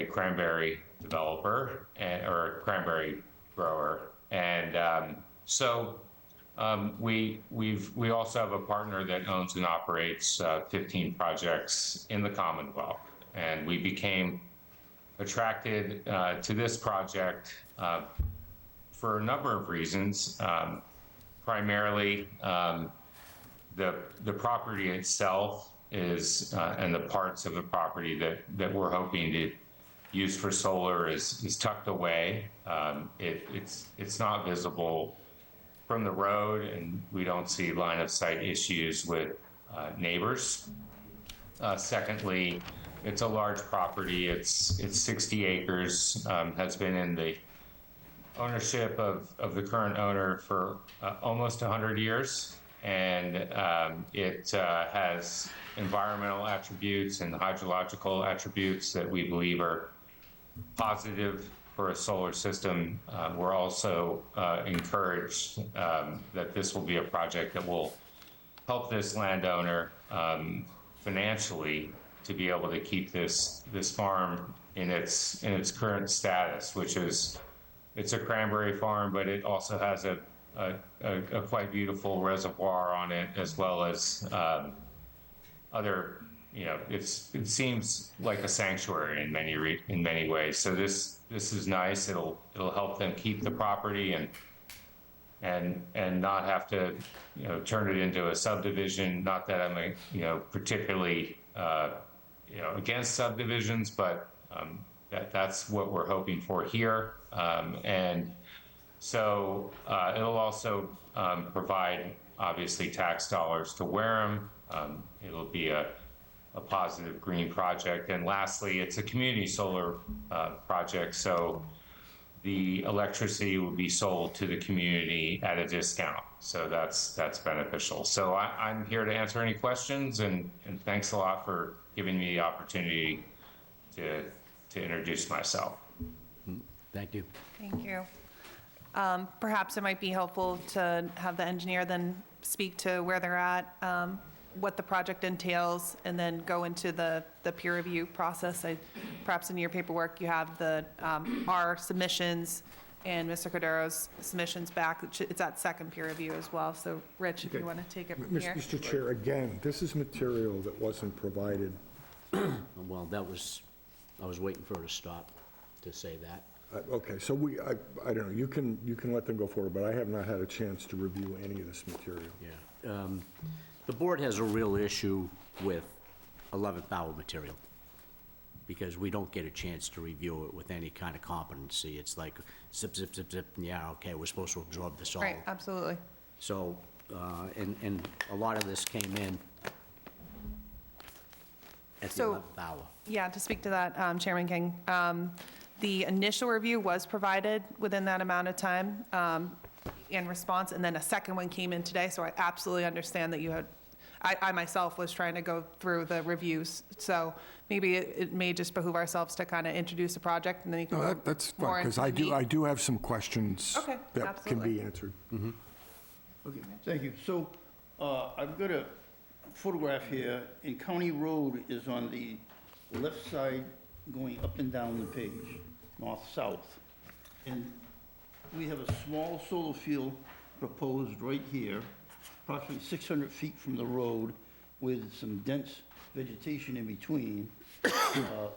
cranberry developer or a cranberry grower. And we also have a partner that owns and operates 15 projects in the Commonwealth, and we became attracted to this project for a number of reasons. Primarily, the property itself is, and the parts of the property that we're hoping to use for solar is tucked away. It's not visible from the road, and we don't see line of sight issues with neighbors. Secondly, it's a large property. It's 60 acres, has been in the ownership of the current owner for almost 100 years. And it has environmental attributes and hydrological attributes that we believe are positive for a solar system. We're also encouraged that this will be a project that will help this landowner financially to be able to keep this farm in its current status, which is, it's a cranberry farm, but it also has a quite beautiful reservoir on it, as well as other, it seems like a sanctuary in many ways. So this is nice. It'll help them keep the property and not have to turn it into a subdivision. Not that I'm particularly against subdivisions, but that's what we're hoping for here. And so it'll also provide, obviously, tax dollars to Wareham. It'll be a positive green project. And lastly, it's a community solar project, so the electricity will be sold to the community at a discount. So that's beneficial. So I'm here to answer any questions, and thanks a lot for giving me the opportunity to introduce myself. Thank you. Thank you. Perhaps it might be helpful to have the engineer then speak to where they're at, what the project entails, and then go into the peer review process. Perhaps in your paperwork, you have our submissions and Mr. Cordero's submissions back. It's at second peer review as well. So, Rich, if you want to take it from here. Mr. Chair, again, this is material that wasn't provided. Well, I was waiting for her to stop to say that. Okay, so I don't know, you can let them go forward, but I have not had a chance to review any of this material. Yeah. The board has a real issue with 11th hour material, because we don't get a chance to review it with any kind of competency. It's like zip, zip, zip, zip, and yeah, okay, we're supposed to absorb this all. Right, absolutely. So, and a lot of this came in at the So- 11th hour. Yeah, to speak to that, Chairman King, the initial review was provided within that amount of time in response, and then a second one came in today, so I absolutely understand that you had, I myself was trying to go through the reviews, so maybe it may just behoove ourselves to kind of introduce the project, and then you can No, go that's more fine, because into the meat. I do have some questions Okay, that can absolutely. be answered. Okay, thank you. So, I've got a photograph here, and County Road is on the left side going up and down the page, north-south. And we have a small solar field proposed right here, approximately 600 feet from the road, with some dense vegetation in between.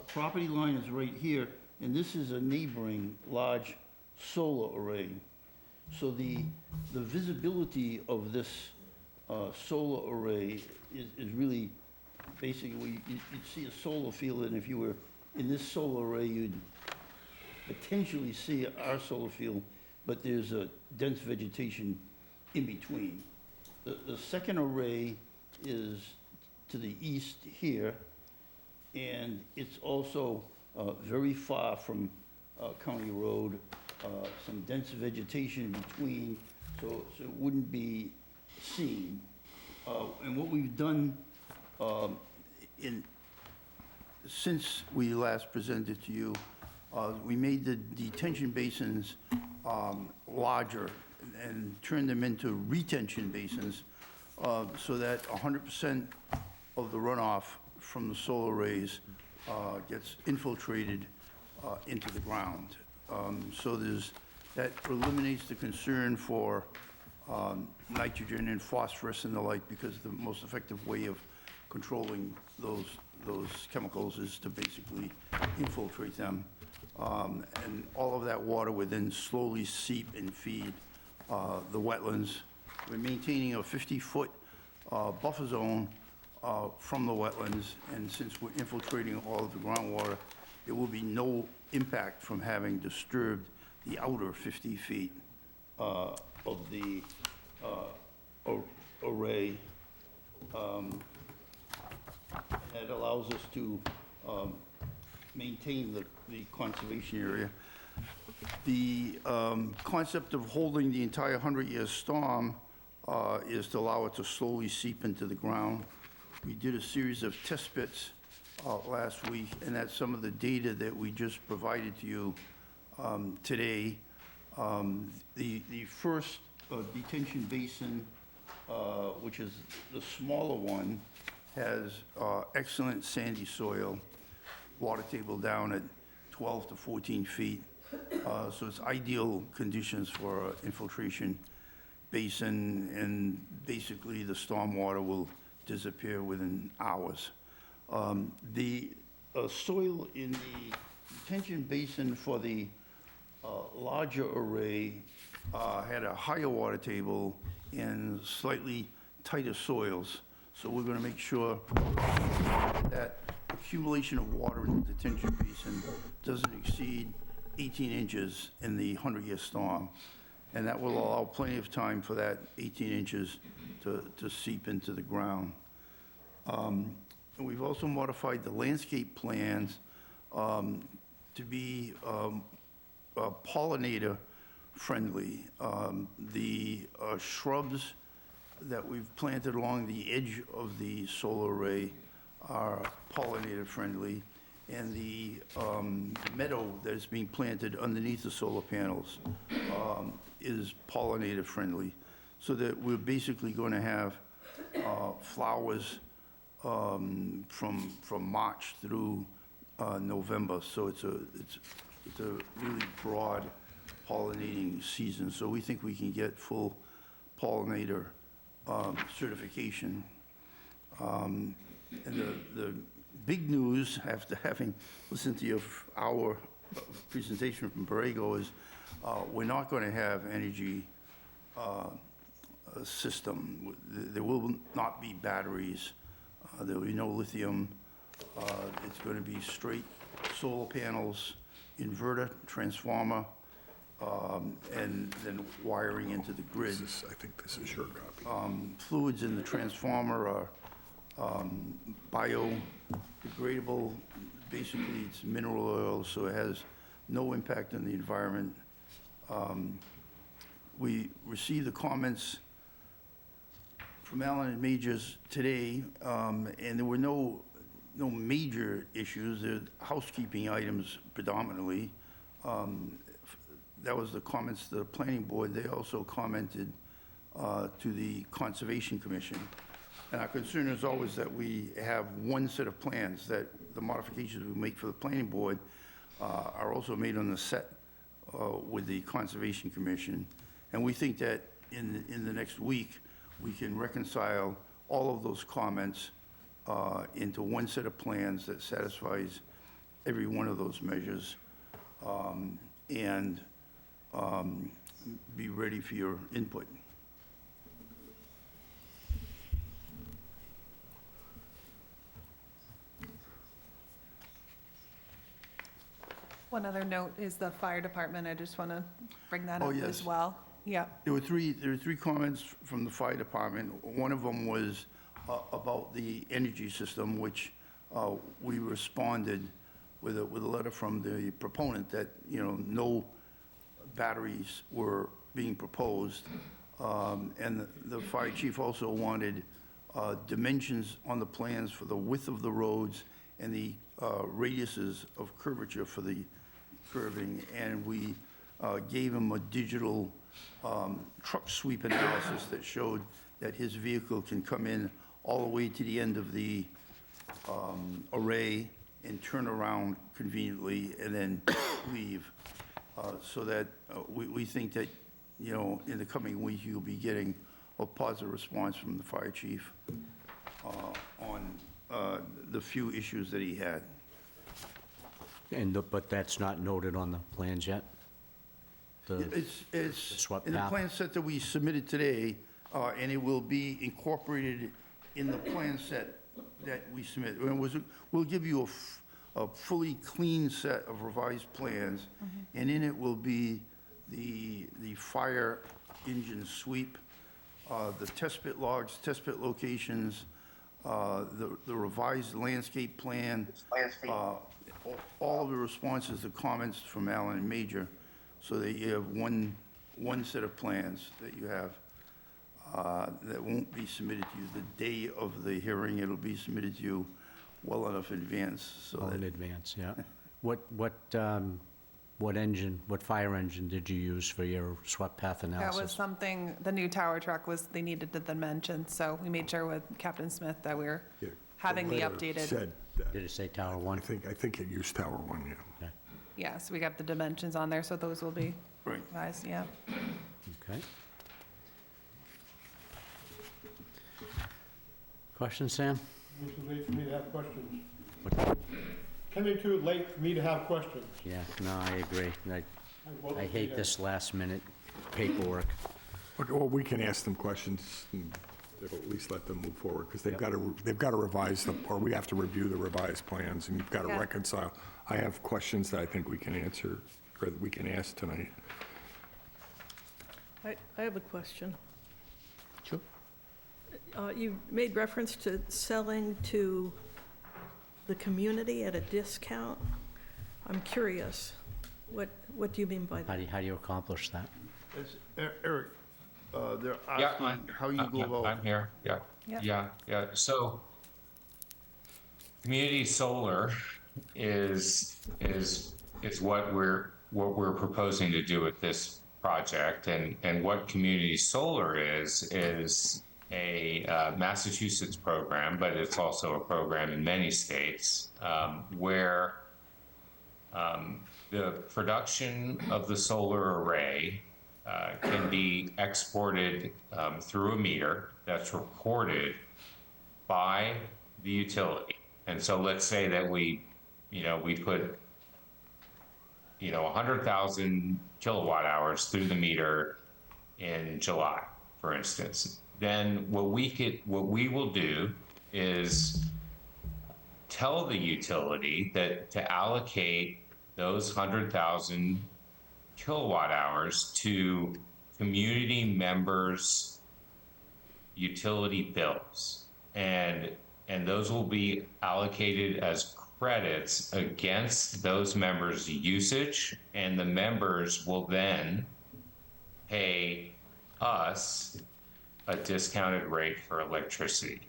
Property line is right here, and this is a neighboring large solar array. So the visibility of this solar array is really basically, you'd see a solar field, and if you were in this solar array, you'd potentially see our solar field, but there's a dense vegetation in between. The second array is to the east here, and it's also very far from County Road, some dense vegetation in between, so it wouldn't be seen. And what we've done since we last presented to you, we made the detention basins larger and turned them into retention basins so that 100% of the runoff from the solar arrays gets infiltrated into the ground. So that eliminates the concern for nitrogen and phosphorus and the like, because the most effective way of controlling those chemicals is to basically infiltrate them. And all of that water would then slowly seep and feed the wetlands. We're maintaining a 50-foot buffer zone from the wetlands, and since we're infiltrating all of the groundwater, there will be no impact from having disturbed the outer 50 feet of the array. That allows us to maintain the conservation area. The concept of holding the entire 100-year storm is to allow it to slowly seep into the ground. We did a series of test pits last week, and that's some of the data that we just provided to you today. The first detention basin, which is the smaller one, has excellent sandy soil, water table down at 12 to 14 feet. So it's ideal conditions for infiltration basin, and basically the stormwater will disappear within hours. The soil in the detention basin for the larger array had a higher water table and slightly tighter soils. So we're going to make sure that accumulation of water in the detention basin doesn't exceed 18 inches in the 100-year storm. And that will allow plenty of time for that 18 inches to seep into the ground. And we've also modified the landscape plans to be pollinator friendly. The shrubs that we've planted along the edge of the solar array are pollinator friendly, and the meadow that is being planted underneath the solar panels is pollinator friendly, so that we're basically going to have flowers from March through November. So it's a really broad pollinating season. So we think we can get full pollinator certification. And the big news, after having listened to our presentation from Borrego, is we're not going to have energy system. There will not be batteries. There will be no lithium. It's going to be straight solar panels, inverter, transformer, and then wiring into the grid. I think this is your copy. Fluids in the transformer are biodegradable. Basically, it's mineral oil, so it has no impact on the environment. We received the comments from Allen and Majors today, and there were no major issues. They're housekeeping items predominantly. That was the comments to the planning board. They also commented to the Conservation Commission. And our concern is always that we have one set of plans, that the modifications we make for the planning board are also made on the set with the Conservation Commission. And we think that in the next week, we can reconcile all of those comments into one set of plans that satisfies every one of those measures, and be ready for your input. One other note is the fire department. I just want to bring that Oh, up yes. as well. Yeah. There were three comments from the fire department. One of them was about the energy system, which we responded with a letter from the proponent that, no batteries were being proposed. And the fire chief also wanted dimensions on the plans for the width of the roads and the radiuses of curvature for the curving. And we gave him a digital truck sweep analysis that showed that his vehicle can come in all the way to the end of the array and turn around conveniently and then leave. So that we think that, in the coming week, you'll be getting a positive response from the fire chief on the few issues that he had. But that's not noted on the plans yet? It's swap in the path? plan set that we submitted today, and it will be incorporated in the plan set that we submit. And we'll give you a fully clean set of revised plans, and in it will be the fire engine sweep, the test pit logs, test pit locations, the revised landscape plan, all of the responses to comments from Allen and Major, so that you have one set of plans that you have that won't be submitted to you the day of the hearing. It'll be submitted to you well enough in advance. So Well, in advance, yeah. What fire engine did you use for your swept path That analysis? was something, the new tower truck they needed the dimensions, so we made sure with Captain Smith that we're Yeah, having the letter updated. said that. Did it say Tower 1? I think it used Tower 1, yeah. Yeah, so we got the dimensions on there, so those will be Right. revised, yeah. Okay. Question, Sam? It's too late for me to have questions. Coming too late for me to have questions. Yeah, no, I agree. vote I for hate yes. this last-minute paperwork. Okay, well, we can ask them questions, and it'll at least let them move forward, because they've got to revise them, or we have to review the revised plans, and you've got to Yeah. reconcile. I have questions that I think we can answer, or that we can ask tonight. I have a question. Sure. You made reference to selling to the community at a discount. I'm curious, what do you mean by that? How do you accomplish that? Eric, they're Yeah, asking how you go about. I'm here, yeah. Yeah. Yeah. So, community solar is what we're proposing to do with this project. And what community solar is a Massachusetts program, but it's also a program in many states, where the production of the solar array can be exported through a meter that's recorded by the utility. And so let's say that we put 100,000 kilowatt hours through the meter in July, for instance. Then what we will do is tell the utility that to allocate those 100,000 kilowatt hours to community members' utility bills, and those will be allocated as credits against those members' usage, and the members will then pay us a discounted rate for electricity.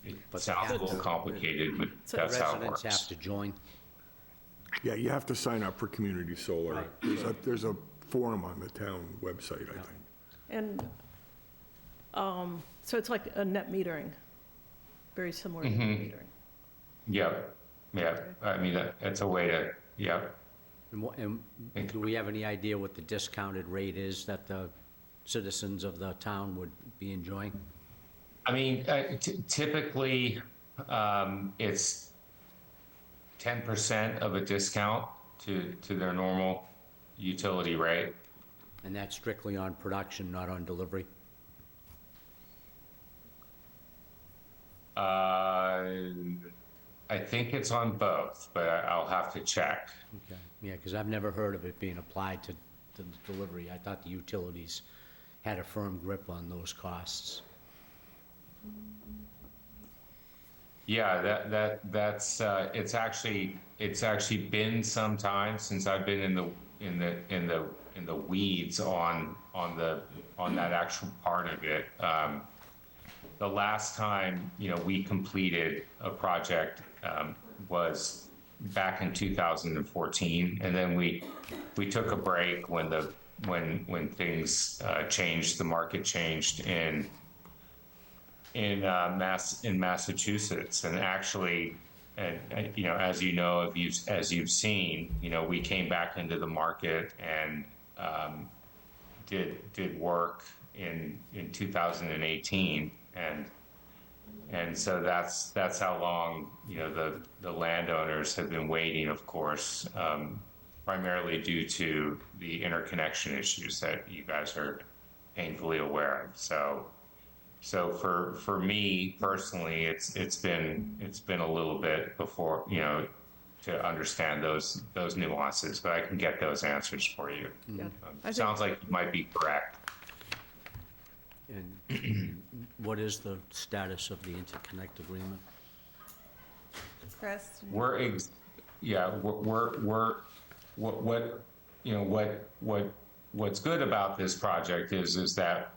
It sounds a little complicated, but that's how it Residents have works. to join. Yeah, you have to sign up for community solar. There's a forum on the town website, I think. And so it's like a net metering, very similar to net metering. Yep, yeah, I mean, that's a way to, yep. And do we have any idea what the discounted rate is that the citizens of the town would be enjoying? I mean, typically, it's 10% of a discount to their normal utility rate. And that's strictly on production, not on delivery? I think it's on both, but I'll have to check. Okay, yeah, because I've never heard of it being applied to the delivery. I thought the utilities had a firm grip on those costs. Yeah, that's it's actually been some time since I've been in the weeds on that actual part of it. The last time we completed a project was back in 2014, and then we took a break when things changed. The market changed in Massachusetts, and actually, as you've seen, we came back into the market and did work in 2018, and so that's how long the landowners have been waiting, of course, primarily due to the interconnection issues that you guys are painfully aware of. So for me personally, it's been a little bit before to understand those nuances, but I can get those answers for you. Yeah. Sounds like you might be correct. And what is the status of the interconnect agreement? Chris? What's good about this project is that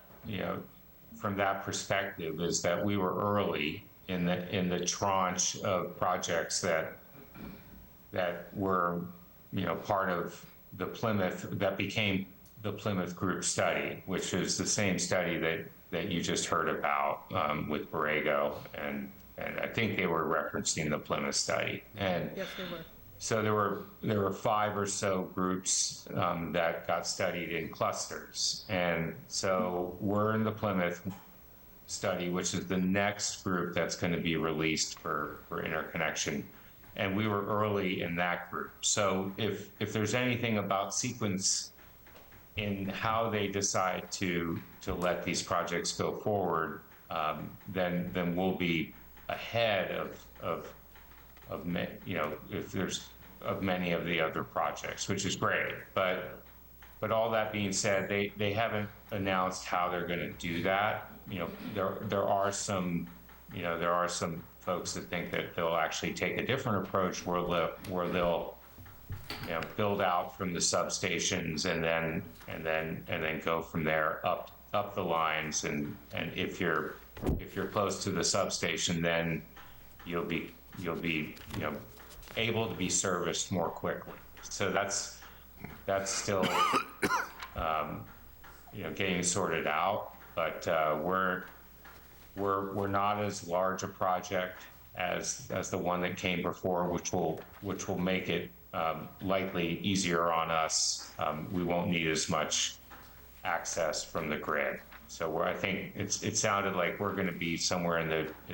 from that perspective is that we were early in the tranche of projects that were part of the Plymouth, that became the Plymouth Group study, which is the same study that you just heard about with Borrego, and I think they were referencing the Plymouth study. And Yes, they were. so there were 5 or so groups that got studied in clusters, and so we're in the Plymouth study, which is the next group that's going to be released for interconnection, and we were early in that group. So if there's anything about sequence in how they decide to let these projects go forward, then we'll be ahead of if there's of many of the other projects, which is great. But all that being said, they haven't announced how they're going to do that. There are some folks that think that they'll actually take a different approach where they'll build out from the substations and then go from there up the lines, and if you're able to be serviced more quickly. So that's still, getting sorted out, but we're not as large a project as the one that came before, which will make it likely easier on us. We won't need as much access from the grid. So I think it sounded like we're going to be somewhere in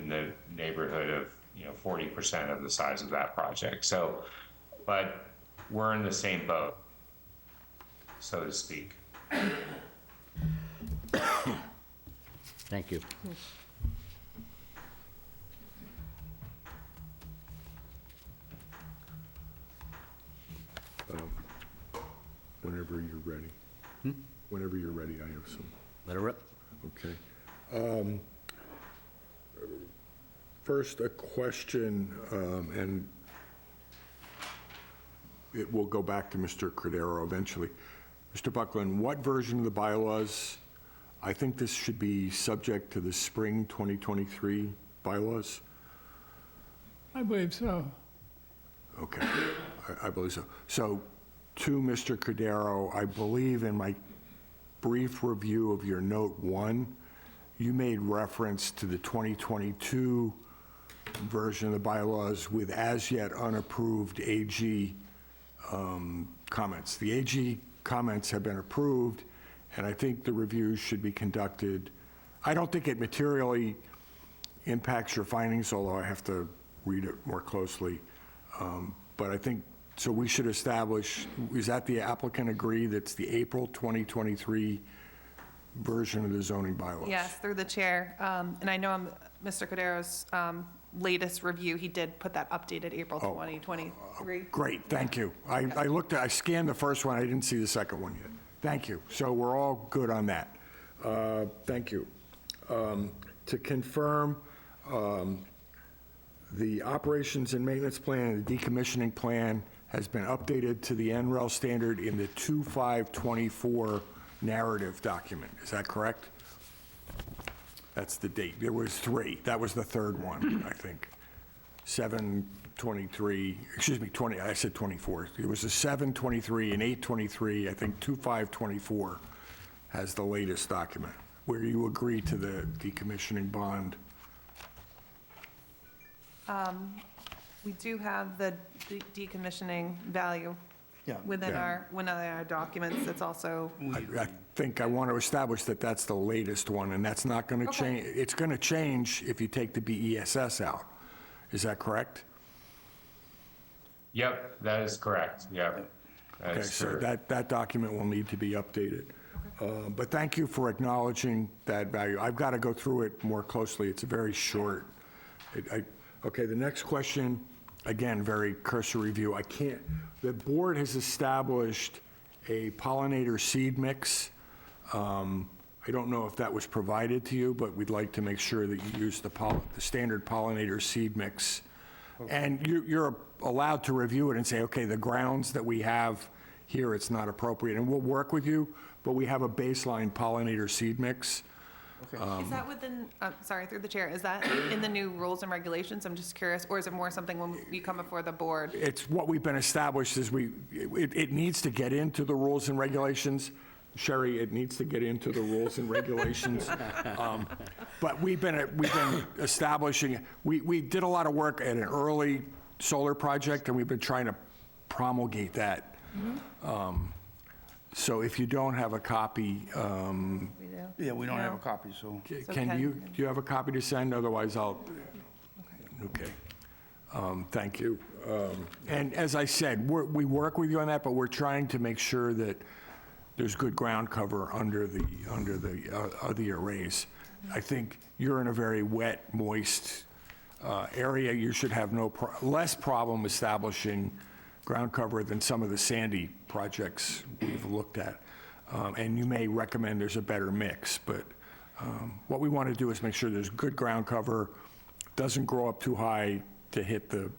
the neighborhood of 40% of the size of that project. So, but we're in the same boat, so to speak. Thank you. Whenever you're ready. Whenever you're ready, I assume. Let her rip. Okay. First, a question, and it will go back to Mr. Cordero eventually. Mr. Buckland, what version of the bylaws, I think this should be subject to the spring 2023 bylaws? I believe so. Okay, I believe so. So, to Mr. Cordero, I believe in my brief review of your note 1, you made reference to the 2022 version of the bylaws with as yet unapproved AG comments. The AG comments have been approved, and I think the reviews should be conducted. I don't think it materially impacts your findings, although I have to read it more closely. But I think, so we should establish, is that the applicant agree that's the April 2023 version of the zoning bylaws? Yes, through the chair. And I know Mr. Cordero's latest review, he did put that updated April 2023. Great, thank you. I scanned the first one, I didn't see the second one yet. Thank you. So we're all good on that. Thank you. To confirm, the operations and maintenance plan and the decommissioning plan has been updated to the NREL standard in the 2524 narrative document. Is that correct? That's the date. There was 3. That was the third one, I think. 7/23, excuse me, 20, I said 24. It was a 7/23 and 8/23. I think 2524 has the latest document where you agree to the decommissioning bond. We do have the decommissioning value within our documents. It's also, I think I want to establish that that's the latest one, and that's not going to change. It's going to change if you take the BESS out. Is that correct? Yep, that is correct. Yep. Okay, so that document will need to be updated. But thank you for acknowledging that value. I've got to go through it more closely. It's very short. Okay, the next question, again, very cursory review. The board has established a pollinator seed mix. I don't know if that was provided to you, but we'd like to make sure that you use the standard pollinator seed mix. And you're allowed to review it and say, okay, the grounds that we have here, it's not appropriate. And we'll work with you, but we have a baseline pollinator seed mix. is that within, sorry, through the chair, is that in the new rules and regulations? I'm just curious, or is it more something when you come before the board? It's what we've been established is it needs to get into the rules and regulations. Sherry, it needs to get into the rules and regulations. But we've been establishing, we did a lot of work at an early solar project, and we've been trying to promulgate that. So if you don't have a copy, We do. Yeah, we don't have No. a copy, so. do you have a copy to send? Otherwise, I'll, okay. Thank you. And as I said, we work with you on that, but we're trying to make sure that there's good ground cover under the arrays. I think you're in a very wet, moist area. You should have less problem establishing ground cover than some of the sandy projects we've looked at. And you may recommend there's a better mix, but what we want to do is make sure there's good ground cover, doesn't grow up too high to hit the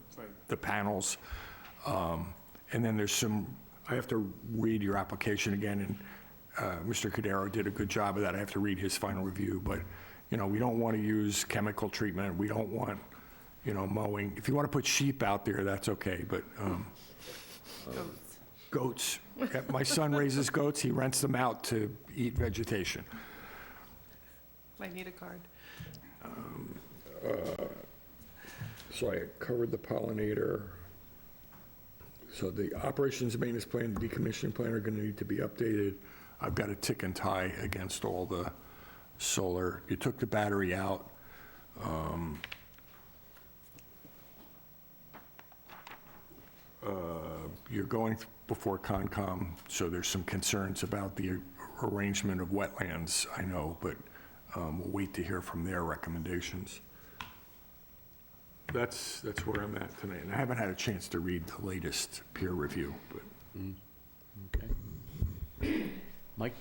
panels. And then there's I have to read your application again, and Mr. Cordero did a good job of that. I have to read his final review, but we don't want to use chemical treatment. We don't want mowing. If you want to put sheep out there, that's okay, but goats. Yeah, my son raises goats, he rents them out to eat vegetation. Might need a card. So I covered the pollinator. So the operations and maintenance plan, the decommissioning plan are going to need to be updated. I've got a tick and tie against all the solar. You took the battery out. You're going before Concom, so there's some concerns about the arrangement of wetlands, I know, but we'll wait to hear from their recommendations. That's where I'm at tonight, and I haven't had a chance to read the latest peer review, but. Okay. Mike?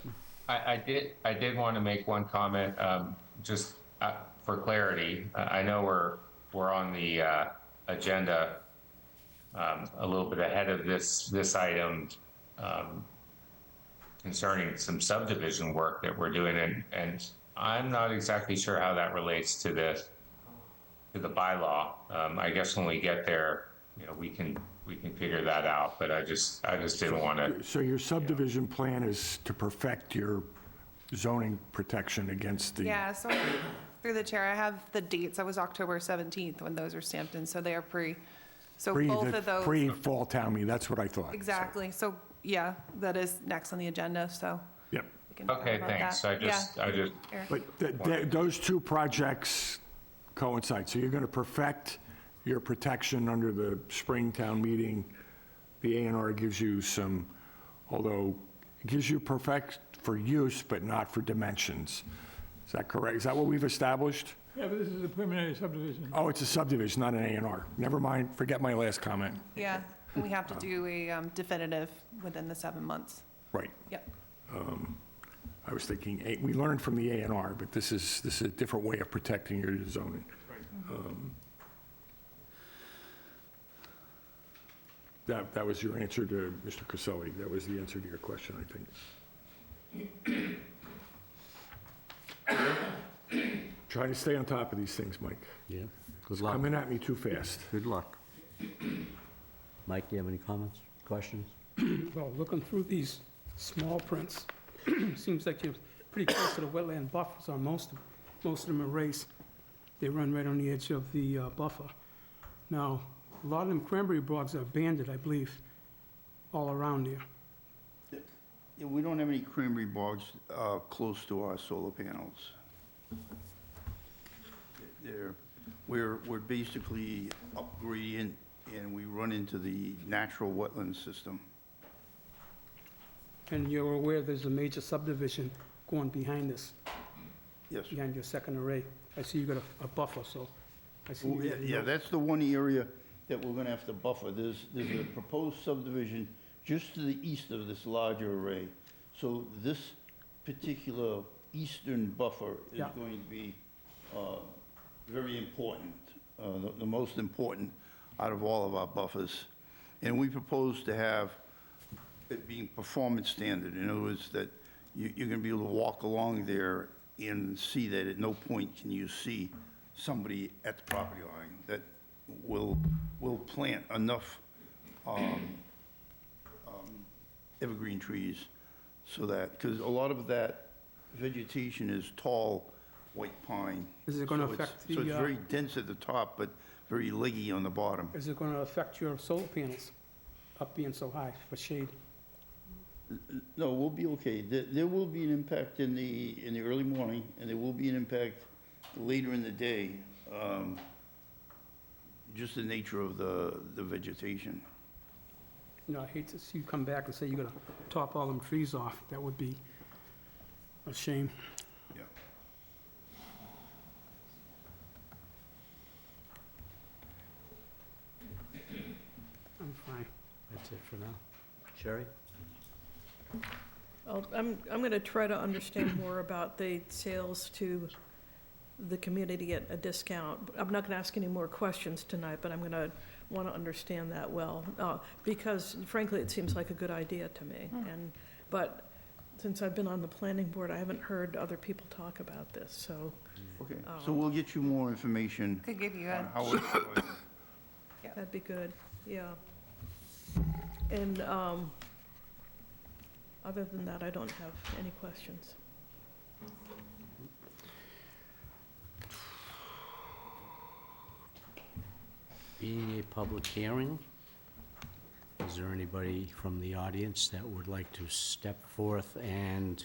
I did want to make one comment, just for clarity. I know we're on the agenda a little bit ahead of this item concerning some subdivision work that we're doing, and I'm not exactly sure how that relates to the bylaw. I guess when we get there, we can figure that out, but I just didn't want to. So your subdivision plan is to perfect your zoning protection against the. Yeah, so through the chair, I have the dates. That was October 17th when those were stamped in, so they are so both of those. Pre-fall town meeting, that's what I thought. Exactly. So, yeah, that is next on the agenda, so. Yep. we can talk Okay, about thanks. that. I just. Here. But those two projects coincide, so you're going to perfect your protection under the spring town meeting. The A&R gives you some, although it gives you perfect for use, but not for dimensions. Is that correct? Is that what we've established? Yeah, but this is a preliminary subdivision. Oh, it's a subdivision, not an A&R. Never mind, forget my last comment. Yeah, and we have to do a definitive within the 7 months. Right. Yep. I was thinking, we learned from the A&R, but this is a different way of protecting your zoning. That was your answer to Mr. Caselli. That was the answer to your question, I think. Trying to stay on top of these things, Mike. Yeah. Good It's luck. coming at me too fast. Good luck. Mike, do you have any comments, questions? Well, looking through these small prints, seems like you're pretty close to the wetland buffers on most of them are raised. They run right on the edge of the buffer. Now, a lot of them cranberry bogs are banded, I believe, all around there. Yeah, we don't have any cranberry bogs close to our solar panels. We're basically up gradient, and we run into the natural wetland system. And you're aware there's a major subdivision going behind this, Yes. behind your second array. I see you got a buffer, so I see. Oh, yeah, that's the one area that we're gonna have to buffer. There's a proposed subdivision just to the east of this larger array. So this particular eastern buffer is Yeah. going to be very important, the most important out of all of our buffers. And we propose to have it being performance standard. In other words, that you're gonna be able to walk along there and see that at no point can you see somebody at the property line. That will plant enough evergreen trees so that, because a lot of that vegetation is tall white pine. Is it gonna So it's- affect the, So it's very dense at the top, but very leggy on the bottom. Is it gonna affect your solar panels up being so high for shade? No, we'll be okay. There will be an impact in the early morning, and there will be an impact later in the day. Just the nature of the vegetation. You know, I hate to see you come back and say you're gonna top all them trees off. That would be a shame. Yeah. I'm fine. That's it for now. Sherry? I'm going to try to understand more about the sales to the community at a discount. I'm not going to ask any more questions tonight, but I'm going to want to understand that well, because frankly, it seems like a good idea to me. But since I've been on the planning board, I haven't heard other people talk about this, so. Okay, so we'll get you more information Could give you on a, how it's going. That'd be good, yeah. And other than that, I don't have any questions. Being a public hearing, is there anybody from the audience that would like to step forth and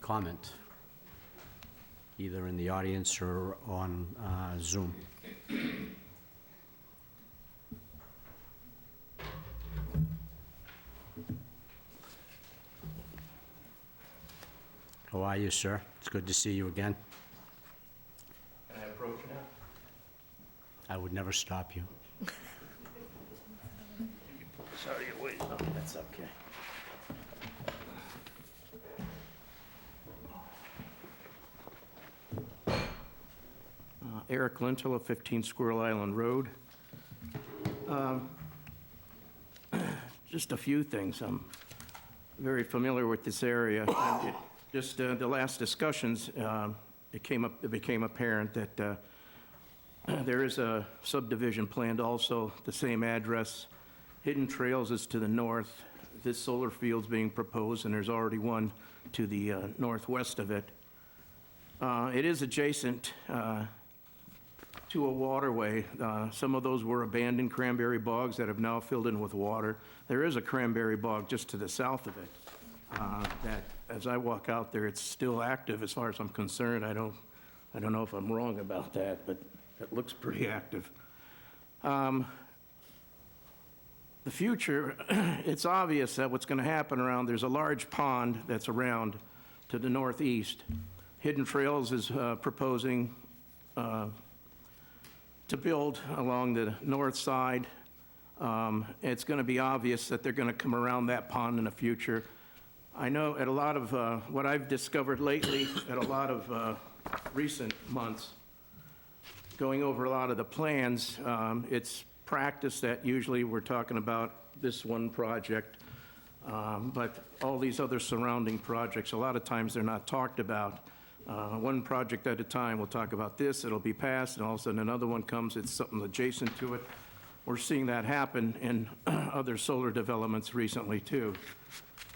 comment? Either in the audience or on Zoom. How are you, sir? It's good to see you again. Can I approach now? I would never stop you. Sorry, wait. Oh, that's okay. Eric Lintel of 15 Squirrel Island Road. Just a few things. I'm very familiar with this area. Just the last discussions, it became apparent that there is a subdivision planned also, the same address. Hidden Trails is to the north. This solar field's being proposed, and there's already one to the northwest of it. It is adjacent to a waterway. Some of those were abandoned cranberry bogs that have now filled in with water. There is a cranberry bog just to the south of it. That, as I walk out there, it's still active as far as I'm concerned. I don't know if I'm wrong about that, but it looks pretty active. The future, it's obvious that what's going to happen around, there's a large pond that's around to the northeast. Hidden Trails is proposing to build along the north side. It's going to be obvious that they're going to come around that pond in the future. I know at a lot of, what I've discovered lately, at a lot of recent months, going over a lot of the plans, it's practice that usually we're talking about this one project, but all these other surrounding projects, a lot of times they're not talked about. One project at a time, we'll talk about this, it'll be passed, and all of a sudden another one comes, it's something adjacent to it. We're seeing that happen in other solar developments recently too.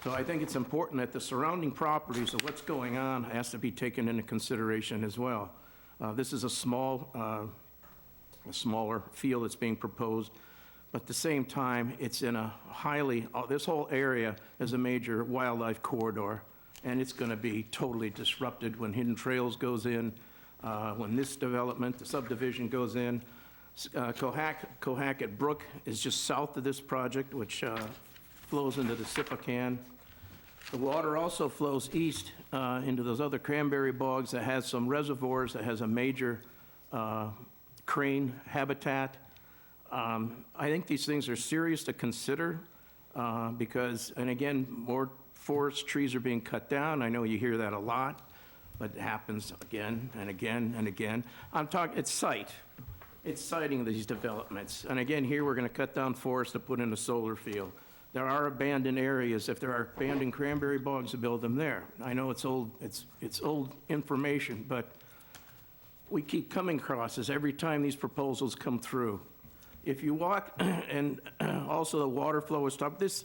So I think it's important that the surrounding properties of what's going on has to be taken into consideration as well. This is a smaller field that's being proposed, but at the same time, it's in a highly, this whole area is a major wildlife corridor, and it's going to be totally disrupted when Hidden Trails goes in, when this development, the subdivision goes in. Cohacket Brook is just south of this project, which flows into the Sippacan. The water also flows east into those other cranberry bogs that has some reservoirs, that has a major crane habitat. I think these things are serious to consider because, and again, more forest trees are being cut down. I know you hear that a lot, but it happens again and again and again. I'm talking, it's site. It's siting these developments. And again, here we're going to cut down forests to put in a solar field. There are abandoned areas. If there are abandoned cranberry bogs, to build them there. I know it's old information, but we keep coming across this every time these proposals come through. If you walk, and also the water flow is top. This,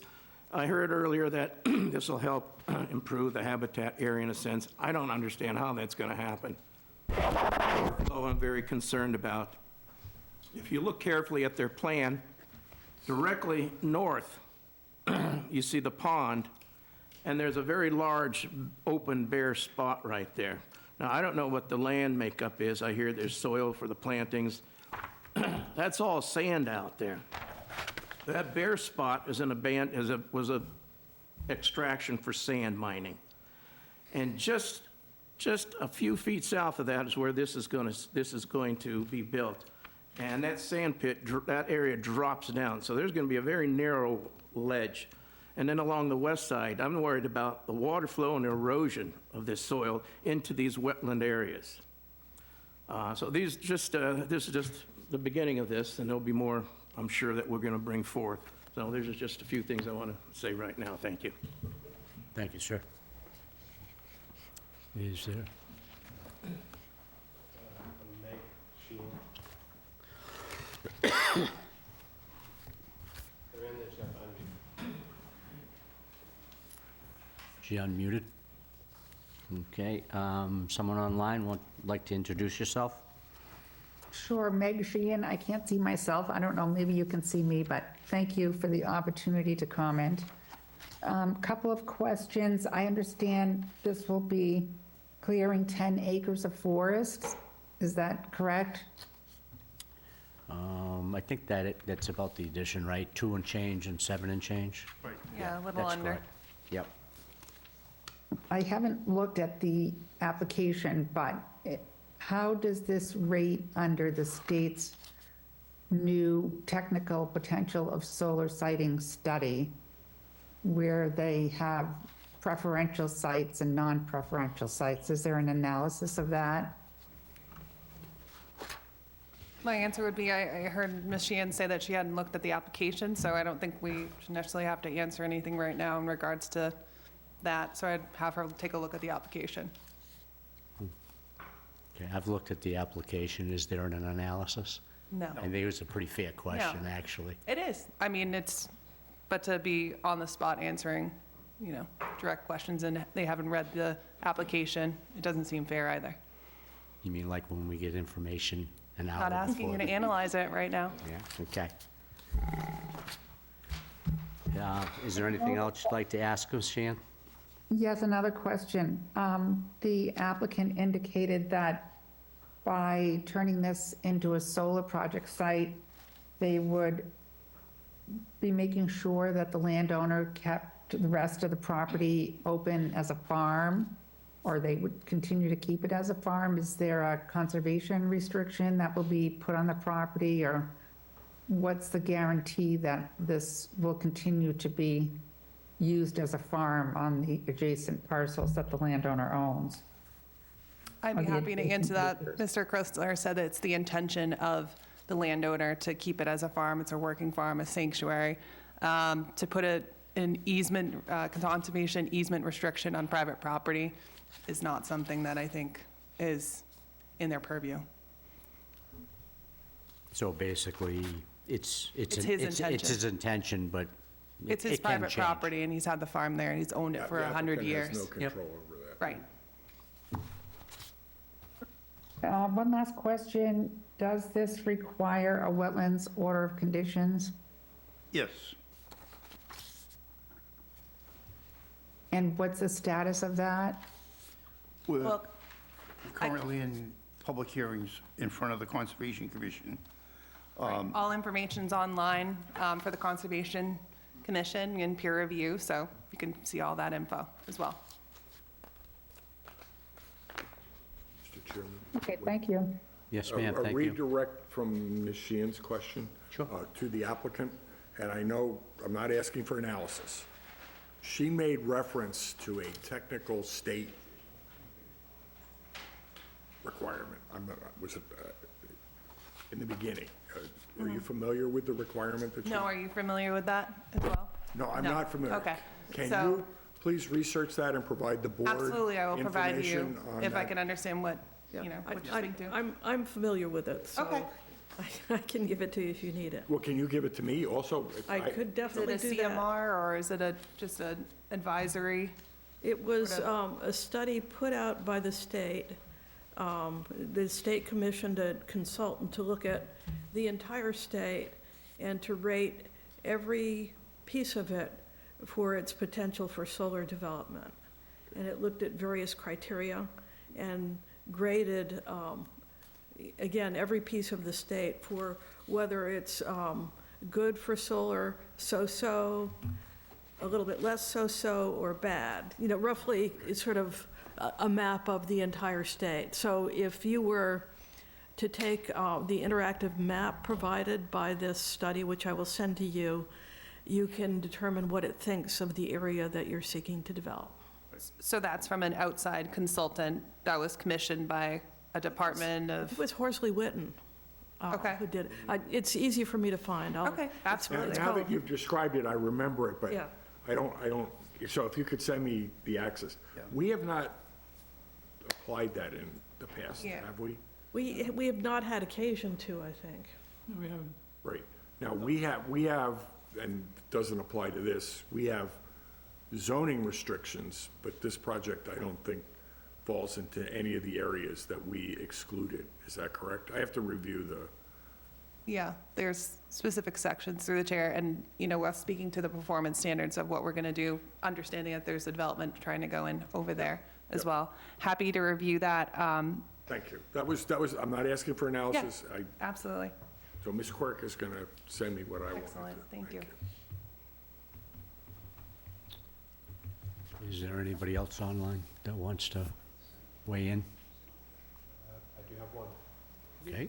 I heard earlier that this will help improve the habitat area in a sense. I don't understand how that's going to happen. Oh, I'm very concerned about. If you look carefully at their plan, directly north, you see the pond, and there's a very large open bare spot right there. Now, I don't know what the land makeup is. I hear there's soil for the plantings. That's all sand out there. That bare spot is was a extraction for sand mining. And just a few feet south of that is where this is going to be built. And that sand pit, that area drops down. So there's going to be a very narrow ledge. And then along the west side, I'm worried about the water flow and erosion of this soil into these wetland areas. So this is just the beginning of this, and there'll be more, I'm sure, that we're going to bring forth. So there's just a few things I want to say right now. Thank you. Thank you, sir. Is there? She unmuted? Okay, someone online would like to introduce yourself? Sure, Meg Sheehan. I can't see myself. I don't know, maybe you can see me, but thank you for the opportunity to comment. Couple of questions. I understand this will be clearing 10 acres of forest. Is that correct? I think that's about the addition, right? 2 and change and 7 and change? Right. Yeah, a little That's under. correct. Yep. I haven't looked at the application, but how does this rate under the state's new technical potential of solar siting study, where they have preferential sites and non-preferential sites? Is there an analysis of that? My answer would be, I heard Ms. Sheehan say that she hadn't looked at the application, so I don't think we should necessarily have to answer anything right now in regards to that. So I'd have her take a look at the application. Okay, I've looked at the application. Is there an analysis? No. I think it was a pretty fair question, actually. It is. I mean, but to be on the spot answering, direct questions and they haven't read the application, it doesn't seem fair either. You mean like when we get information an hour Not asking you before to analyze it right now. Yeah, okay. Is there anything else you'd like to ask us, Shan? Yes, another question. The applicant indicated that by turning this into a solar project site, they would be making sure that the landowner kept the rest of the property open as a farm, or they would continue to keep it as a farm. Is there a conservation restriction that will be put on the property, or what's the guarantee that this will continue to be used as a farm on the adjacent parcels that the landowner owns? I'd be happy to answer that. Mr. Christler said that it's the intention of the landowner to keep it as a farm. It's a working farm, a sanctuary. To put an easement, conservation easement restriction on private property is not something that I think is in their purview. So basically, it's It's his intention. It's his intention, but It's his it can private change. property, and he's had the farm there, and he's owned it for 100 years. The applicant has no control over that. Right. One last question. Does this require a wetlands order of conditions? Yes. And what's the status of that? We're Well, currently in public hearings in front of the Conservation Commission. all information's online for the Conservation Commission and peer review, so you can see all that info as well. Mr. Chairman? Okay, thank you. Yes, ma'am, A thank you. redirect from Ms. Sheehan's question to the applicant, and I know I'm not asking for analysis. She made reference to a technical state requirement. Was it in the beginning? Are you familiar with the requirement that she? No, are you familiar with that as well? No, I'm No. not familiar. Okay. Can So- you please research that and provide the board Absolutely, I will provide you, information on if I that? can understand what, Yeah, what you're speaking to. I'm familiar with it, so Okay. I can give it to you if you need it. Well, can you give it to me also? I could Is it definitely a do that. CMR, or is it just an advisory? It was Whatever. a study put out by the state. The state commissioned a consultant to look at the entire state and to rate every piece of it for its potential for solar development. And it looked at various criteria and graded, again, every piece of the state for whether it's good for solar, so-so, a little bit less so-so, or bad. Roughly, it's sort of a map of the entire state. So if you were to take the interactive map provided by this study, which I will send to you, you can determine what it thinks of the area that you're seeking to develop. So that's from an outside consultant that was commissioned by a department It of, was Horsley Witten Okay. who did it. It's easy for me to find. okay, It's absolutely. Now that called- you've described it, I remember it, but Yeah. I don't So if you could send me the access. Yeah. We have not applied that in the past, Yeah. have we? We have not had occasion to, I think. No, we haven't. Right. Now, we have, and it doesn't apply to this, we have zoning restrictions, but this project, I don't think, falls into any of the areas that we excluded. Is that correct? I have to review the, Yeah, there's specific sections through the chair, and, you know, we're speaking to the performance standards of what we're going to do, understanding that there's a development trying to go in over there as well. Happy to review that. thank you. That was, I'm not asking for analysis. Absolutely. So Ms. Quirk is going to send me what I want. Excellent, thank you. Is there anybody else online that wants to weigh in? I do have one. Okay.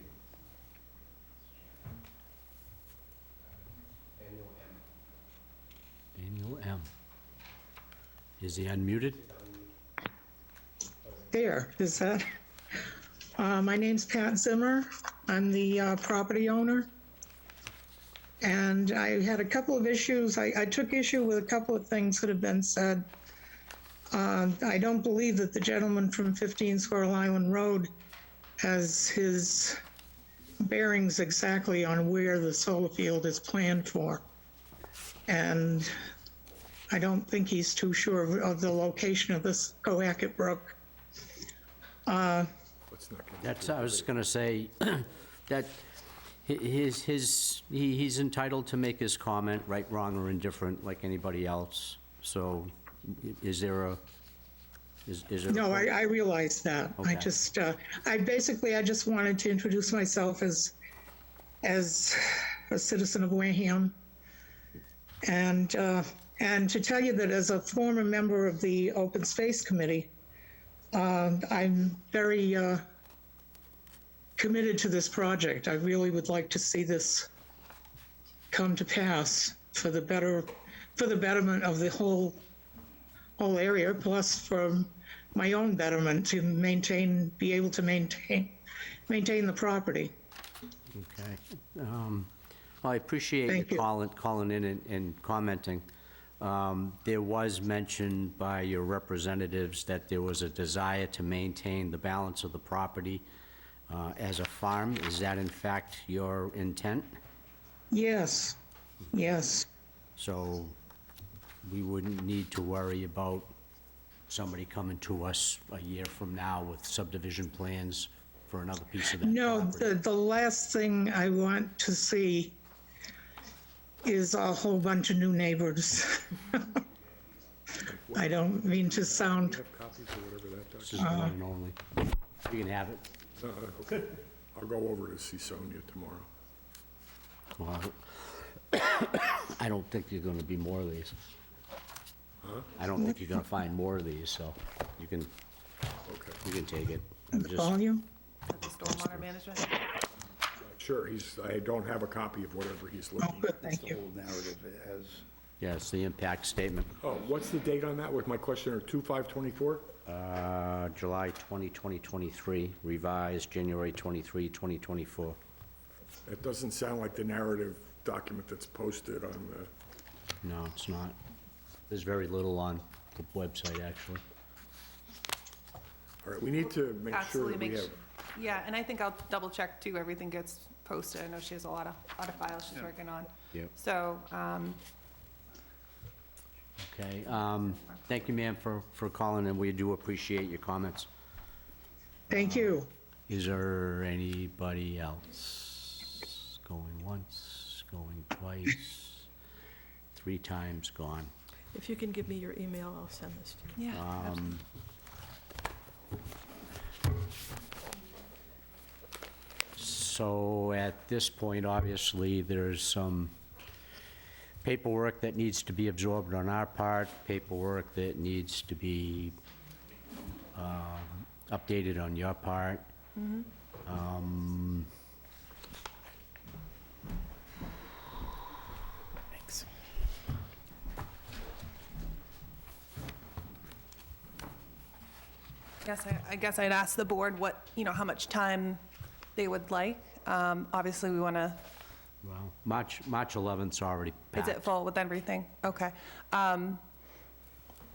Daniel M. Is he unmuted? There, is that? My name's Pat Zimmer. I'm the property owner. And I had a couple of issues. I took issue with a couple of things that have been said. I don't believe that the gentleman from 15 Squirrel Island Road has his bearings exactly on where the solar field is planned for. And I don't think he's too sure of the location of this Cohasset Brook. That's, I was gonna say, that he's entitled to make his comment, right, wrong, or indifferent, like anybody else. So, is there a, is there? No, I realize that. Okay. I just, I just wanted to introduce myself as a citizen of Wareham. And to tell you that as a former member of the Open Space Committee, I'm very committed to this project. I really would like to see this come to pass for the betterment of the whole area, plus for my own betterment to be able to maintain the property. Okay. Well, I appreciate Thank you you. calling in and commenting. There was mentioned by your representatives that there was a desire to maintain the balance of the property as a farm. Is that in fact your intent? Yes, yes. So we wouldn't need to worry about somebody coming to us a year from now with subdivision plans for another piece of that No, property? the last thing I want to see is a whole bunch of new neighbors. I don't mean to sound, Have copies or whatever that This does. is one and only. You can have it. Okay. I'll go over to see Sonia tomorrow. Well, I don't think you're gonna be more of these. Huh? I don't think you're gonna find more of these, so you can take it. I'm the just- volume. The stormwater management. Sure, I don't have a copy of whatever he's Oh, looking good, at. thank The you. whole narrative has, Yeah, it's the impact statement. Oh, what's the date on that? Was my question, or 2/5/24? July 20, 2023, revised January 23, 2024. It doesn't sound like the narrative document that's posted on the, No, it's not. There's very little on the website, actually. all right, we need to make sure Absolutely that we make have, Yeah, and I think I'll double check too, everything gets posted. I know she has a lot of files she's working on. Yep. So, Okay, thank you, ma'am, for calling, and we do appreciate your comments. Thank you. Is there anybody else? Going once, going twice, 3 times gone. If you can give me your email, I'll send this to you. yeah. So at this point, obviously, there's some paperwork that needs to be absorbed on our part, paperwork that needs to be updated on your part. Thanks. I guess I'd ask the board what, how much time they would like. Obviously, we want to, Well, March 11th's already is passed. it full with everything? Okay.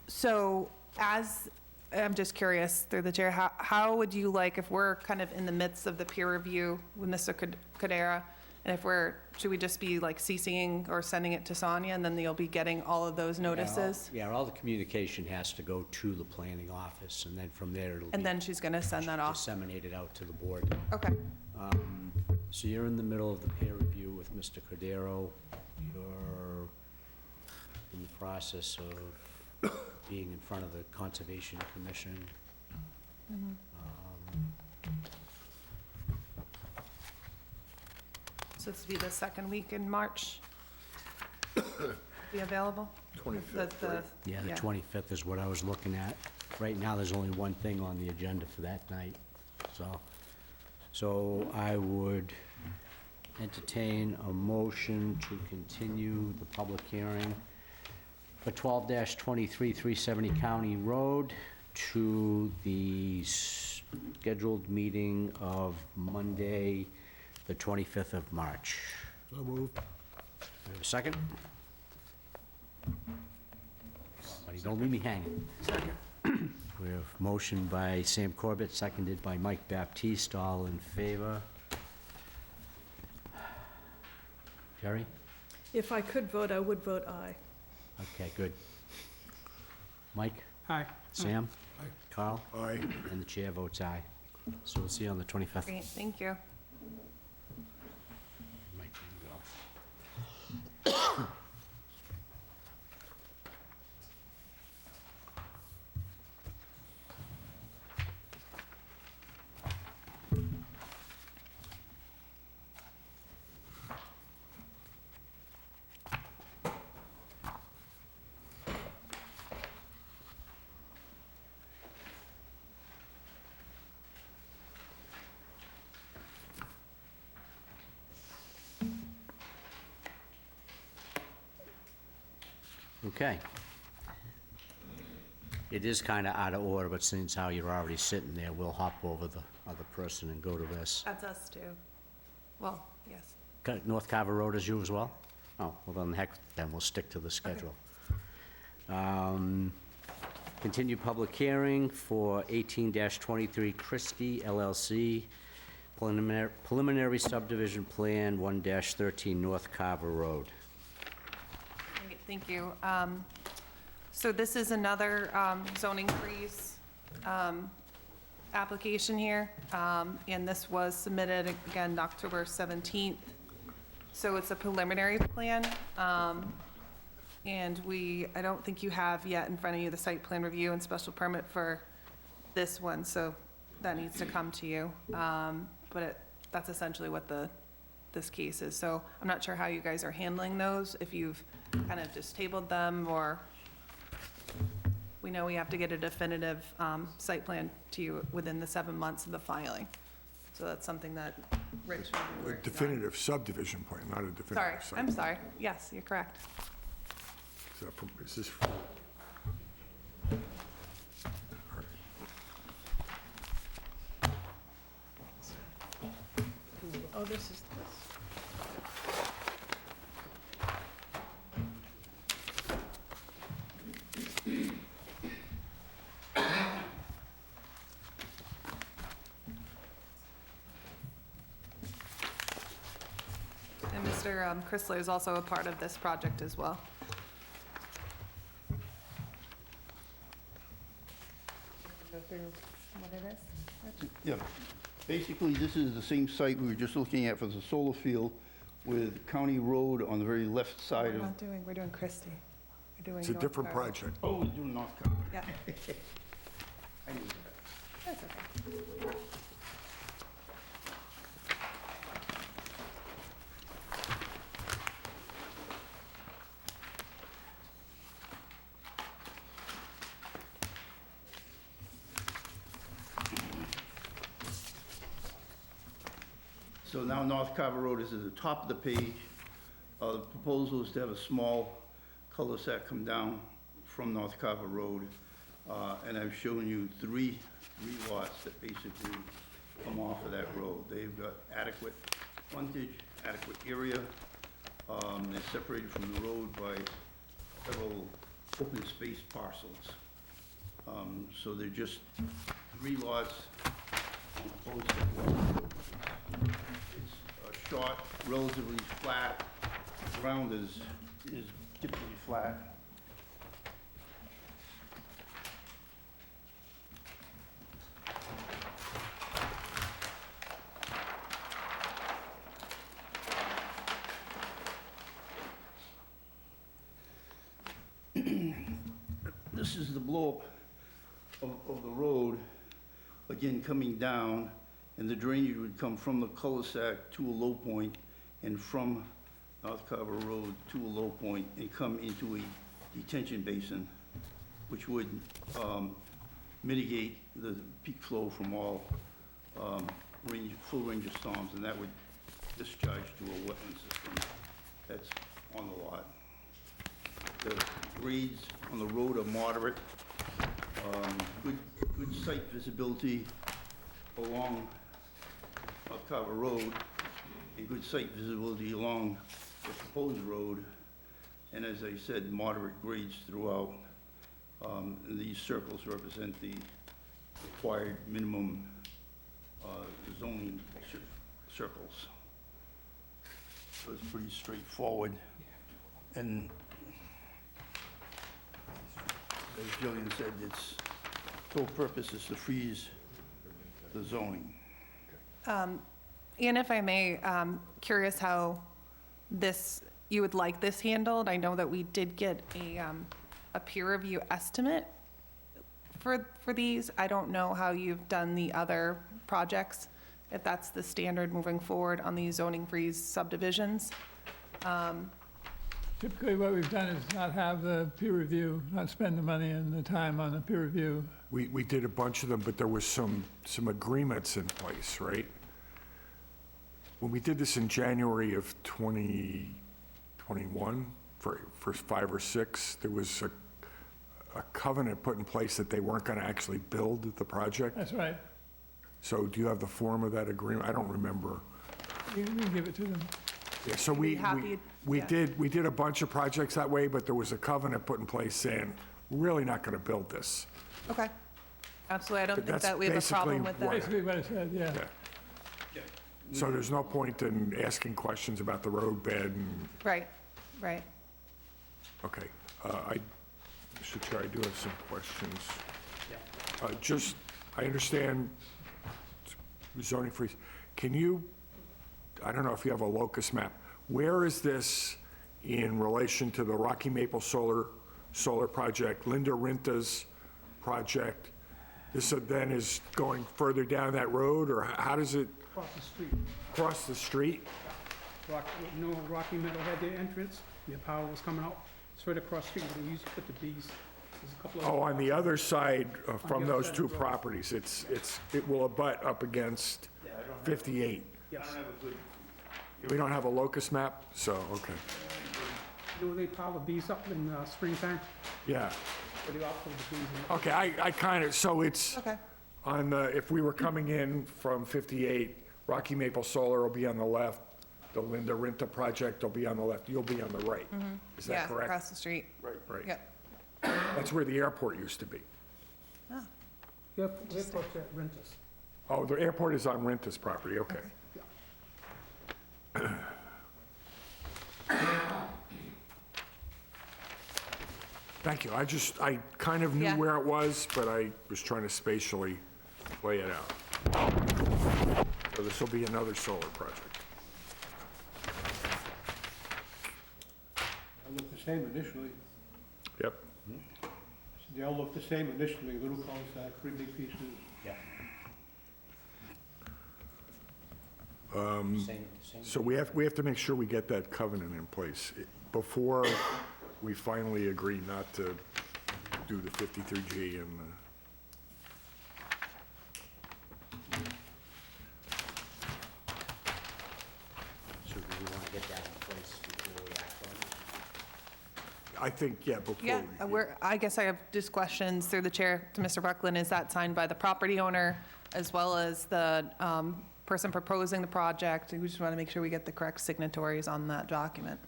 So I'm just curious, through the chair, how would you like, if we're kind of in the midst of the peer review with Mr. Cudera, and should we just be like CCing or sending it to Sonia, and then you'll be getting all of those notices? Yeah, all the communication has to go to the planning office, and then from there it'll be. And then she's gonna send that off? Disseminated out to the board. Okay. So you're in the middle of the peer review with Mr. Cordero. You're in the process of being in front of the Conservation Commission. So this would be the second week in March? Be available? 25th, right? Yeah, the 25th is what I was looking at. Right now, there's only one thing on the agenda for that night, so I would entertain a motion to continue the public hearing for 12-23 370 County Road to the scheduled meeting of Monday, the 25th of March. So moved. Do I have a second? Buddy, don't leave me hanging. We have motion by Sam Corbett, seconded by Mike Baptiste. All in favor? Jerry? If I could vote, I would vote aye. Okay, good. Mike? Aye. Sam? Carl? Aye. And the chair votes aye. So we'll see you on the 25th. Great, thank you. Mike, you go. Okay. It is kind of out of order, but since how you're already sitting there, we'll hop over the other person and go to this. That's us too. Well, yes. North Carver Road is you as well? Oh, well then we'll stick to the schedule. Continue public hearing for 18-23 Christi LLC, preliminary subdivision plan 1-13 North Carver Road. Great, thank you. So this is another zoning freeze application here, and this was submitted again October 17th. So it's a preliminary plan, and I don't think you have yet in front of you the site plan review and special permit for this one, so that needs to come to you. But that's essentially what this case is. So I'm not sure how you guys are handling those, if you've kind of just tabled them, or we know we have to get a definitive site plan to you within the 7 months of the filing. So that's something that Rich will be A working on. definitive subdivision plan, not a definitive Sorry, site. I'm sorry. Yes, you're correct. Is this? Oh, this is this. And Mr. Chrysler is also a part of this project as well. Go through what it is? Yeah, basically, this is the same site we were just looking at for the solar field with County Road on the very left side of. We're doing Christi. We're doing It's a North different Carver. project. Oh, we're doing North Carver. Yeah, I knew that. that's okay. So now North Carver Road is at the top of the page. The proposal is to have a small cul-de-sac come down from North Carver Road. And I've shown you three lots that basically come off of that road. They've got adequate frontage, adequate area. They're separated from the road by several open space parcels. So they're just 3 lots on opposed to It's a short, relatively flat, ground is typically flat. This is the blow-up of the road, again, coming down, and the drainage would come from the cul-de-sac to a low point, and from North Carver Road to a low point, and come into a detention basin, which would mitigate the peak flow from all full range of storms, and that would discharge to a wetland system that's on the lot. The grades on the road are moderate. Good site visibility along North Carver Road, and good site visibility along the proposed road. And as I said, moderate grades throughout. These circles represent the required minimum zoning circles. So it's pretty straightforward. And as Jillian said, its sole purpose is to freeze the zoning. And if I may, curious how you would like this handled. I know that we did get a peer review estimate for these. I don't know how you've done the other projects, if that's the standard moving forward on these zoning freeze subdivisions. Typically, what we've done is not have the peer review, not spend the money and the time on the peer review. We did a bunch of them, but there was some agreements in place, right? When we did this in January of 2021, for 5 or 6, there was a covenant put in place that they weren't going to actually build the project. That's right. So do you have the form of that agreement? I don't remember. You can give it to them. Yeah, so we did a bunch of projects that way, but there was a covenant put in place saying, we're really not going to build this. Okay. Absolutely. I don't think That's that we have a problem with that. Basically what I said, yeah. So there's no point in asking questions about the road bed and, Right, right. okay. Mr. Chair, I do have some questions. I understand zoning freeze. Can you, I don't know if you have a locus map, where is this in relation to the Rocky Maple Solar Project, Linda Rinta's project? This then is going further down that road, or how does it? Across the street. Cross the street? Rocky Meadow had their entrance, their power was coming out straight across the street where they used to put the bees. There's a couple of. Oh, on the other side from the other those side two of the road. properties, it will abut up against 58. Yes. We don't have a locus map, so, okay. You know, they pile the bees up in springtime, Yeah, where they all put the bees in. okay, I kind of, so it's Okay. on the, if we were coming in from 58, Rocky Maple Solar will be on the left, the Linda Rinta project will be on the left, you'll be on the right. Is that Yeah, correct? across the street. Right. Yep. That's where the airport used to be. They put that renters. Oh, the airport is on Rinta's property, okay. Thank you. I kind of knew Yeah. where it was, but I was trying to spatially lay it out. So this will be another solar project. They look the same initially. Yep. They all look the same initially, little cul-de-sac, 3 big pieces. So we have to make sure we get that covenant in place before we finally agree not to do the 53G and the... So do we want to get that in place before we act on it? I think, yeah, before Yeah, we... I guess I have just questions through the chair to Mr. Buckland. Is that signed by the property owner as well as the person proposing the project? We just want to make sure we get the correct signatories on that document.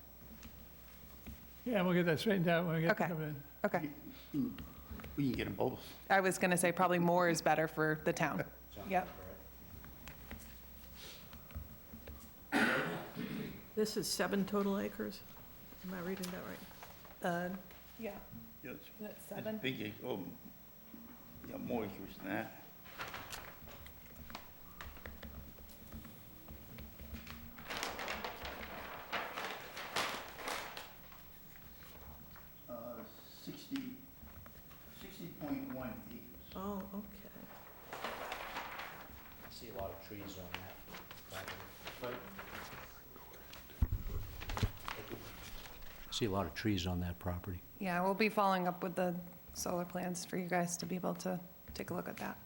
Yeah, we'll get that straightened out when we get to Okay. come in. Okay. We can get them both. I was going to say probably more is better for the town. Yep. This is 7 total acres? Am I reading that right? Yeah. Yes. Is it 7? Big, oh, yeah, more acres than that. Uh, 60.1 acres. Oh, okay. See a lot of trees on that property. See a lot of trees on that property. Yeah, we'll be following up with the solar plans for you guys to be able to take a look at that.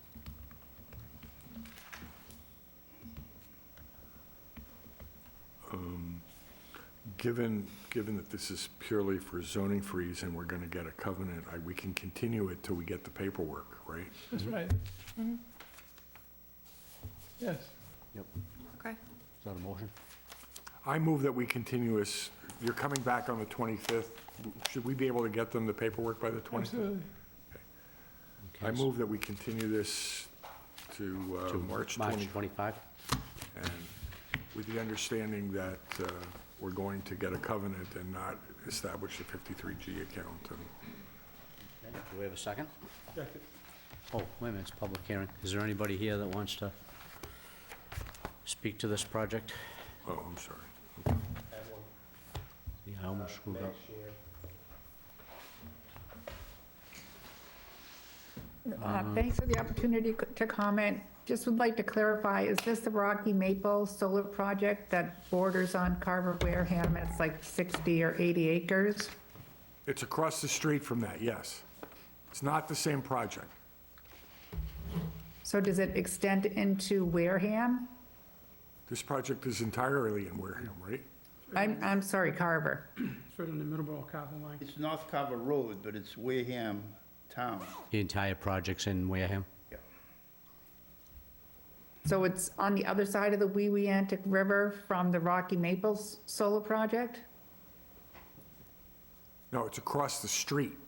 Given that this is purely for zoning freeze and we're going to get a covenant, we can continue it till we get the paperwork, right? That's right. Yes. Okay. Is that a motion? I move that we continue this. You're coming back on the 25th. Should we be able to get them the paperwork by the 25th? Absolutely. I move that we continue this to March 25? And with the understanding that we're going to get a covenant and not establish a 53G account. Okay. Do we have a second? Second. Oh, wait a minute, it's public hearing. Is there anybody here that wants to speak to this project? Oh, I'm sorry. Yeah, I almost screwed up. Thanks for the opportunity to comment. Just would like to clarify, is this the Rocky Maple Solar Project that borders on Carver, Wareham? It's like 60 or 80 acres? It's across the street from that, yes. It's not the same project. So does it extend into Wareham? This project is entirely in Wareham, right? I'm sorry, Carver. It's right in the Middleborough Carver line. It's North Carver Road, but it's Wareham Town. The entire project's in Wareham? So it's on the other side of the Weeantic River from the Rocky Maples Solar Project? No, it's across the street.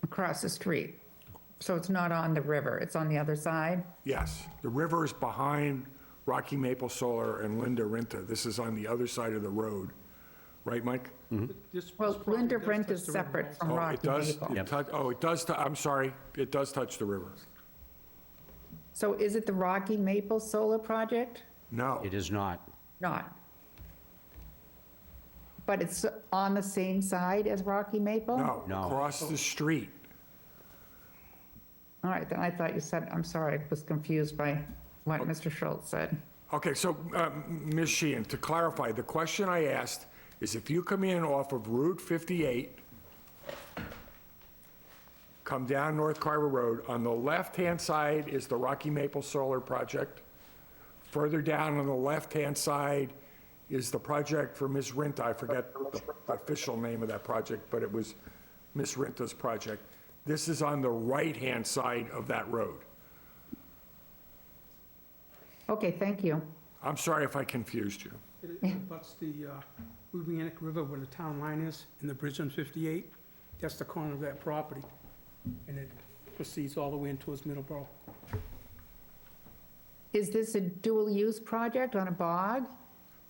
Across the street. So it's not on the river, it's on the other side? Yes, the river is behind Rocky Maple Solar and Linda Renta. This is on the other side of the road. Right, Mike? Well, Linda Brent is separate from Oh, Rocky it does, Maple. it does, I'm sorry, it does touch the river. So is it the Rocky Maple Solar Project? No, It is not. Not. But it's on the same side as Rocky Maple? no, No. across the street. All right, then I thought you said, I'm sorry, I was confused by what Mr. Schultz said. Okay, so, Ms. Sheehan, to clarify, the question I asked is if you come in off of Route 58, come down North Carver Road, on the left-hand side is the Rocky Maple Solar Project. Further down on the left-hand side is the project for Ms. Rinta. I forget the official name of that project, but it was Ms. Rinta's project. This is on the right-hand side of that road. Okay, thank you. I'm sorry if I confused you. It butts the Weeantic River where the town line is, and the bridge on 58. That's the corner of that property. And it proceeds all the way into its Middleborough. Is this a dual-use project on a bog?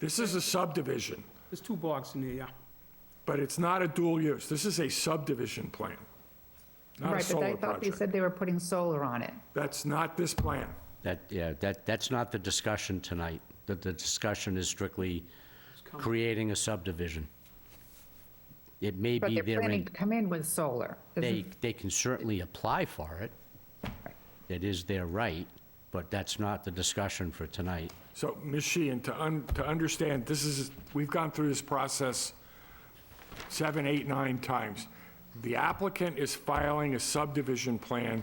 This is a subdivision, There's 2 bogs in there, yeah. but it's not a dual use. This is a subdivision plan, not a Right, but solar I thought they project. said they were putting solar on it. That's not this plan. That's not the discussion tonight. The discussion is strictly creating a subdivision. It may But be they're their, planning to come in with solar. they can certainly apply for it. It is their right, but that's not the discussion for tonight. So, Ms. Sheehan, to understand, we've gone through this process 7, 8, 9 times. The applicant is filing a subdivision plan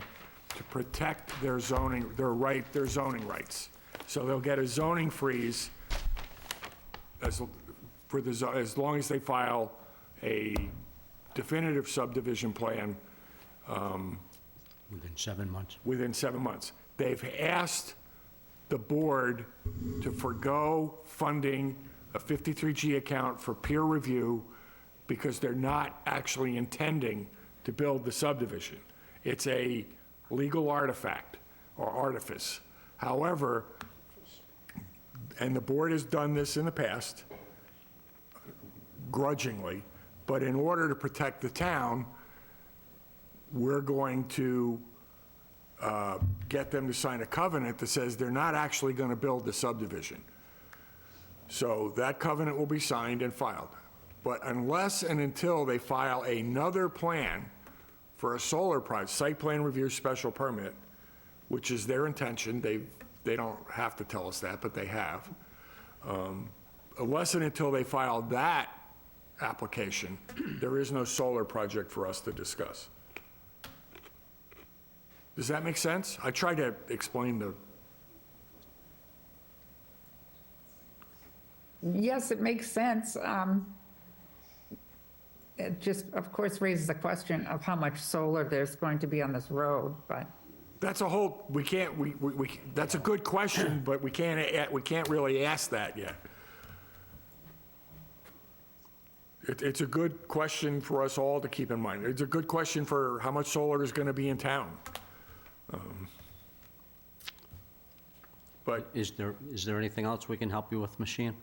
to protect their zoning rights. So they'll get a zoning freeze as long as they file a definitive subdivision plan Within 7 months. within 7 months. They've asked the board to forego funding a 53G account for peer review because they're not actually intending to build the subdivision. It's a legal artifact or artifice. However, and the board has done this in the past, grudgingly, but in order to protect the town, we're going to get them to sign a covenant that says they're not actually going to build the subdivision. So that covenant will be signed and filed. But unless and until they file another plan for a solar project, site plan review special permit, which is their intention, they don't have to tell us that, but they have. Unless and until they file that application, there is no solar project for us to discuss. Does that make sense? I tried to explain the... Yes, it makes sense. It just, of course, raises the question of how much solar there's going to be on this road, but... That's a whole, we can't, that's a good question, but we can't really ask that yet. It's a good question for us all to keep in mind. It's a good question for how much solar is going to be in town. But Is there anything else we can help you with, Machine?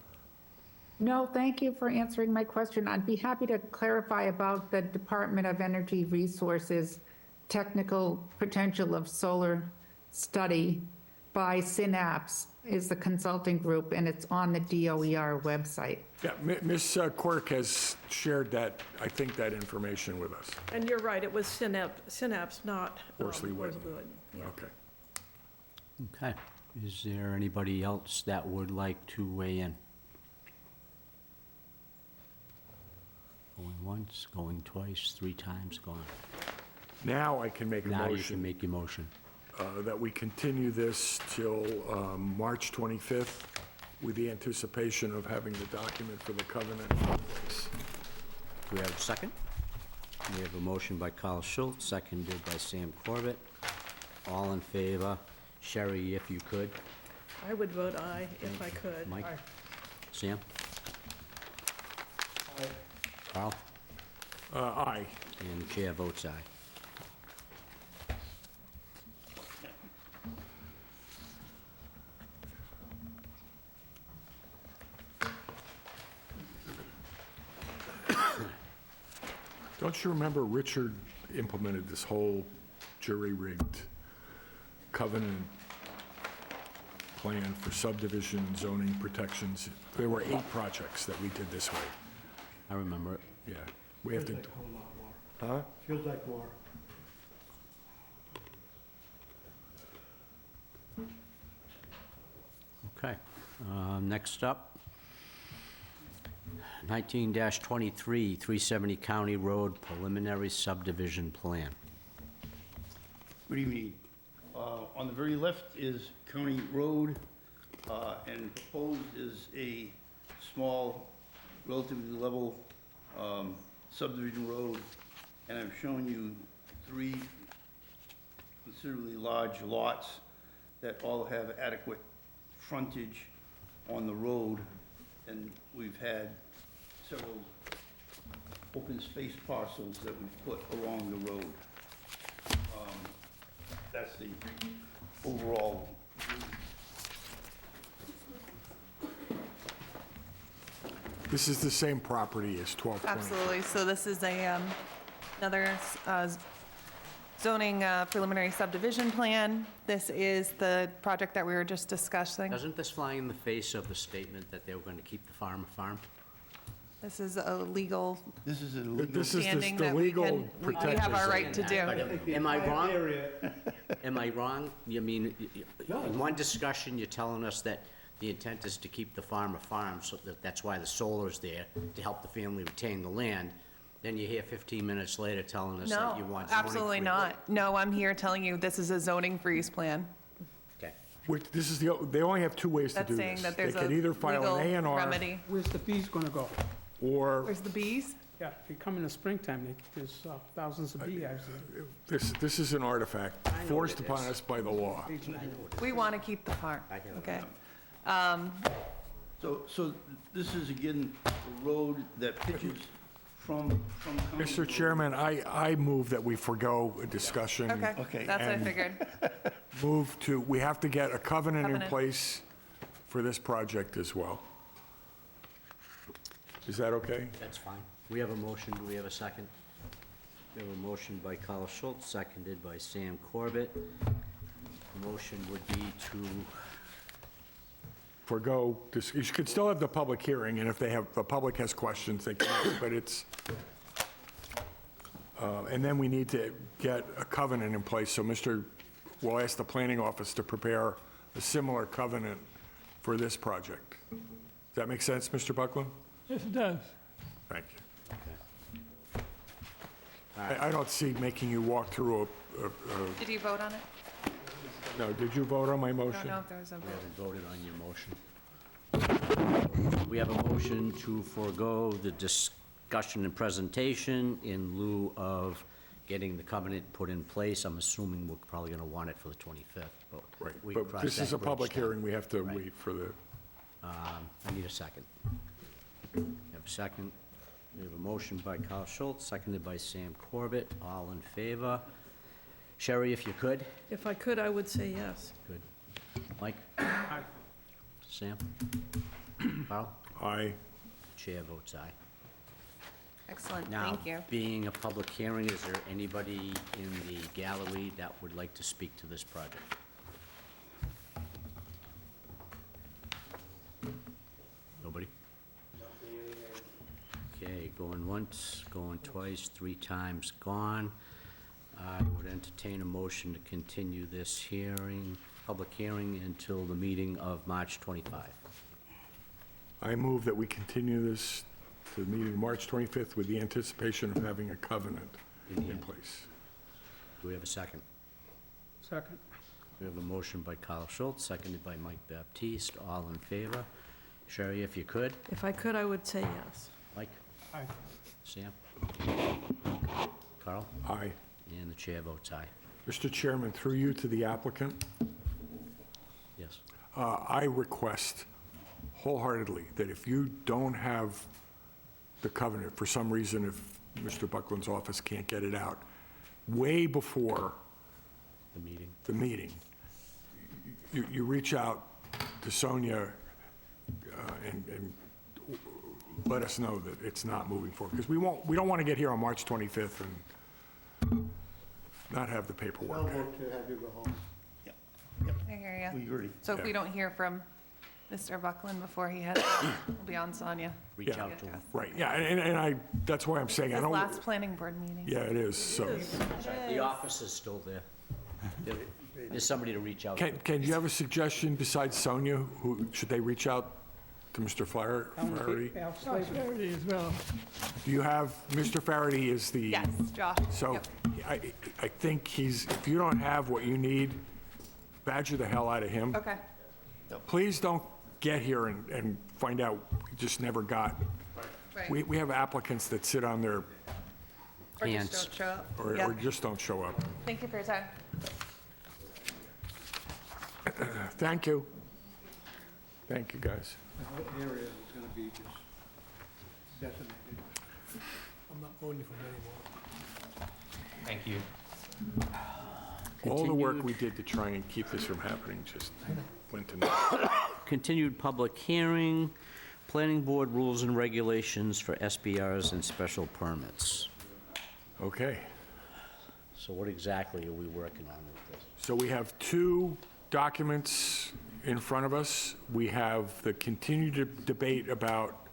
No, thank you for answering my question. I'd be happy to clarify about the Department of Energy Resources technical potential of solar study by Synapse is the consulting group, and it's on the DOER website. yeah, Ms. Quirk has shared that, I think, that information with us. And you're right, it was Synapse, not Horsley Wood. Yeah. Okay. Okay. Is there anybody else that would like to weigh in? Going once, going twice, 3 times, gone. Now I can make a Now you motion can make your motion. that we continue this till March 25th with the anticipation of having the document for the covenant in place. Do we have a second? We have a motion by Carl Schultz, seconded by Sam Corbett. All in favor? Sherry, if you could. I would vote aye if I could. Mike? Sam? Carl? Aye. And the chair votes aye. Don't you remember Richard implemented this whole jury-rigged covenant plan for subdivision zoning protections? There were 8 projects that we did this way. I remember it. Yeah, we have to... Feels like a whole lot more. Huh? Feels like more. Okay. Next up, 19-23, 370 County Road Preliminary Subdivision Plan. Good evening. On the very left is County Road, and proposed is a small, relatively level subdivision road, and I'm showing you 3 considerably large lots that all have adequate frontage on the road, and we've had several open space parcels that we've put along the road. That's the overall view. This is the same property as 12 Point. Absolutely. So this is another zoning preliminary subdivision plan. This is the project that we were just discussing. Doesn't this fly in the face of the statement that they were going to keep the farm a farm? This is a legal This is a legal. This is standing the that we legal can, we have our right to do. Am I wrong? Am I wrong? You mean, in one discussion, you're telling us that the intent is to keep the farm a farm, so that's why the solar's there, to help the family retain the land. Then you're here 15 minutes later telling us that you No, want zoning absolutely free. not. No, I'm here telling you this is a zoning freeze plan. Okay. This is they only have 2 ways to That's do saying this. that there's They a can either file legal an A&R remedy. Where's the bees gonna go? or Where's the bees? Yeah, if you come in the springtime, there's thousands of beehives there. this is an artifact forced upon us by the law. We want to keep the farm, okay? So this is again a road that pitches from. Mr. Chairman, I move that we forego a discussion. Okay, that's what I figured. Move to, we have to get a covenant in Covenant. place for this project as well. Is that okay? That's fine. We have a motion. Do we have a second? We have a motion by Carl Schultz, seconded by Sam Corbett. The motion would be to, Forego, you could still have the public hearing, and if the public has questions, they can ask, but it's, and then we need to get a covenant in place, so we'll ask the planning office to prepare a similar covenant for this project. Does that make sense, Mr. Buckland? Yes, it does. Thank you. I don't see making you walk through Did you vote on it? no, did you vote on my I motion? don't know if there was a we vote. haven't voted on your motion. We have a motion to forego the discussion and presentation in lieu of getting the covenant put in place. I'm assuming we're probably going to want it for the 25th, but Right, we can but cross this that is a bridge public then. hearing, we have to Right. wait for the, I need a second. We have a second. We have a motion by Carl Schultz, seconded by Sam Corbett. All in favor? Sherry, if you could? If I could, I would say yes. Good. Mike? Aye. Sam? Carl? aye. Chair votes aye. Excellent, Now, thank you. being a public hearing, is there anybody in the gallery that would like to speak to this project? Nobody? Okay, going once, going twice, 3 times gone. I would entertain a motion to continue this hearing, public hearing, until the meeting of March 25. I move that we continue this to the meeting March 25th with the anticipation of having a covenant in place. Do we have a second? Second. We have a motion by Carl Schultz, seconded by Mike Baptiste. All in favor? Sherry, if you could. If I could, I would say yes. Mike? Aye. Sam? Carl? Aye. And the chair votes aye. Mr. Chairman, through you to the applicant, Yes. I request wholeheartedly that if you don't have the covenant, for some reason, if Mr. Buckland's office can't get it out, way before The meeting. the meeting, you reach out to Sonia and let us know that it's not moving forward, because we don't want to get here on March 25th and not have the I'll paperwork. vote to have you go home. I hear you. We agree. So if we Yeah. don't hear from Mr. Buckland before he heads out, we'll be on Sonia. Reach Yeah. out to him. Right, yeah, and that's why I'm saying, I His don't... last planning board meeting. Yeah, it is, so... The office is still there. There's somebody to reach out to. Can you have a suggestion besides Sonia? Should they reach out to Mr. Flaherty? Al Josh Slater. Faraday as well. Do you have, Mr. Faraday is the... Yes, Josh. So Yep. I think if you don't have what you need, badger the hell out of him. Okay, Please don't get here and find out we just never got. right. We have applicants that sit on their, Or Hands. just don't show up. or Yeah. just don't show up. Thank you for your time. Thank you. Thank you, guys. The whole area is gonna be just decimated. I'm not voting for him anymore. Thank you. All the work Continued- we did to try and keep this from happening just went to nothing. Continued public hearing, planning board rules and regulations for SPRs and special permits. Okay. So what exactly are we working on with this? So we have 2 documents in front of us. We have the continued debate about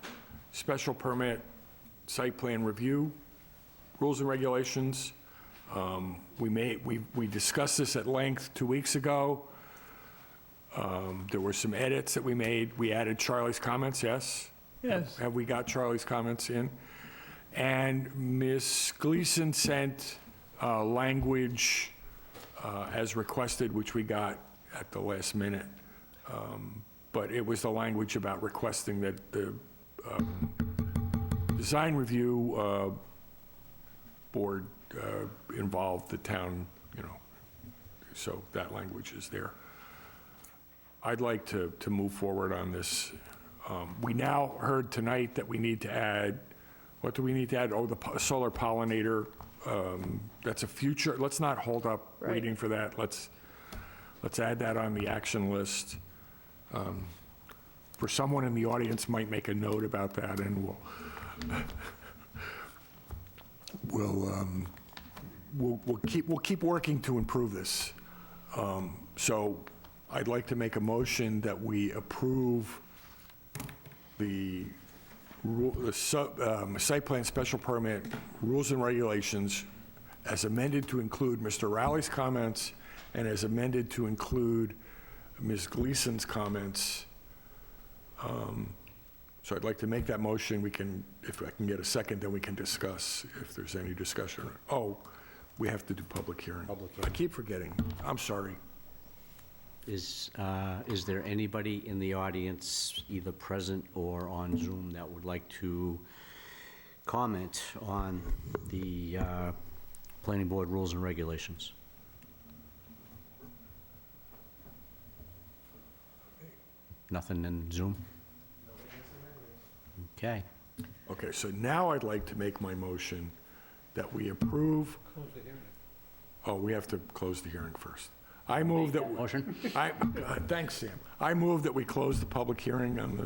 special permit, site plan review, rules and regulations. We discussed this at length 2 weeks ago. There were some edits that we made. We added Charlie's comments, yes? Yes. Have we got Charlie's comments in? And Ms. Gleason sent language as requested, which we got at the last minute. But it was the language about requesting that the design review board involve the town, so that language is there. I'd like to move forward on this. We now heard tonight that we need to add What do we need to add? Oh, the solar pollinator, that's a future, let's not hold up Right. waiting for that. Let's add that on the action list. For someone in the audience might make a note about that, and we'll keep working to improve this. So I'd like to make a motion that we approve the site plan special permit rules and regulations as amended to include Mr. Rowley's comments and as amended to include Ms. Gleason's comments. So I'd like to make that motion. We can, if I can get a second, then we can discuss if there's any discussion. Oh, we have to do public hearing. I keep forgetting. I'm sorry. Is there anybody in the audience, either present or on Zoom, that would like to comment on the planning board rules and regulations? Nothing in Zoom? Okay. Okay, so now I'd like to make my motion that we approve. Close the hearing. Oh, we have to close the hearing first. I move that. Motion? Thanks, Sam. I move that we close the public hearing on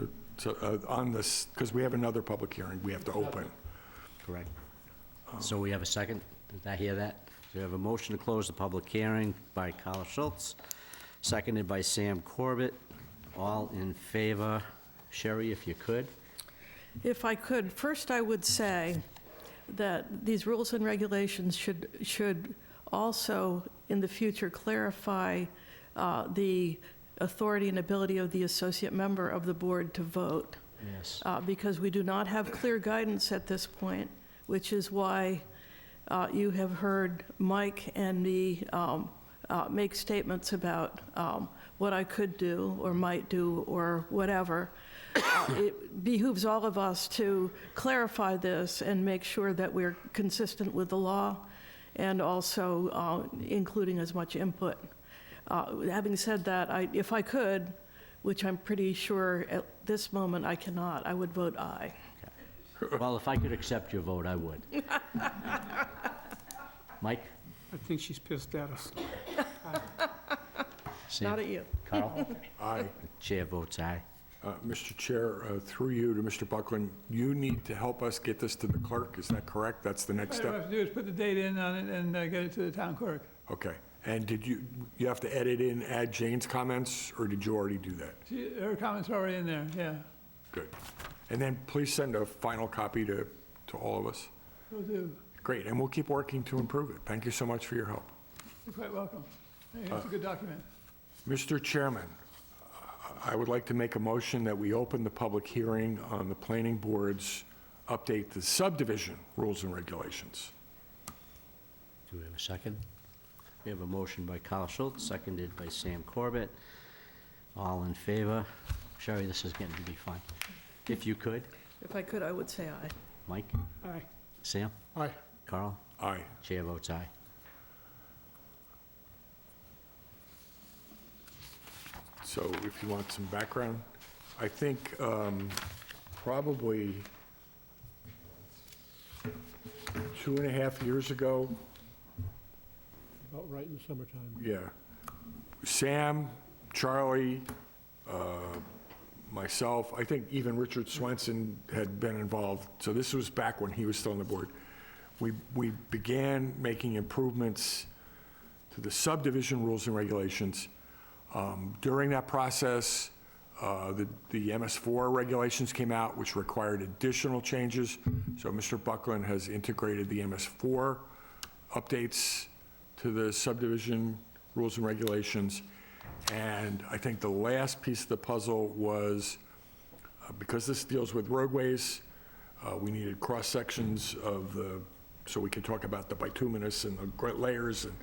this, because we have another public hearing we have to open. Correct. So we have a second? Did I hear that? So we have a motion to close the public hearing by Carl Schultz, seconded by Sam Corbett. All in favor? Sherry, if you could. If I could, first I would say that these rules and regulations should also, in the future, clarify the authority and ability of the associate member of the board to vote. Yes. Because we do not have clear guidance at this point, which is why you have heard Mike and me make statements about what I could do or might do or whatever. It behooves all of us to clarify this and make sure that we're consistent with the law and also including as much input. Having said that, if I could, which I'm pretty sure at this moment I cannot, I would vote aye. Well, if I could accept your vote, I would. Mike? I think she's pissed at us. Sam? Not at you. Carl? Aye. Chair votes aye. Mr. Chair, through you to Mr. Buckland, you need to help us get this to the clerk, is that correct? That's the next All you step? have to do is put the date in on it and get it to the town clerk. Okay. And did you have to edit in, add Jane's comments, or did you already do that? Her comments are already in there, yeah. Good. And then please send a final copy to all of us. Will do. Great, and we'll keep working to improve it. Thank you so much for your help. You're quite welcome. Hey, it's a good document. Mr. Chairman, I would like to make a motion that we open the public hearing on the planning board's update to subdivision rules and regulations. Do we have a second? We have a motion by Carl Schultz, seconded by Sam Corbett. All in favor? Sherry, this is getting to be fun. If you could. If I could, I would say aye. Mike? Aye. Sam? Aye. Carl? Aye. Chair votes aye. So if you want some background, I think probably 2.5 years ago, About right in the summertime. yeah, Sam, Charlie, myself, I think even Richard Swenson had been involved. So this was back when he was still on the board. We began making improvements to the subdivision rules and regulations. During that process, the MS4 regulations came out, which required additional changes. So Mr. Buckland has integrated the MS4 updates to the subdivision rules and regulations. And I think the last piece of the puzzle was, because this deals with roadways, we needed cross-sections of the, so we could talk about the bituminous and the layers and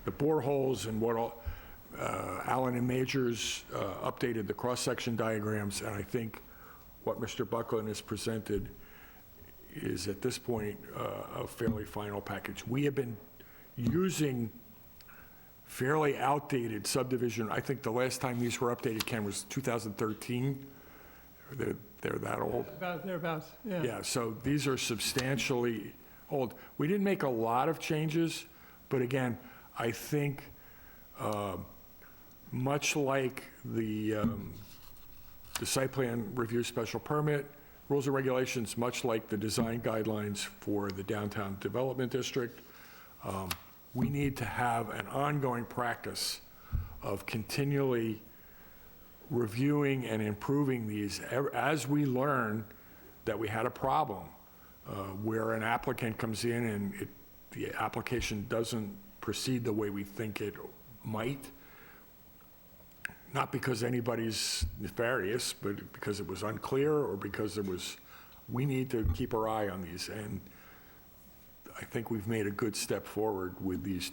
the boreholes and what all. Allen and Majors updated the cross-section diagrams, and I think what Mr. Buckland has presented is at this point a fairly final package. We have been using fairly outdated subdivision. I think the last time these were updated, Ken, was 2013. they're that old? About thereabouts, yeah. Yeah, so these are substantially old. We didn't make a lot of changes, but again, I think much like the site plan review special permit, rules and regulations, much like the design guidelines for the downtown development district, we need to have an ongoing practice of continually reviewing and improving these as we learn that we had a problem where an applicant comes in and the application doesn't proceed the way we think it might. Not because anybody's nefarious, but because it was unclear or because we need to keep our eye on these. And I think we've made a good step forward with these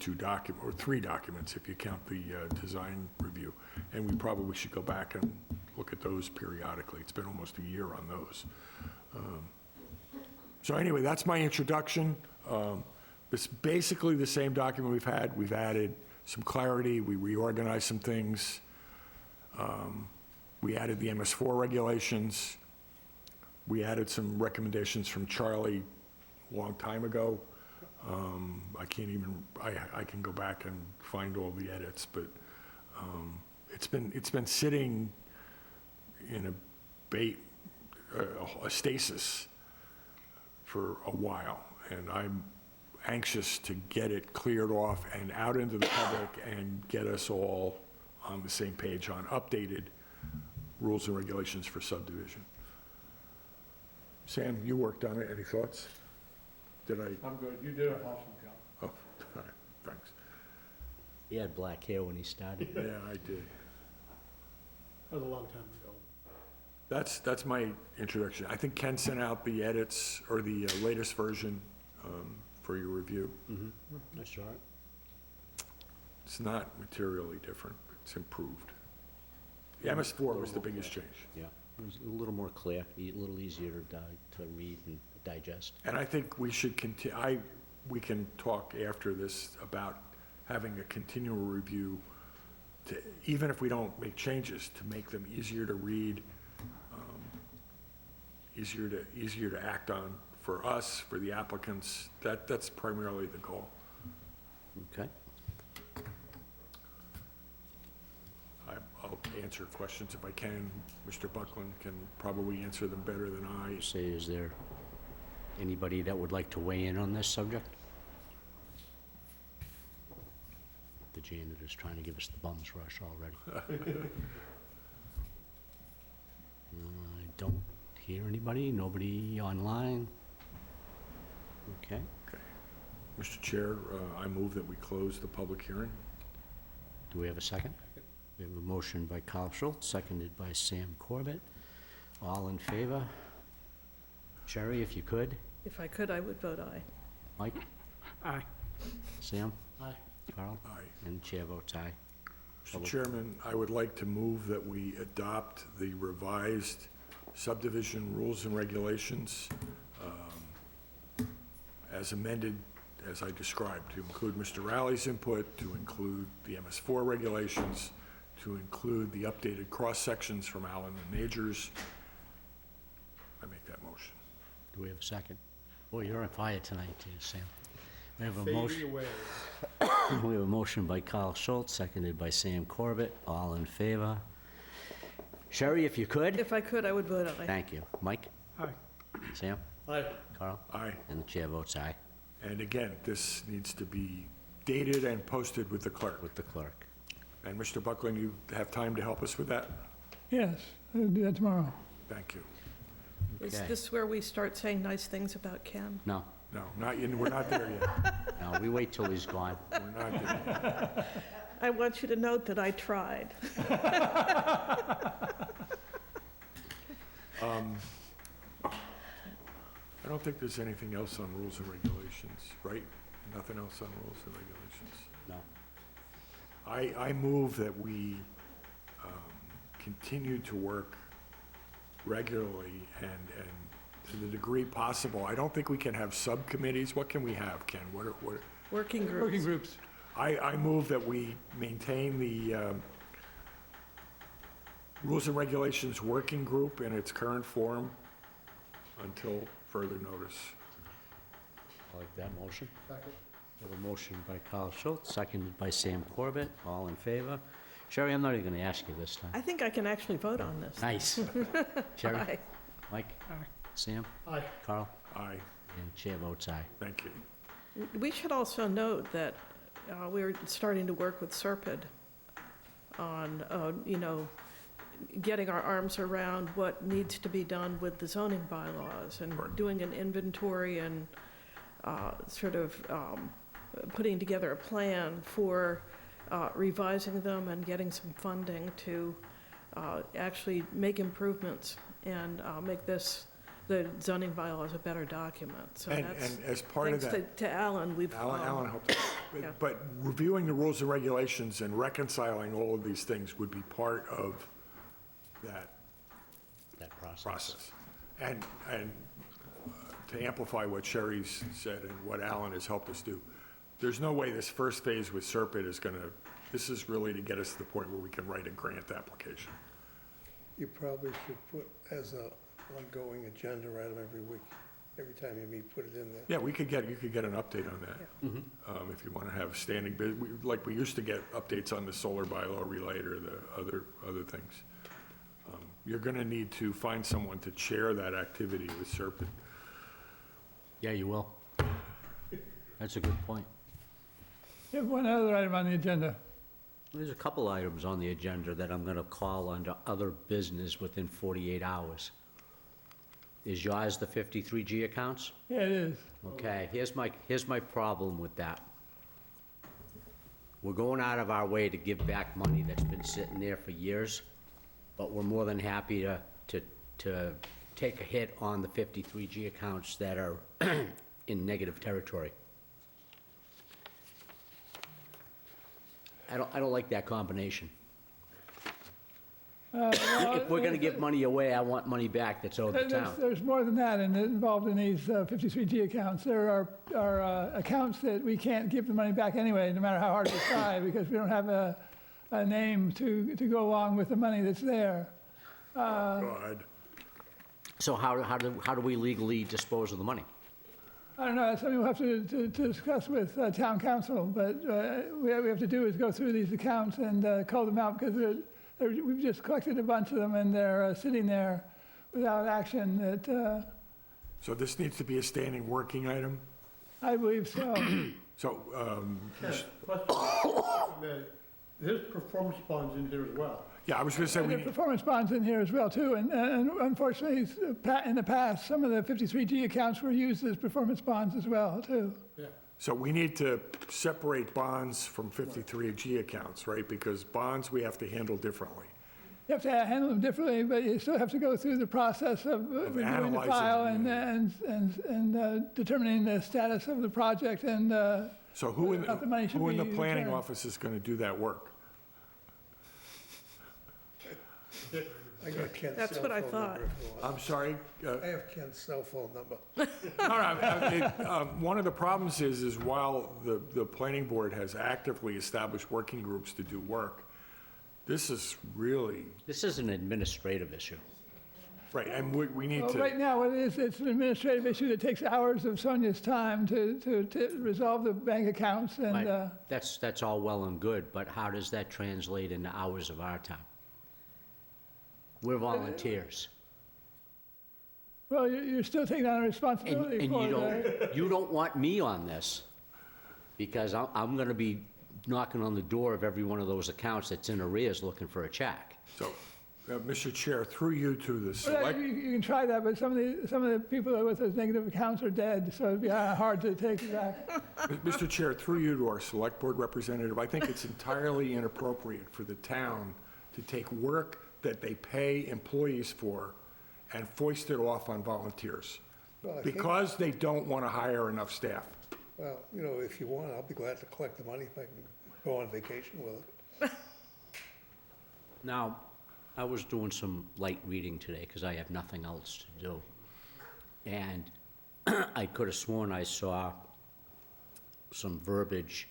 or 3 documents if you count the design review. And we probably should go back and look at those periodically. It's been almost a year on those. So anyway, that's my introduction. It's basically the same document we've had. We've added some clarity. We reorganized some things. We added the MS4 regulations. We added some recommendations from Charlie a long time ago. I can go back and find all the edits, but it's been sitting in a stasis for a while, and I'm anxious to get it cleared off and out into the public and get us all on the same page on updated rules and regulations for subdivision. Sam, you worked on it. Any thoughts? I'm good. You did an awesome job. Oh, all right. Thanks. He had black hair when he started. Yeah, I did. That was a long time ago. That's my introduction. I think Ken sent out the edits or the latest version for your review. Mm-hmm. That's all right. It's not materially different. It's improved. The MS4 was the biggest change. Yeah, it was a little more clear, a little easier to read and digest. And I think we should continue, we can talk after this about having a continual review to, even if we don't make changes, to make them easier to read, easier to act on for us, for the applicants. That's primarily the goal. Okay. I'll answer questions if I can. Mr. Buckland can probably answer them better than I. Say, is there anybody that would like to weigh in on this subject? The janitor's trying to give us the bum's rush already. I don't hear anybody. Nobody online. Okay. Okay. Mr. Chair, I move that we close the public hearing. Do we have a second? We have a motion by Carl Schultz, seconded by Sam Corbett. All in favor? Sherry, if you could. If I could, I would vote aye. Mike? Aye. Sam? Aye. Carl? Aye. And the chair votes aye. Mr. Chairman, I would like to move that we adopt the revised subdivision rules and regulations as amended, as I described, to include Mr. Rowley's input, to include the MS4 regulations, to include the updated cross-sections from Allen and Majors. I make that motion. Do we have a second? Boy, you're on fire tonight, too, Sam. We have a Fading motion. away. We have a motion by Carl Schultz, seconded by Sam Corbett. All in favor? Sherry, if you could. If I could, I would vote aye. Thank you. Mike? Aye. Sam? Aye. Carl? Aye. And the chair votes aye. And again, this needs to be dated and posted with the clerk. With the clerk. And Mr. Buckland, you have time to help us with that? Yes, I'll do that tomorrow. Thank you. Is Okay. this where we start saying nice things about Ken? No, No, we're not there yet. no, we wait till he's gone. We're not there. I want you to note that I tried. I don't think there's anything else on rules and regulations, right? Nothing else on rules and regulations? No. I move that we continue to work regularly and to the degree possible. I don't think we can have subcommittees. What can we have, Ken? What? Working groups. Working groups. I move that we maintain the Rules and Regulations Working Group in its current form until further notice. I like that motion. Second. We have a motion by Carl Schultz, seconded by Sam Corbett. All in favor? Sherry, I'm not even going to ask you this time. I think I can actually vote on this. Nice. Sherry? Aye. Mike? Aye. Sam? Aye. Carl? Aye. And chair votes aye. Thank you. We should also note that we're starting to work with Serpide on, getting our arms around what needs to be done with the zoning bylaws and doing an inventory and putting together a plan for revising them and getting some funding to actually make improvements and make the zoning bylaws a better document. So And as part of that. thanks to Alan, we've. Alan helped. Yeah. But reviewing the rules and regulations and reconciling all of these things would be part of that process. And to amplify what Sherry's said and what Alan has helped us do, there's no way this first phase with Serpide is going to, this is really to get us to the point where we can write a grant application. You probably should put as a ongoing agenda item every week. Every time you meet, put it in there. Yeah, you could get an update on that. If you want to have standing, like we used to get updates on the solar bylaw related or the other things. You're going to need to find someone to chair that activity with Serpide. Yeah, you will. That's a good point. You have one other item on the agenda. There's a couple items on the agenda that I'm going to call under other business within 48 hours. Is yours the 53G accounts? Yeah, it is. Okay, here's my problem with that. We're going out of our way to give back money that's been sitting there for years, but we're more than happy to take a hit on the 53G accounts that are in negative territory. I don't like that combination. If we're gonna give money away, I want money back that's owed the town. There's more than that involved in these 53G accounts. There are accounts that we can't give the money back anyway, no matter how hard we try, because we don't have a name to go along with the money that's there. God. So how do we legally dispose of the money? I don't know, that's something we'll have to discuss with town council, but what we have to do is go through these accounts and call them out, because we've just collected a bunch of them and they're sitting there without action that, So this needs to be a standing working item? I believe so. So, There's performance bonds in here as well. yeah, I was going to say, And there are performance bonds in here as well, too, and unfortunately, in the past, some of the 53G accounts were used as performance bonds as well, too. so we need to separate bonds from 53G accounts, right? Because bonds we have to handle differently. You have to handle them differently, but you still have to go through the process of reviewing the analyzing file them, and determining the status of the project and So who in Not the money should the be planning returned. office is going to do that work? I got Ken's That's cell what I phone thought. number if you want. I'm sorry? I have Ken's cell phone number. One of the problems is while the planning board has actively established working groups to do work, this is really, This is an administrative issue. right, and we need Well, to. right now, it's an administrative issue that takes hours of Sonia's time to resolve the bank accounts and, Right. That's all well and good, but how does that translate into hours of our time? We're volunteers. well, you're still taking on a responsibility And for the... you don't want me on this, because I'm gonna be knocking on the door of every one of those accounts that's in arrears looking for a check. So, Mr. Chair, through you to the Well, select, you can try that, but some of the people that are with those negative accounts are dead, so it'd be hard to take it back. Mr. Chair, through you to our select board representative, I think it's entirely inappropriate for the town to take work that they pay employees for and foist it off on volunteers, Well, I think- because they don't want to hire enough staff. Well, if you want, I'll be glad to collect the money if I can go on vacation with it. Now, I was doing some light reading today, because I have nothing else to do. And I could have sworn I saw some verbiage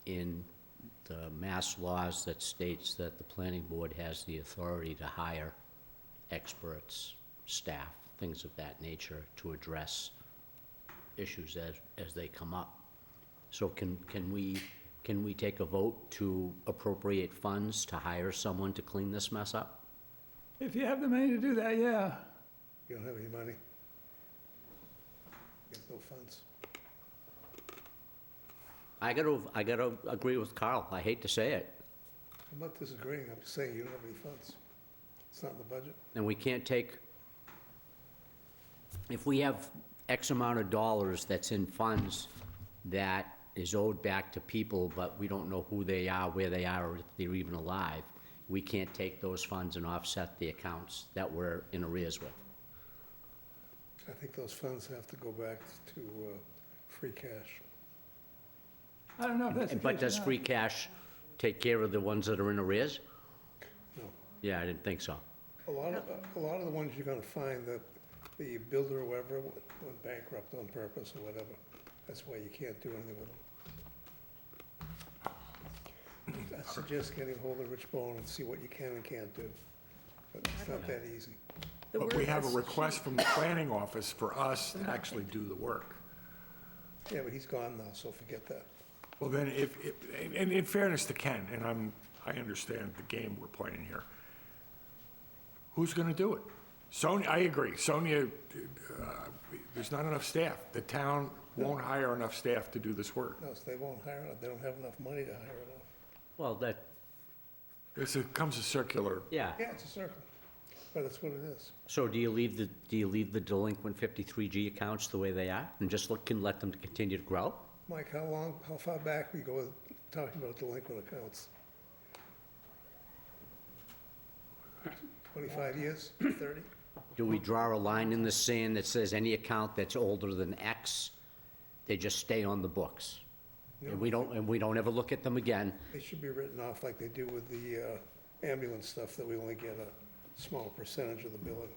in mass laws that states that the planning board has the authority to hire experts, staff, things of that nature to address issues as they come up. So can we take a vote to appropriate funds to hire someone to clean this mess up? If you have the money to do that, yeah. You don't have any money? There's no funds. I gotta agree with Carl. I hate to say it. I'm not disagreeing, I'm just saying you don't have any funds. It's not in the budget. And we can't take, if we have X amount of dollars that's in funds that is owed back to people, but we don't know who they are, where they are, or if they're even alive, we can't take those funds and offset the accounts that we're in arrears with. I think those funds have to go back to free cash. I don't know if that's the case But does or not. free cash take care of the ones that are in arrears? No. Yeah, I didn't think so. A lot of the ones you're gonna find that the builder or whatever went bankrupt on purpose or whatever. That's why you can't do anything with them. I suggest getting hold of Rich Bowen and see what you can and can't do. But it's not that easy. But we have a request from the planning office for us to actually do the work. Yeah, but he's gone now, so forget that. Well, then, and in fairness to Ken, and I understand the game we're playing here, who's gonna do it? Sonia, I agree, Sonia, there's not enough staff. The town won't hire enough staff to do this work. No, so they won't hire enough, they don't have enough money to hire enough. Well, that, This comes a circular. yeah. Yeah, it's a circle, but that's what it is. So do you leave the delinquent 53G accounts the way they are and just let them continue to grow? Mike, how far back we go with talking about delinquent accounts? 25 years, 30? Do we draw a line in the sand that says any account that's older than X, they just stay on the books? And we don't ever look at them again? They should be written off like they do with the ambulance stuff, that we only get a small percentage of the billing.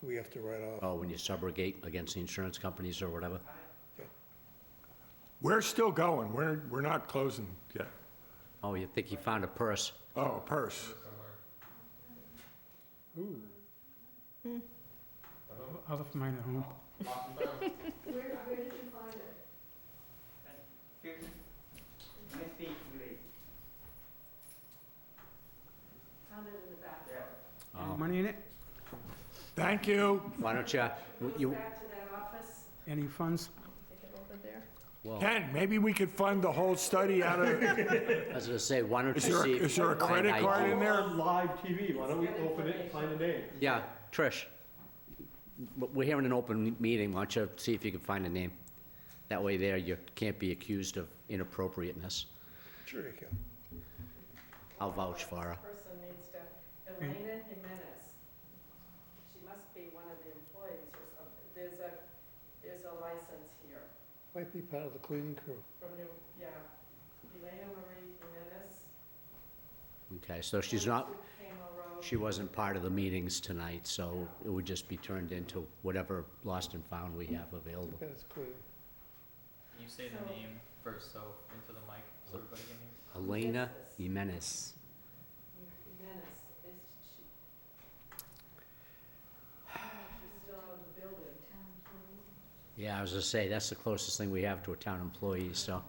We have to write off. Oh, when you subrogate against the insurance companies or whatever? We're still going, we're not closing yet. Oh, you think you found a purse? Oh, a purse. Ooh. I left mine at home. Where did you find it? Found it in the back. Oh. Money in it? Thank you. Why don't Back you, to that office, Any funds? take it over there. well, Ken, maybe we could fund the whole study out of, I was gonna say, why don't you see? is there a credit card in there? Live TV, why don't we open it and find a name? Yeah, Trish, we're here in an open meeting, why don't you see if you can find a name? That way there, you can't be accused of inappropriateness. Sure you can. I'll vouch for her. Person needs to, Elena Jimenez. She must be one of the employees or something. There's a license here Might be part of the cleaning crew. from New, yeah. Elena Marie Jimenez. Okay, so she's not, Kamo Road. she wasn't part of the meetings tonight, so it would just be turned into whatever lost and found we have available. That's cleaning. Can you say the name first, so into the mic, so everybody can hear? Elena Jimenez. Jimenez, is she? Oh, she's still out of the building. Yeah, I was gonna say, that's the closest thing we have to a town employee, so.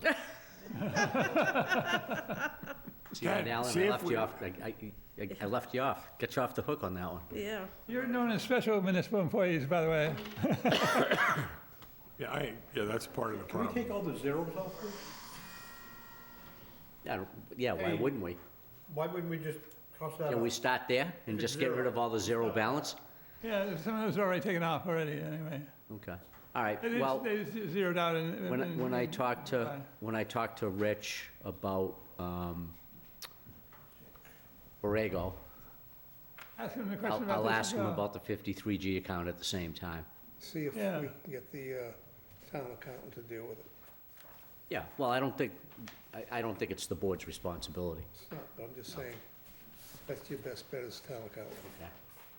See, Ken, Alan, see I if left we- you off, I left you off, get you off the hook on that one. Yeah. You're known as special municipal employees, by the way. Yeah, that's part of the Can we problem. take all the zeros off, please? Yeah, why Hey. wouldn't we? Why wouldn't we just cross that Can we out? start there and just get rid of all the zero balance? Yeah, some of those are already taken off already, anyway. Okay, all right, They well, zeroed out in. when I talked to Rich about Borrego, Ask him the question about I'll this ask as him well. about the 53G account at the same time. See if we Yeah. can get the town accountant to deal with it. Yeah, well, I don't think it's the board's responsibility. It's not, but I'm just saying, that's your best bet as town accountant. Okay.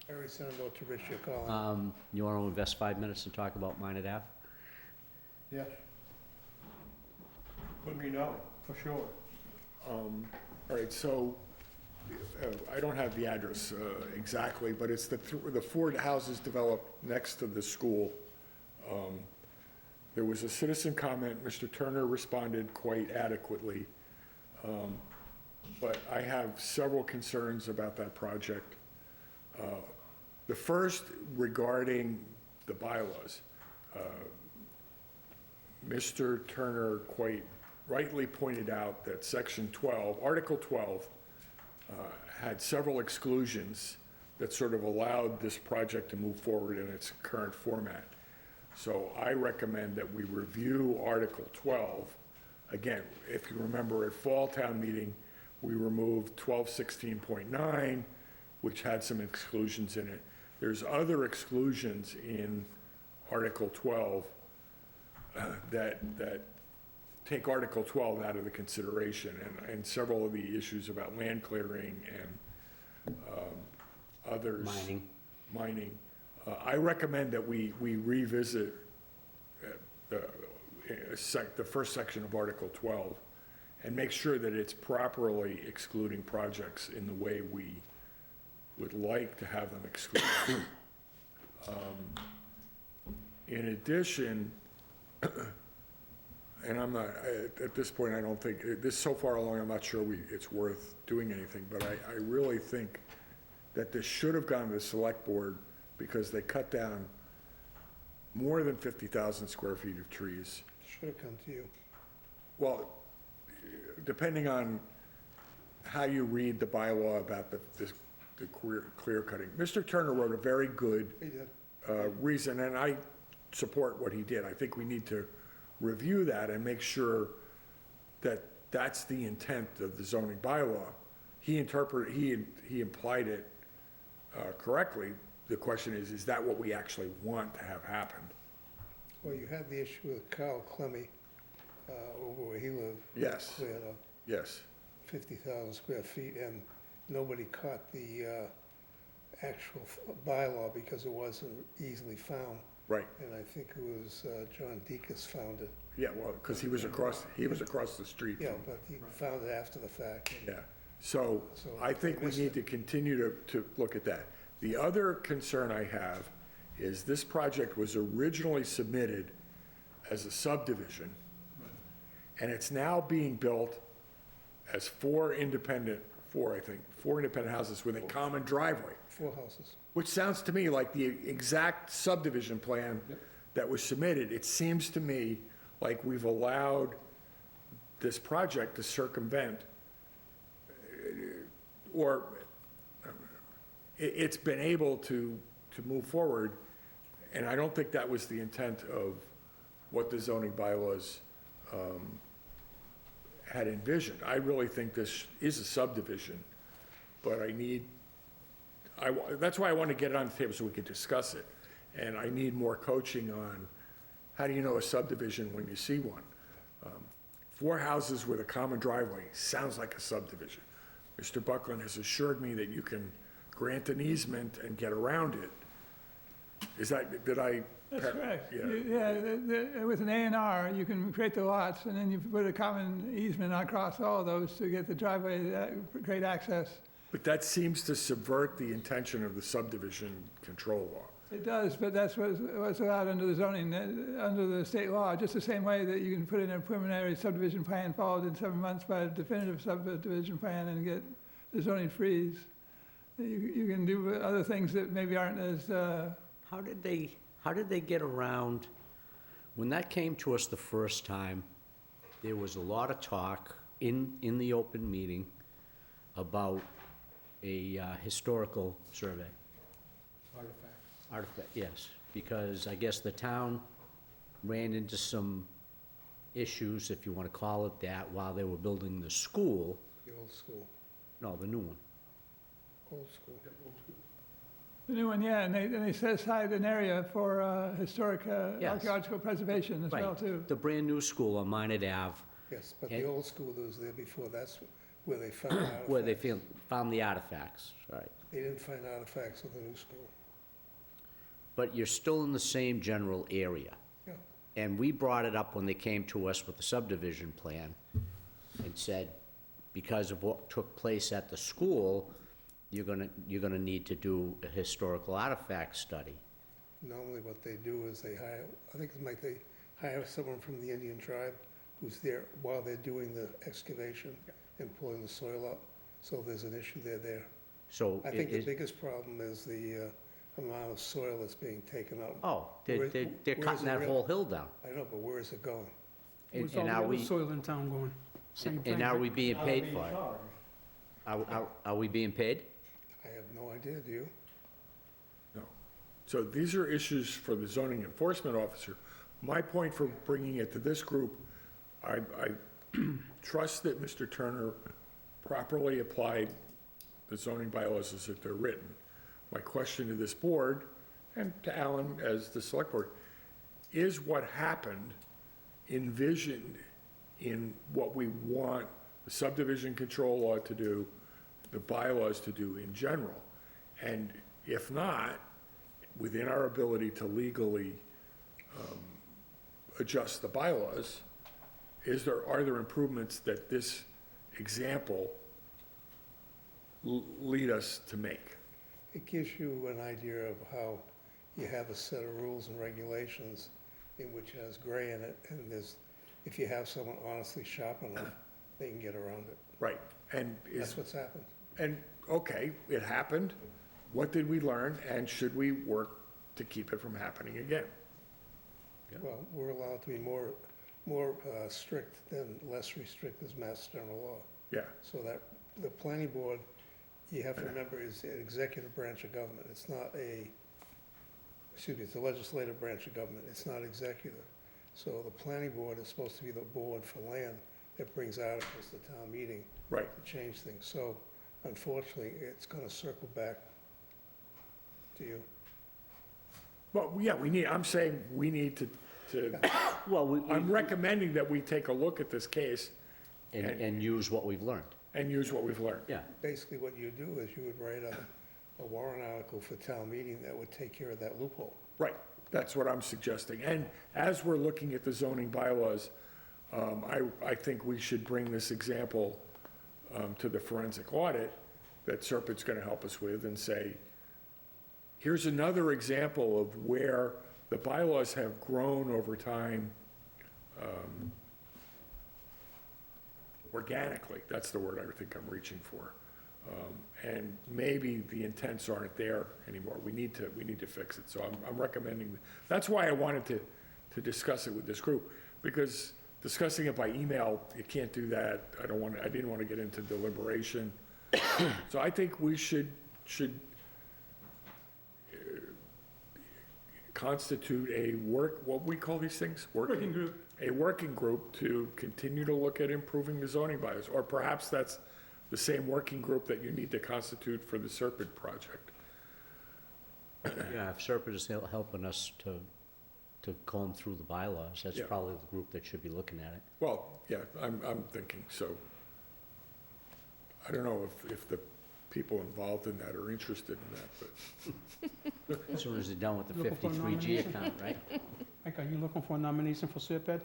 I already sent a note to Rich, you're calling. You want to invest 5 minutes and talk about Minot Ave? Yes. Let me know, for sure. All right, so I don't have the address exactly, but it's the four houses developed next to the school. There was a citizen comment. Mr. Turner responded quite adequately. But I have several concerns about that project. The first regarding the bylaws. Mr. Turner quite rightly pointed out that Section 12, Article 12, had several exclusions that sort of allowed this project to move forward in its current format. So I recommend that we review Article 12. Again, if you remember at Fall Town Meeting, we removed 1216.9, which had some exclusions in it. There's other exclusions in Article 12 that take Article 12 out of the consideration, and several of the issues about land clearing and others. Mining. I recommend that we revisit the first section of Article 12 and make sure that it's properly excluding projects in the way we would like to have them excluded. In addition, and I'm not, at this point, I don't think, this so far along, I'm not sure it's worth doing anything, but I really think that this should have gone to the select board because they cut down more than 50,000 square feet of trees. Should have come to you. Well, depending on how you read the bylaw about the clear cutting. Mr. Turner wrote a very good reason, and I support what he did. I think we need to review that and make sure that that's the intent of the zoning bylaw. He implied it correctly. The question is that what we actually want to have happen? Well, you had the issue with Carl Clemmy, over where he lived. Yes. Cleared up Yes. 50,000 square feet, and nobody caught the actual bylaw because it wasn't easily found. Right. And I think it was John Deacon found it. Yeah, well, because he was across the street. Yeah, but he found it after the fact. Yeah, so I think we need to continue to look at that. The other concern I have is this project was originally submitted as a subdivision, and it's now being built as four independent houses with a common driveway. 4 houses. Which sounds to me like the exact subdivision plan that was submitted. It seems to me like we've allowed this project to circumvent, or it's been able to move forward, and I don't think that was the intent of what the zoning bylaws had envisioned. I really think this is a subdivision, but that's why I want to get it on the table so we can discuss it. And I need more coaching on how do you know a subdivision when you see one? 4 houses with a common driveway sounds like a subdivision. Mr. Buckland has assured me that you can grant an easement and get around it. Did I? That's correct. Yeah. With an A&R, you can create the lots, and then you put a common easement across all those to get the driveway, great access. But that seems to subvert the intention of the subdivision control law. It does, but that's what's allowed under the zoning, under the state law, just the same way that you can put in a preliminary subdivision plan followed in 7 months by a definitive subdivision plan and get the zoning freeze. You can do other things that maybe aren't as... How did they get around, when that came to us the first time, there was a lot of talk in the open meeting about a historical survey. Artifact, yes, because I guess the town ran into some issues, if you want to call it that, while they were building the school. The old school. No, the new one. Old school. The new one, yeah, and they set aside an area for historic Yes. archaeological preservation as well, Right. too. The brand-new school on Minot Ave. Yes, but the old school that was there before, that's where they found artifacts. Where they found the artifacts, right. They didn't find artifacts of the new school. But you're still in the same general area. Yeah. And we brought it up when they came to us with the subdivision plan and said, because of what took place at the school, you're gonna need to do a historical artifact study. Normally what they do is they hire, I think it's like they hire someone from the Indian tribe who's there while they're doing the excavation and pulling the soil up. So if there's an issue, they're there. So I think the biggest problem is the amount of soil that's being taken out. Oh, they're Where's cutting the that real- whole hill down. I know, but where is it going? Where's And all the are other we, soil in town going? Same thing. and are we being paid for it? Are we being paid? I have no idea, do you? No. So these are issues for the zoning enforcement officer. My point for bringing it to this group, I trust that Mr. Turner properly applied the zoning bylaws as they're written. My question to this board, and to Alan as the select board, is what happened envisioned in what we want the subdivision control law to do, the bylaws to do in general? And if not, within our ability to legally adjust the bylaws, are there improvements that this example lead us to make? It gives you an idea of how you have a set of rules and regulations in which has gray in it, and if you have someone honestly sharp enough, they can get around it. Right, and That's what's happened. and, okay, it happened. What did we learn, and should we work to keep it from happening again? Well, we're allowed to be more strict than less restrict as Mass General Law. Yeah, So that, the planning board, you have to remember, is an executive branch of government. It's not it's the legislative branch of government. It's not executive. So the planning board is supposed to be the board for land that brings articles to town meeting right. to change things. So unfortunately, it's gonna circle back to you. Well, yeah, I'm saying we need to, Well, I'm recommending that we take a look at this case and use what we've learned. and use what we've learned. Yeah. Basically, what you do is you would write a warrant article for town meeting that would take care of that loophole. Right, that's what I'm suggesting. And as we're looking at the zoning bylaws, I think we should bring this example to the forensic audit that Serpent's gonna help us with and say, here's another example of where the bylaws have grown over time organically. That's the word I think I'm reaching for. And maybe the intents aren't there anymore. We need to fix it. So I'm recommending, that's why I wanted to discuss it with this group, because discussing it by email, you can't do that. I didn't want to get into deliberation. So I think we should constitute what we call these things? Working group. A working group to continue to look at improving the zoning bylaws, or perhaps that's the same working group that you need to constitute for the Serpent project. Yeah, if Serpent is helping us to comb through the bylaws, that's Yeah. probably the group that should be looking at it. Well, yeah, I'm thinking, so, I don't know if the people involved in that are interested in that, but, As soon as they're done with the Looking for a 53G nomination? account, right? Mike, are you looking for a nomination for Serpent?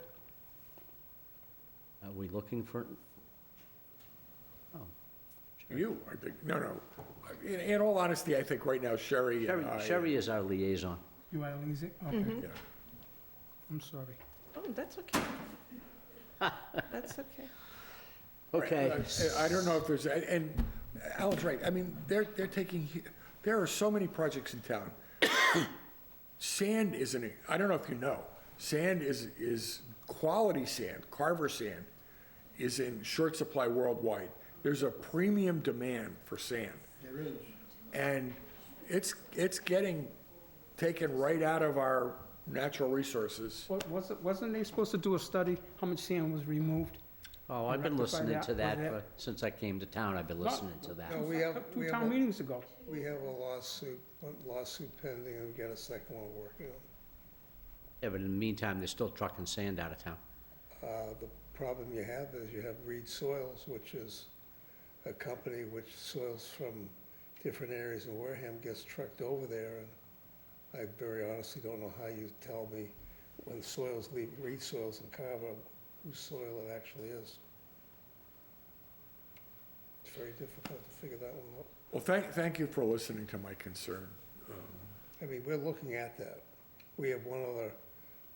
Are we looking for? Oh. you, I think, no. In all honesty, I think right now Sherry and I. Sherry is our liaison. You are Lizzie? Okay, Yeah. I'm sorry. Oh, that's okay. That's okay. Okay. I don't know if there's, and Alan's right, I mean, there are so many projects in town. Sand isn't, I don't know if you know, sand is quality sand, Carver sand, is in short supply worldwide. There's a premium demand for sand. There is. And it's getting taken right out of our natural resources. Wasn't they supposed to do a study, how much sand was removed? Oh, I've been Rectify listening to that. that since I came to town. I've been listening to that. No, we have Two town meetings ago. We have one lawsuit pending, and we got a second one working on. Yeah, but in the meantime, they're still trucking sand out of town. The problem you have is you have Reed Soils, which is a company which soils from different areas in Wareham gets trucked over there, and I very honestly don't know how you tell me when soils leave Reed Soils in Carver, whose soil it actually is. very difficult to figure that one out. Well, thank you for listening to my concern. I mean, we're looking at that. We have one other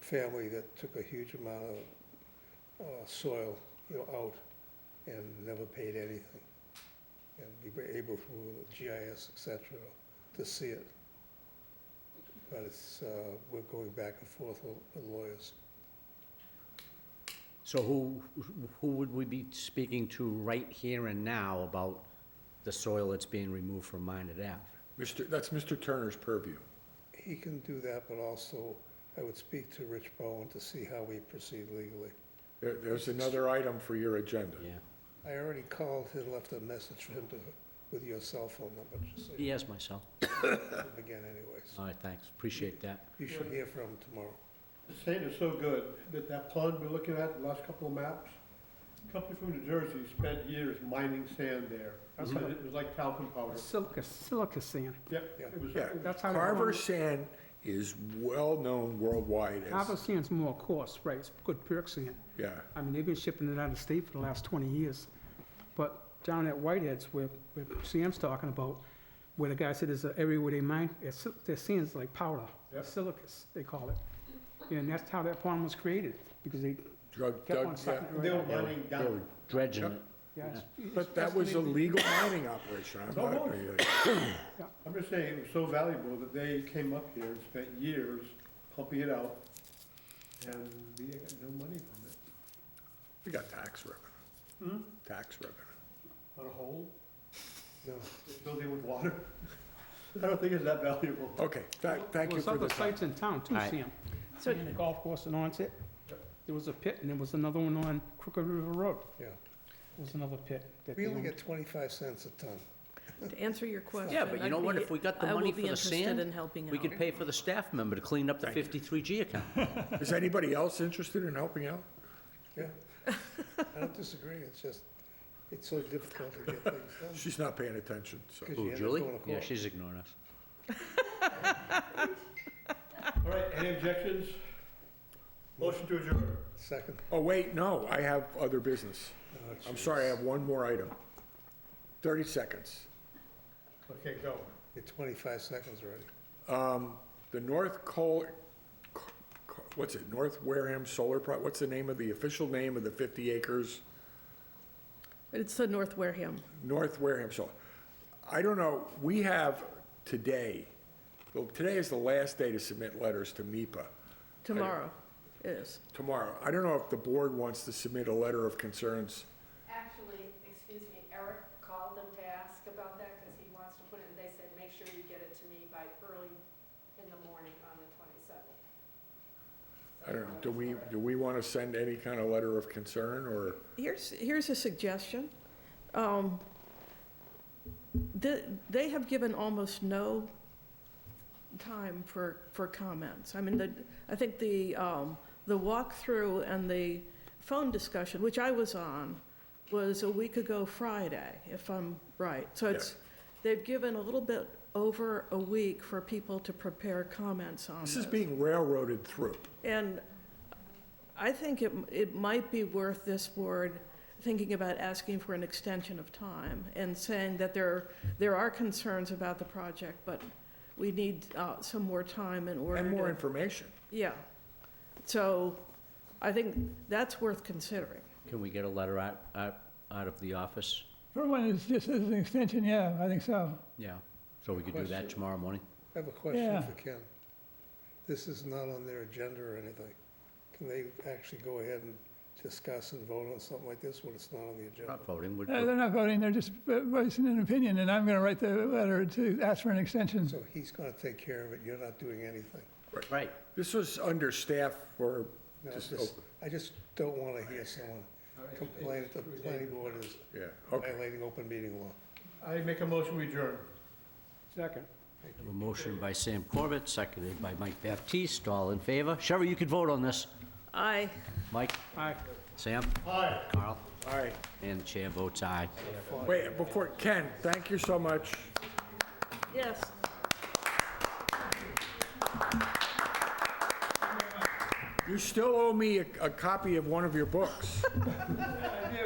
family that took a huge amount of soil, out and never paid anything. And we were able through the GIS, et cetera, to see it. But it's, we're going back and forth with lawyers. So who would we be speaking to right here and now about the soil that's being removed from Minot Ave? That's Mr. Turner's purview. He can do that, but also I would speak to Rich Bowen to see how we proceed legally. There's another item for your agenda. Yeah. I already called and left a message for him with your cell phone number, just so He has my cell. again anyways. All right, thanks, appreciate that. You should hear from him tomorrow. The sand is so good that that pond we're looking at, the last couple of maps, a company from New Jersey spent years mining sand there. That's how it was like talcum powder. Silica sand. Yep, it was. Yeah, That's how they Carver want it. sand is well-known worldwide Carver as, sand's more coarse, right, it's good perk sand. yeah. I mean, they've been shipping it out of state for the last 20 years. But down at Whitehead's, where Sam's talking about, where the guy said there's an area where they mine, their sand's like powder, silicas, they call it. And that's how that pond was created, because they kept on sucking it They right were out. mining They were down. dredging it. Yeah, it's But that was a legal mining operation. I'm just saying, it was so valuable that they came up here and spent years pumping it out, and we got no money from it. We got tax revenue. Tax revenue. On a hole? No, it's filled in with water. I don't think it's that valuable. Okay, thank you There's for other the sites in town too, All right. Sam. So- And the golf course in Onset, there was a pit, and there was another one on Crooked River Road. Yeah. There was another pit. that We they only owned. get 25 cents a ton. To answer your question. Yeah, but you know what, if we got the money for the I will be interested sand, in helping out. we could pay for the staff member to clean up the 53G account. Is anybody else interested in helping out? Yeah. I don't disagree, it's just, it's so difficult to get things done. She's not paying attention, so. 'Cause you Who, end up Julie? going to Yeah, court. she's ignoring us. All right, any objections? Motion to adjourn. Second. Oh, wait, no, I have other business. I'm sorry, I have one more item. 30 seconds. Okay, go. You're 25 seconds already. The North Wareham Solar what's the name of the official name of the 50 acres? It's the North Wareham. North Wareham Solar. I don't know, we have today, well, today is the last day to submit letters to MEPA. Tomorrow is. Tomorrow. I don't know if the board wants to submit a letter of concerns. Actually, excuse me, Eric called them to ask about that because he wants to put it, and they said, make sure you get it to me by early in the morning on the 27th. I don't know, do we want to send any kind of letter of concern, or? Here's a suggestion. They have given almost no time for comments. I mean, I think the walkthrough and the phone discussion, which I was on, was a week ago Friday, if I'm right. So they've given a little bit over a week for people to prepare comments on this. This is being railroaded through. And I think it might be worth this board thinking about asking for an extension of time and saying that there are concerns about the project, but we need some more time in order And more to- information. Yeah. So I think that's worth considering. Can we get a letter out of the office? For one, it's just as an extension, yeah, I think so. Yeah, so we could do that Question. tomorrow morning? I have a question Yeah. for Ken. This is not on their agenda or anything. Can they actually go ahead and discuss and vote on something like this when it's not on the agenda? Not voting, They're not voting, they're just voicing an opinion, and I'm going to write the letter to ask for an extension. So he's going to take care of it, you're not doing anything. Right. This was under staff for, No, just, I just don't want to hear someone complain that the planning board is yeah, okay. violating open meeting law. I make a motion, we adjourn. Second. A motion by Sam Corbett, seconded by Mike Baptiste, all in favor? Sherry, you could vote on this. Aye. Mike? Aye. Sam? Aye. Carl? All right. And the chair votes aye. Wait, before, Ken, thank you so much. Yes. You still owe me a copy of one of your books.